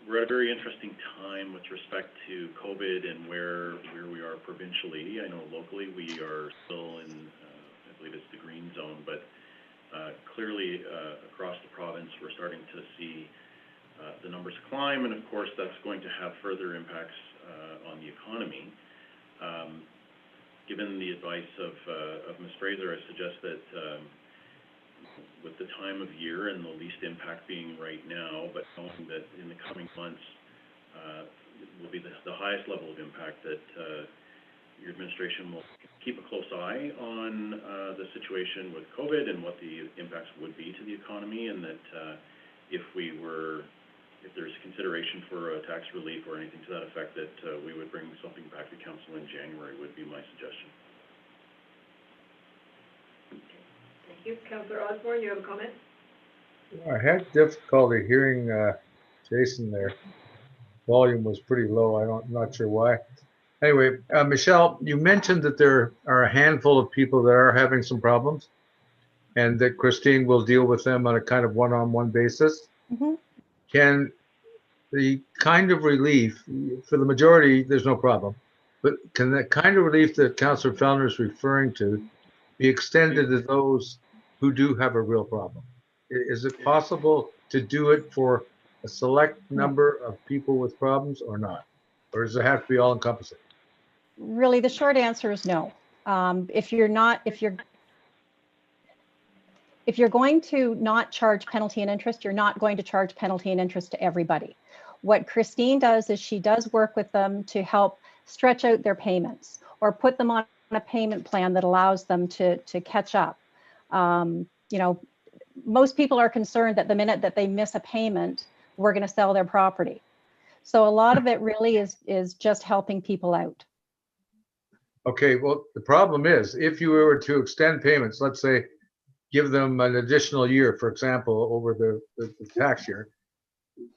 we're at a very interesting time with respect to COVID and where we are provincially. I know locally we are still in, I believe it's the green zone, but clearly across the province we're starting to see the numbers climb, and of course that's going to have further impacts on the economy. Given the advice of Ms. Fraser, I suggest that with the time of year and the least impact being right now, but knowing that in the coming months will be the highest level of impact, that your administration will keep a close eye on the situation with COVID and what the impacts would be to the economy, and that if there's consideration for a tax relief or anything to that effect, that we would bring something back to council in January would be my suggestion. Thank you. Councillor Osborne, you have a comment? I had difficulty hearing Jason there. Volume was pretty low. I'm not sure why. Anyway, Michelle, you mentioned that there are a handful of people that are having some problems, and that Christine will deal with them on a kind of one-on-one basis. Mm-hmm. Can the kind of relief, for the majority, there's no problem, but can the kind of relief that Councillor Fellner is referring to be extended to those who do have a real problem? Is it possible to do it for a select number of people with problems or not? Or does it have to be all encompassing? Really, the short answer is no. If you're going to not charge penalty and interest, you're not going to charge penalty and interest to everybody. What Christine does is she does work with them to help stretch out their payments or put them on a payment plan that allows them to catch up. You know, most people are concerned that the minute that they miss a payment, we're going to sell their property. So a lot of it really is just helping people out. Okay, well, the problem is if you were to extend payments, let's say, give them an additional year, for example, over the tax year,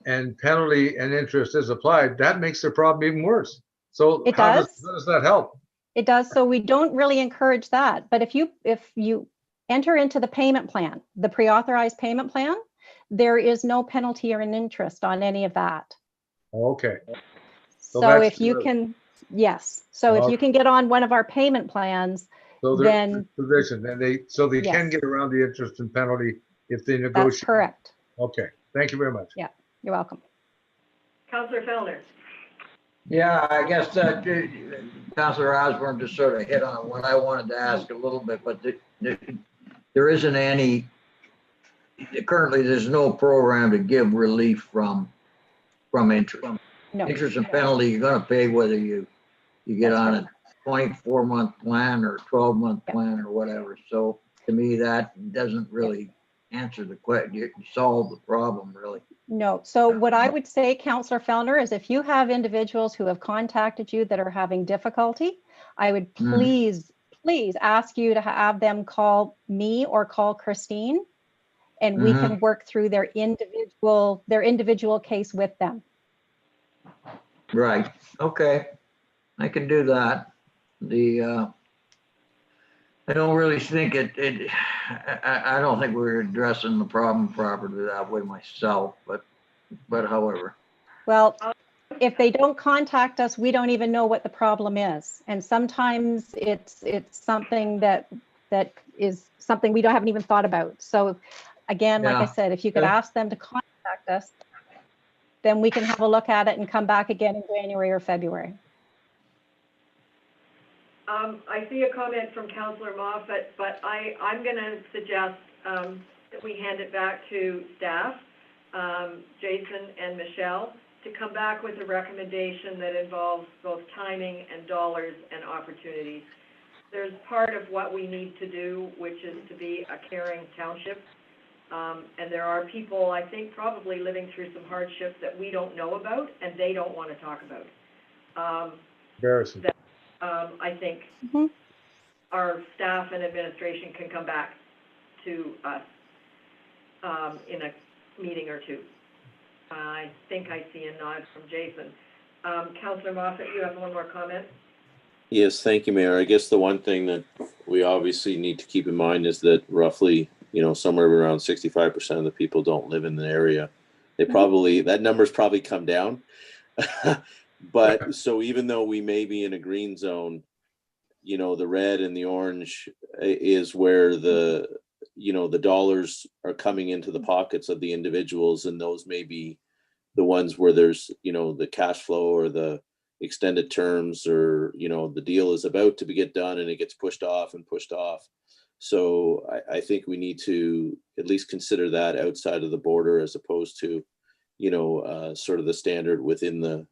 and penalty and interest is applied, that makes their problem even worse. So how does that help? It does. So we don't really encourage that. But if you enter into the payment plan, the pre-authorized payment plan, there is no penalty or an interest on any of that. Okay. So if you can, yes. So if you can get on one of our payment plans, so then provision, and they can get around the interest and penalty if they negotiate. That's correct. Okay. Thank you very much. Yeah, you're welcome. Councillor Fellner. Yeah, I guess that Councillor Osborne just sort of hit on what I wanted to ask a little bit, but there isn't any, currently there's no program to give relief from interest. No. Interest and penalty you're going to pay whether you get on a 24-month plan or 12-month plan or whatever. So to me, that doesn't really answer the question, you solve the problem really. No. So what I would say, Councillor Fellner, is if you have individuals who have contacted you that are having difficulty, I would please ask you to have them call me or call Christine, and we can work through their individual case with them. Right. Okay. I can do that. I don't really think I don't think we're addressing the problem properly that way myself, but however. Well, if they don't contact us, we don't even know what the problem is. And sometimes it's something that is something we haven't even thought about. So again, like I Yeah. said, if you could Okay. ask them to contact us, then we can have a look at it and come back again in January or February. I see a comment from Councillor Moffat, but I'm going to suggest that we hand it back to staff, Jason and Michelle, to come back with a recommendation that involves both timing and dollars and opportunities. There's part of what we need to do, which is to be a caring township. And there are people, I think, probably living through some hardships that we don't know about and they don't want to talk about. Embarrassing. That, I think our staff and administration can come back to us in a meeting or two. I think I see a nod from Jason. Councillor Moffat, you have one more comment? Yes, thank you, Mayor. I guess the one thing that we obviously need to keep in mind is that roughly, somewhere around 65% of the people don't live in the area. They probably, that number's probably come down. But so even though we may be in a green zone, the red and the orange is where the dollars are coming into the pockets of the individuals, and those may be the ones where there's, the cash flow or the extended terms, or, the deal is about to get done and it gets pushed off. So I think we need to at least consider that outside of the border, as opposed to, sort of the standard within the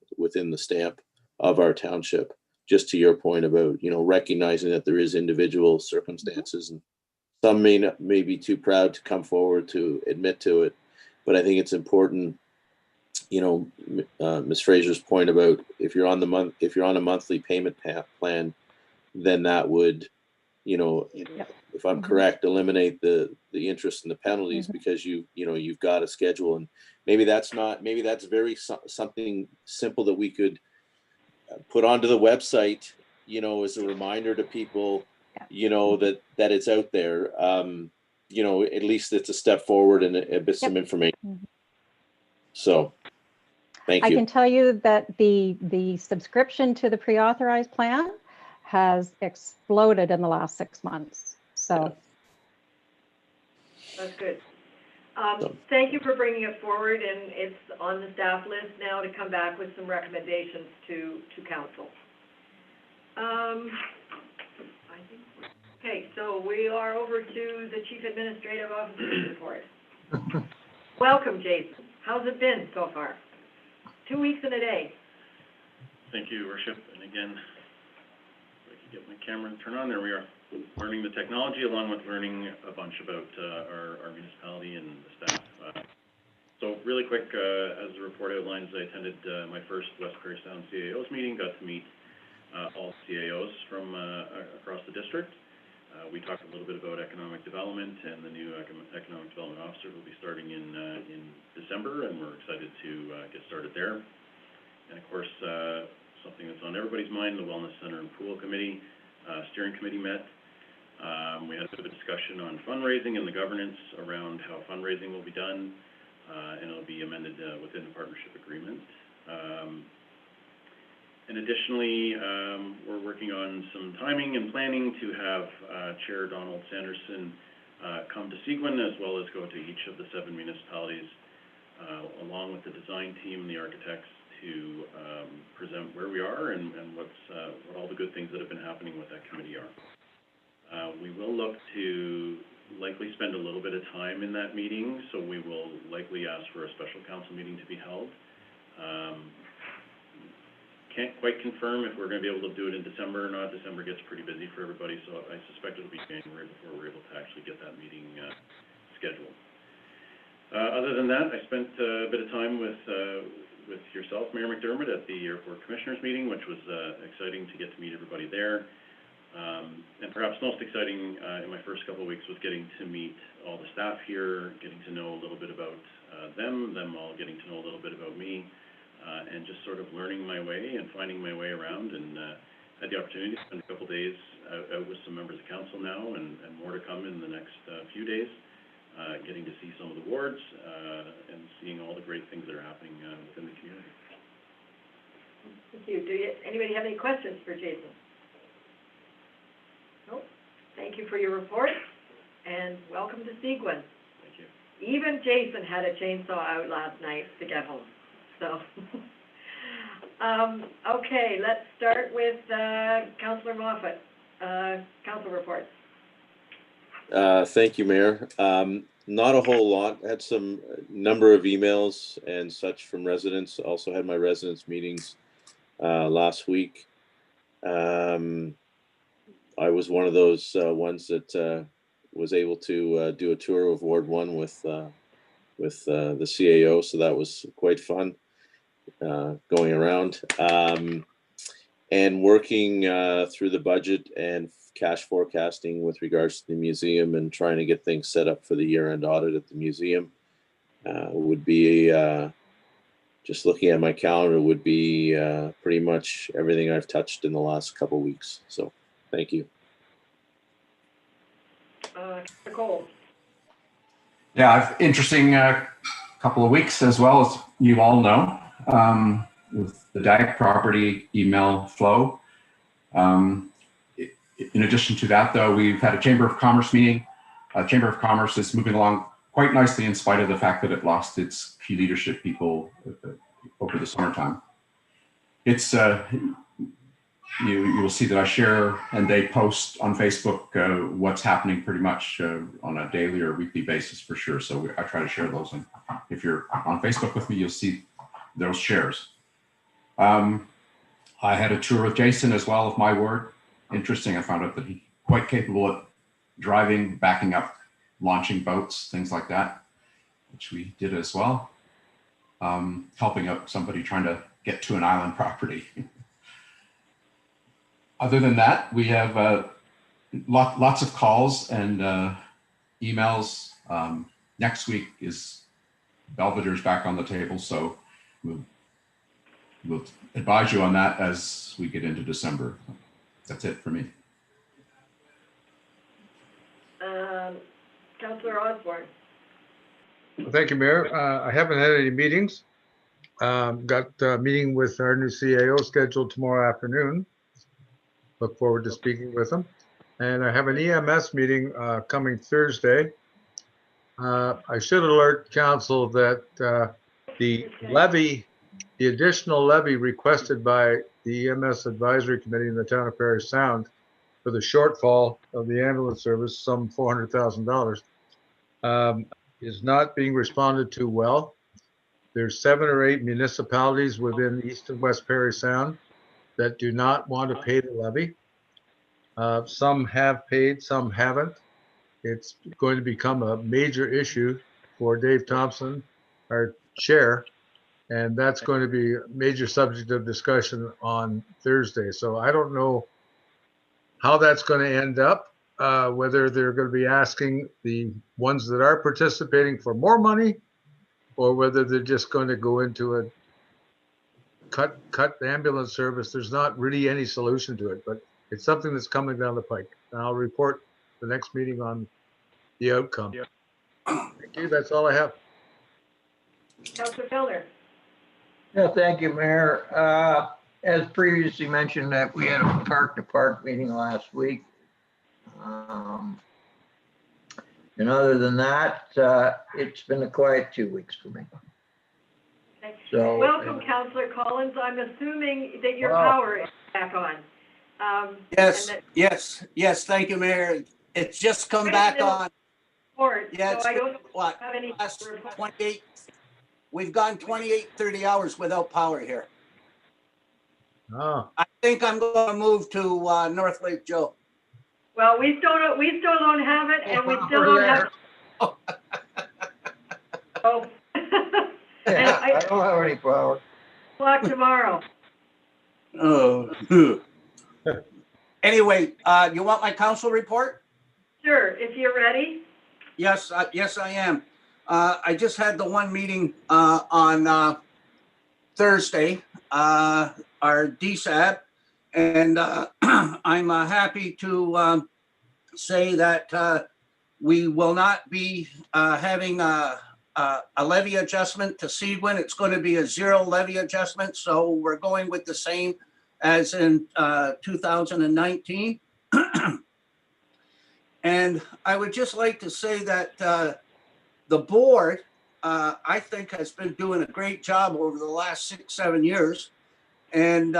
stamp of our township. Just to your point about, recognizing that there is individual circumstances, and some may be too proud to come forward to admit to it. But I think it's important, Ms. Fraser's point about if you're on a monthly payment plan, then that would, if I'm correct, eliminate the interest and the penalties, because you've got a schedule. And maybe that's very something simple that we could put onto the website, as a reminder to people, that it's out there. At least it's a step forward and a bit some information. So thank you. I can tell you that the subscription to the pre-authorized plan has exploded in the last 6 months. So that's good. Thank you for bringing it forward, and it's on the staff list now to come back with some recommendations to council. Okay, so we are over to the Chief Administrative Officer's report. Welcome, Jason. How's it been so far? 2 weeks and a day. Thank you, Worship. And again, if I can get my camera and turn on, there we are. Learning the technology, along with learning a bunch about our municipality and the staff. So really quick, as the report outlines, I attended my first West Prairie Sound CAOs meeting, got to meet all CAOs from across the district. We talked a little bit about economic development, and the new economic development officer will be starting in December, and we're excited to get started there. And of course, something that's on everybody's mind, the Wellness Center and Pool Committee, steering committee met. We had a bit of a discussion on fundraising and the governance around how fundraising will be done, and it'll be amended within the partnership agreement. And additionally, we're working on some timing and planning to have Chair Donald Sanderson come to Seguin, as well as go to each of the 7 municipalities, along with the design team and the architects, to present where we are and what all the good things that have been happening with that committee are. We will look to likely spend a little bit of time in that meeting, so we will likely ask for a special council meeting to be held. Can't quite confirm if we're going to be able to do it in December or not. December gets pretty busy for everybody, so I suspect it'll be January before we're able to actually get that meeting scheduled. Other than that, I spent a bit of time with yourself, Mayor McDermott, at the Airport Commissioners meeting, which was exciting to get to meet everybody there. And perhaps most exciting in my first couple of weeks was getting to meet all the staff here, getting to know a little bit about them all getting to know a little bit about me. and just sort of learning my way and finding my way around, and had the opportunity to spend a couple days out with some members of council now, and more to come in the next few days, getting to see some of the wards and seeing all the great things that are happening within the community. Thank you. Anybody have any questions for Jason? Nope. Thank you for your report, and welcome to Seguin. Thank you. Even Jason had a chainsaw out last night to get home, so. Okay, let's start with Councillor Moffat. Council reports. Thank you, Mayor. Not a whole lot. Had some number of emails and such from residents. Also had my residents meetings last week. I was one of those ones that was able to do a tour of Ward 1 with the CAO, so that was quite fun going around. And working through the budget and cash forecasting with regards to the museum and trying to get things set up for the year-end audit at the museum would be, just looking at my calendar, would be pretty much everything I've touched in the last couple of weeks. So thank you. Nicole. Yeah, interesting couple of weeks, as well as you all know, with the DAG property email flow. In addition to that, though, we've had a Chamber of Commerce meeting. Chamber of Commerce is moving along quite nicely in spite of the fact that it lost its key leadership people over the summertime. It's you will see that I share and they post on Facebook what's happening pretty much on a daily or weekly basis for sure. So I try to share those, and if you're on Facebook with me, you'll see those shares. I had a tour with Jason as well of my ward. Interesting, I found out that he's quite capable of driving, backing up, launching boats, things like that, which we did as well. Helping out somebody trying to get to an island property. Other than that, we have lots of calls and emails. Next week is Belvedere's back on the table, so we'll advise you on that as we get into December. That's it for me. Councillor Osborne. Well, thank you, Mayor. I haven't had any meetings. Got a meeting with our new CAO scheduled tomorrow afternoon. Look forward to speaking with them. And I have an EMS meeting coming Thursday. I should alert council that the levy, the additional levy requested by the EMS Advisory Committee in the town of Parry Sound for the shortfall of the ambulance service, some $400,000, is not being responded to well. There's 7 or 8 municipalities within East and West Parry Sound that do not want to pay the levy. Some have paid, some haven't. It's going to become a major issue for Dave Thompson, our chair, and that's going to be a major subject of discussion on Thursday. So I don't know how that's going to end up, whether they're going to be asking the ones that are participating for more money, or whether they're just going to go into a cut the ambulance service. There's not really any solution to it, but it's something that's coming down the pike. And I'll report the next meeting on the outcome. Yeah. Thank you. That's all I have. Councillor Felder. Yeah, thank you, Mayor. As previously mentioned, that we had a park-to-park meeting last week. And other than that, it's been a quiet 2 weeks for me. Okay. So, welcome, Councillor Collins. I'm assuming that your power is back on. Yes. Thank you, Mayor. It's just come back on. Yeah, so I don't what, have any. last 28. We've gone 28, 30 hours without power here. Oh. I think I'm going to move to North Lake Joe. Well, we still don't have it, and we still don't have. Oh. yeah, I don't have any power. O'clock tomorrow. Oh. Anyway, you want my council report? Sure, if you're ready. Yes, yes, I am. I just had the one meeting on Thursday, our DSAB, and I'm happy to say that we will not be having a levy adjustment to Seguin. It's going to be a zero levy adjustment, so we're going with the same as in 2019. And I would just like to say that the board, I think, has been doing a great job over the last 6-7 years. And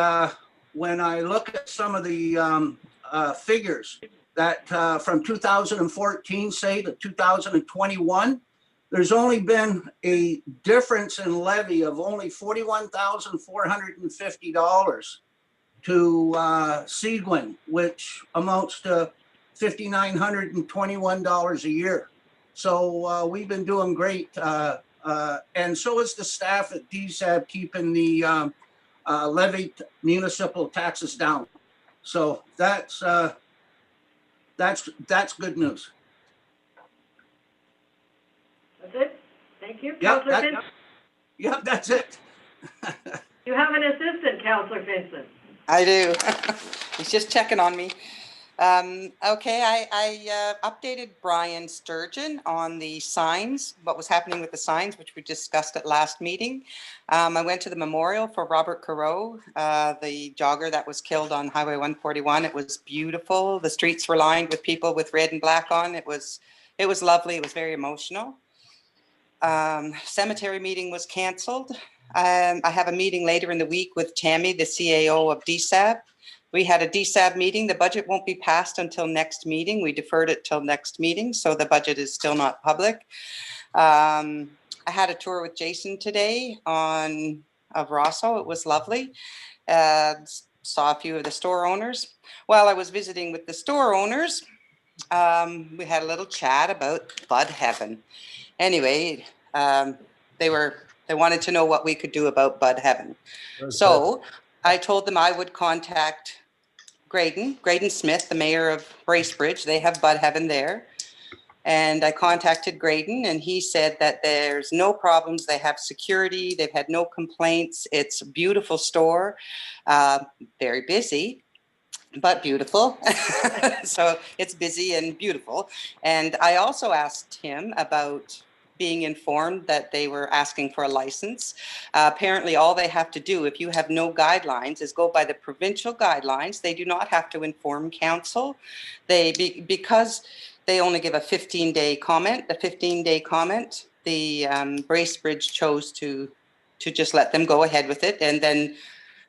when I look at some of the figures that from 2014, say, to 2021, there's only been a difference in levy of only $41,450 to Seguin, which amounts to $5,921 a year. So we've been doing great, and so is the staff at DSAB, keeping the levied municipal taxes down. So that's good news. That's it? Thank you. Yep, Councillor Vincent? Yep, that's it. You have an assistant, Councillor Vincent. I do. He's just checking on me. Okay, I updated Brian Sturgeon on the signs, what was happening with the signs, which we discussed at last meeting. I went to the memorial for Robert Carew, the jogger that was killed on Highway 141. It was beautiful. The streets were lined with people with red and black on. It was lovely. It was very emotional. Cemetery meeting was canceled. I have a meeting later in the week with Tammy, the CAO of DSAB. We had a DSAB meeting. The budget won't be passed until next meeting. We deferred it till next meeting, so the budget is still not public. I had a tour with Jason today of Rosso. It was lovely. Saw a few of the store owners. While I was visiting with the store owners, we had a little chat about Bud Heaven. Anyway, they wanted to know what we could do about Bud Heaven. So I told them I would contact Graydon Smith, the mayor of Bracebridge. They have Bud Heaven there. And I contacted Graydon, and he said that there's no problems. They have security. They've had no complaints. It's a beautiful store, very busy, but beautiful. So it's busy and beautiful. And I also asked him about being informed that they were asking for a license. Apparently, all they have to do, if you have no guidelines, is go by the provincial guidelines. They do not have to inform council. Because they only give a 15-day comment. The 15-day comment, the Bracebridge chose to just let them go ahead with it, and then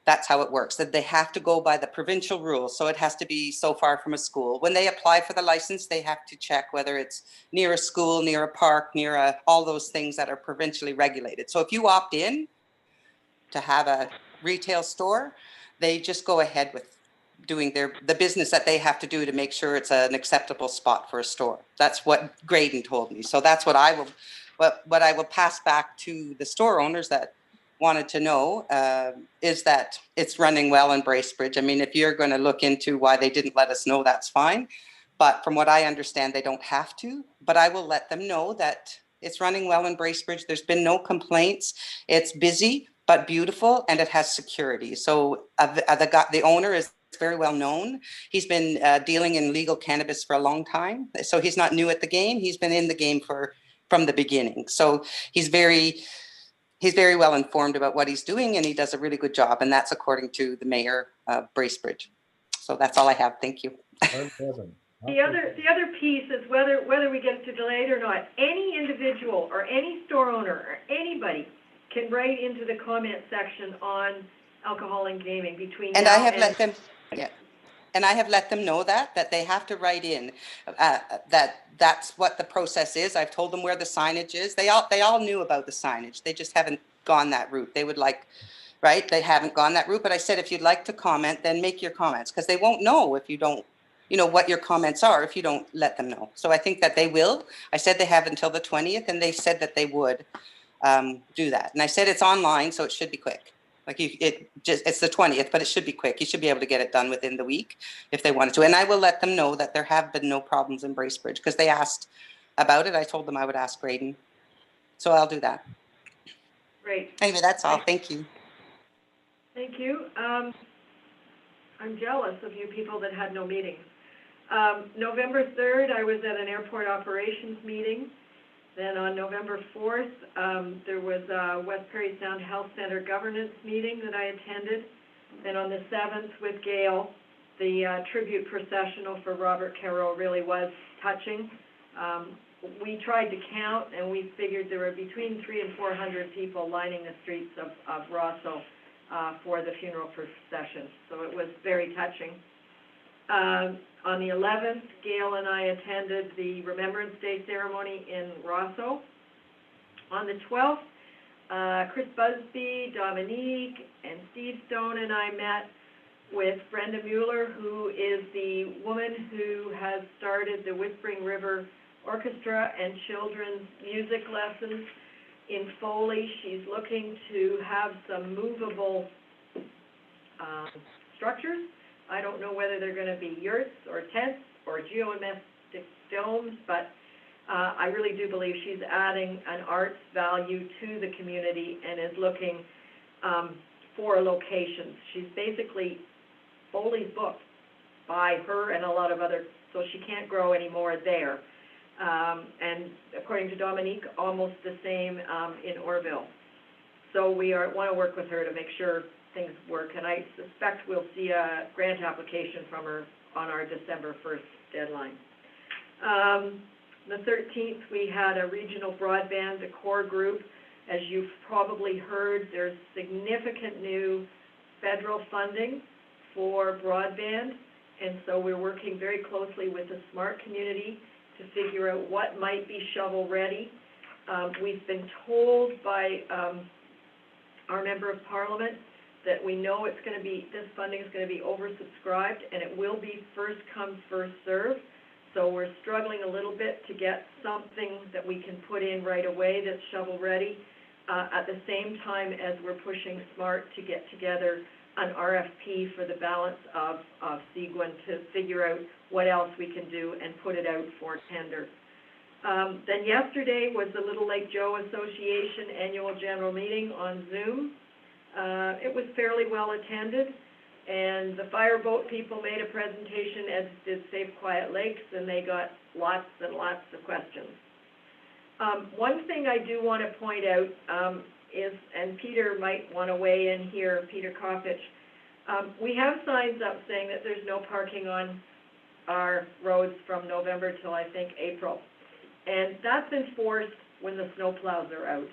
that's how it works, that they have to go by the provincial rules. So it has to be so far from a school. When they apply for the license, they have to check whether it's near a school, near a park, all those things that are provincially regulated. So if you opt in to have a retail store, they just go ahead with doing the business that they have to do to make sure it's an acceptable spot for a store. That's what Graydon told me. So that's what I will pass back to the store owners that wanted to know, is that it's running well in Bracebridge. I mean, if you're going to look into why they didn't let us know, that's fine. But from what I understand, they don't have to. But I will let them know that it's running well in Bracebridge. There's been no complaints. It's busy, but beautiful, and it has security. So the owner is very well known. He's been dealing in legal cannabis for a long time. So he's not new at the game. He's been in the game from the beginning. So he's very well informed about what he's doing, and he does a really good job. And that's according to the mayor of Bracebridge. So that's all I have. Thank you. The other piece is whether we get to delay it or not, any individual or any store owner or anybody can write into the comment section on alcohol and gaming between and now I have let them, yeah. And I have let them know that they have to write in, that's what the process is. I've told them where the signage is. They all knew about the signage. They just haven't gone that route. They would like, right? They haven't gone that route. But I said, if you'd like to comment, then make your comments, because they won't know if you don't, what your comments are if you don't let them know. So I think that they will. I said they have until the 20th, and they said that they would do that. And I said it's online, so it should be quick. Like it's the 20th, but it should be quick. You should be able to get it done within the week if they wanted to. And I will let them know that there have been no problems in Bracebridge, because they asked about it. I told them I would ask Graydon. So I'll do that. Great. Anyway, that's all. Thank you. Thank you. I'm jealous of you people that had no meetings. November 3rd, I was at an airport operations meeting. Then on November 4th, there was a West Perry Sound Health Center governance meeting that I attended. Then on the 7th with Gail, the tribute processional for Robert Caro really was touching. We tried to count, and we figured there were between 300 and 400 people lining the streets of Rosso for the funeral procession. So it was very touching. On the 11th, Gail and I attended the Remembrance Day ceremony in Rosso. On the 12th, Chris Busby, Dominique, and Steve Stone and I met with Brenda Mueller, who is the woman who has started the Whispering River Orchestra and children's music lessons in Foley. She's looking to have some movable structures. I don't know whether they're going to be yurts or tents or geomestic domes, but I really do believe she's adding an arts value to the community and is looking for locations. She's basically Foley's booked by her and a lot of other, so she can't grow anymore there. And according to Dominique, almost the same in Orville. So we want to work with her to make sure things work, and I suspect we'll see a grant application from her on our December 1st deadline. The 13th, we had a regional broadband, the core group. As you've probably heard, there's significant new federal funding for broadband, and so we're working very closely with the SMART community to figure out what might be shovel-ready. We've been told by our Member of Parliament that we know it's going to be, this funding is going to be oversubscribed, and it will be first come, first serve. So we're struggling a little bit to get something that we can put in right away that's shovel-ready, at the same time as we're pushing SMART to get together an RFP for the balance of Seguin to figure out what else we can do and put it out for tender. Then yesterday was the Little Lake Joe Association Annual General Meeting on Zoom. It was fairly well attended, and the fireboat people made a presentation, as did Save Quiet Lakes, and they got lots and lots of questions. One thing I do want to point out is, and Peter might want to weigh in here, Peter Koppich, we have signs up saying that there's no parking on our roads from November till I think April. And that's enforced when the snow plows are out.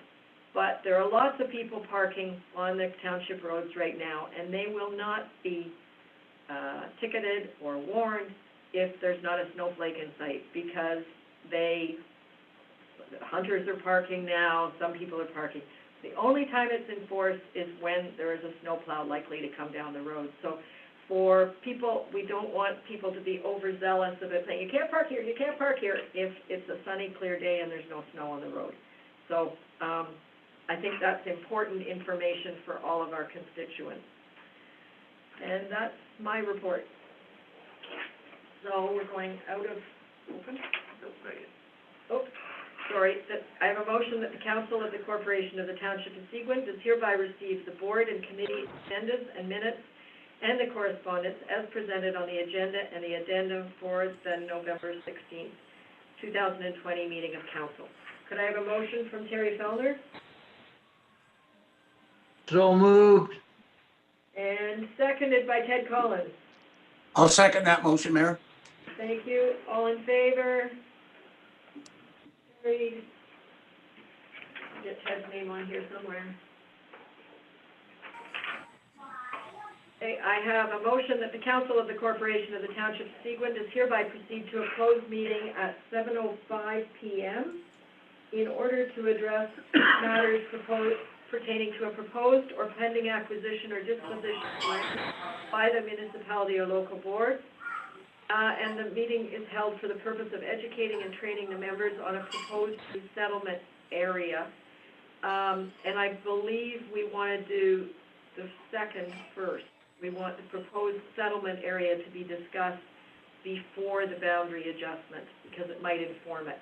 But there are lots of people parking on the township roads right now, and they will not be ticketed or warned if there's not a snowflake in sight, because hunters are parking now, some people are parking. The only time it's enforced is when there is a snowplow likely to come down the road. So for people, we don't want people to be overzealous of it, saying, you can't park here, if it's a sunny, clear day and there's no snow on the road. So I think that's important information for all of our constituents. And that's my report. So we're going out of open. Oh, sorry. I have a motion that the Council of the Corporation of the Township of Seguin does hereby receive the board and committee agendas and minutes and the correspondence as presented on the agenda and the addendum for the November 16th, 2020 meeting of Council. Could I have a motion from Terry Fellner? So moved. And seconded by Ted Collins. I'll second that motion, Mayor. Thank you. All in favor? Carried. Get Ted's name on here somewhere. Okay, I have a motion that the Council of the Corporation of the Township of Seguin does hereby proceed to a closed meeting at 7:05 p.m. in order to address matters pertaining to a proposed or pending acquisition or disposition of land by the municipality or local board. And the meeting is held for the purpose of educating and training the members on a proposed settlement area. And I believe we want to do the second first. We want the proposed settlement area to be discussed before the boundary adjustment, because it might inform it.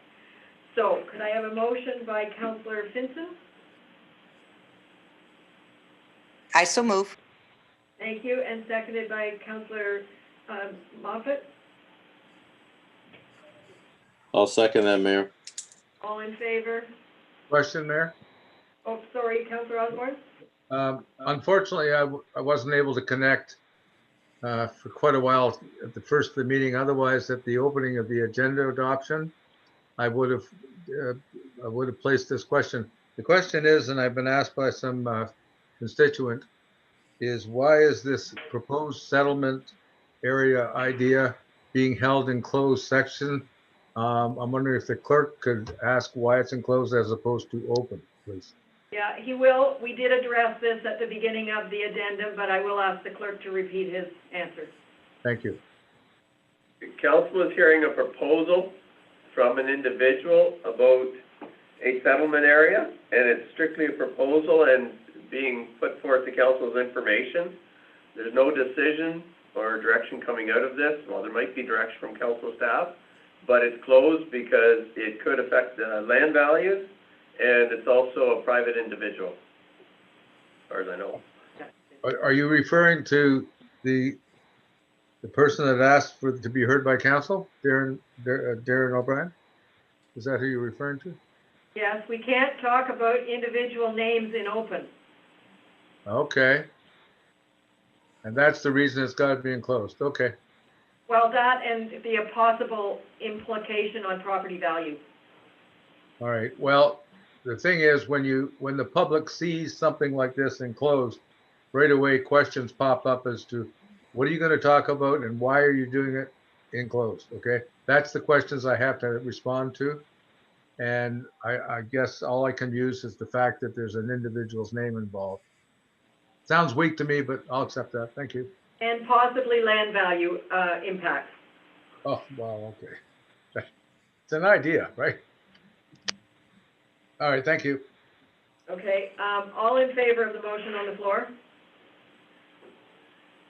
So could I have a motion by Councillor Finson? I so move. Thank you, and seconded by Councillor Moffat. I'll second that, Mayor. All in favor? Question, Mayor? Oh, sorry, Councillor Osborne? Unfortunately, I wasn't able to connect for quite a while at the first of the meeting. Otherwise, at the opening of the agenda adoption, I would have placed this question. The question is, and I've been asked by some constituent, is why is this proposed settlement area idea being held in closed section? I'm wondering if the clerk could ask why it's enclosed as opposed to open, please. Yeah, he will. We did address this at the beginning of the addendum, but I will ask the clerk to repeat his answer. Thank you. Council is hearing a proposal from an individual about a settlement area, and it's strictly a proposal and being put forth to council's information. There's no decision or direction coming out of this. Well, there might be direction from council staff, but it's closed because it could affect land values, and it's also a private individual, as far as I know. Are you referring to the person that asked to be heard by council, Darren O'Brien? Is that who you're referring to? Yes, we can't talk about individual names in open. Okay. And that's the reason it's got to be enclosed. Okay. Well, that and the possible implication on property value. All right. Well, the thing is, when the public sees something like this enclosed, right away questions pop up as to what are you going to talk about and why are you doing it enclosed? Okay. That's the questions I have to respond to. And I guess all I can use is the fact that there's an individual's name involved. Sounds weak to me, but I'll accept that. Thank you. And possibly land value impacts. Oh, well, okay. It's an idea, right? All right, thank you. Okay, all in favor of the motion on the floor?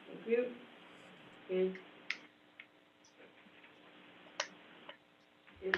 Thank you. Is he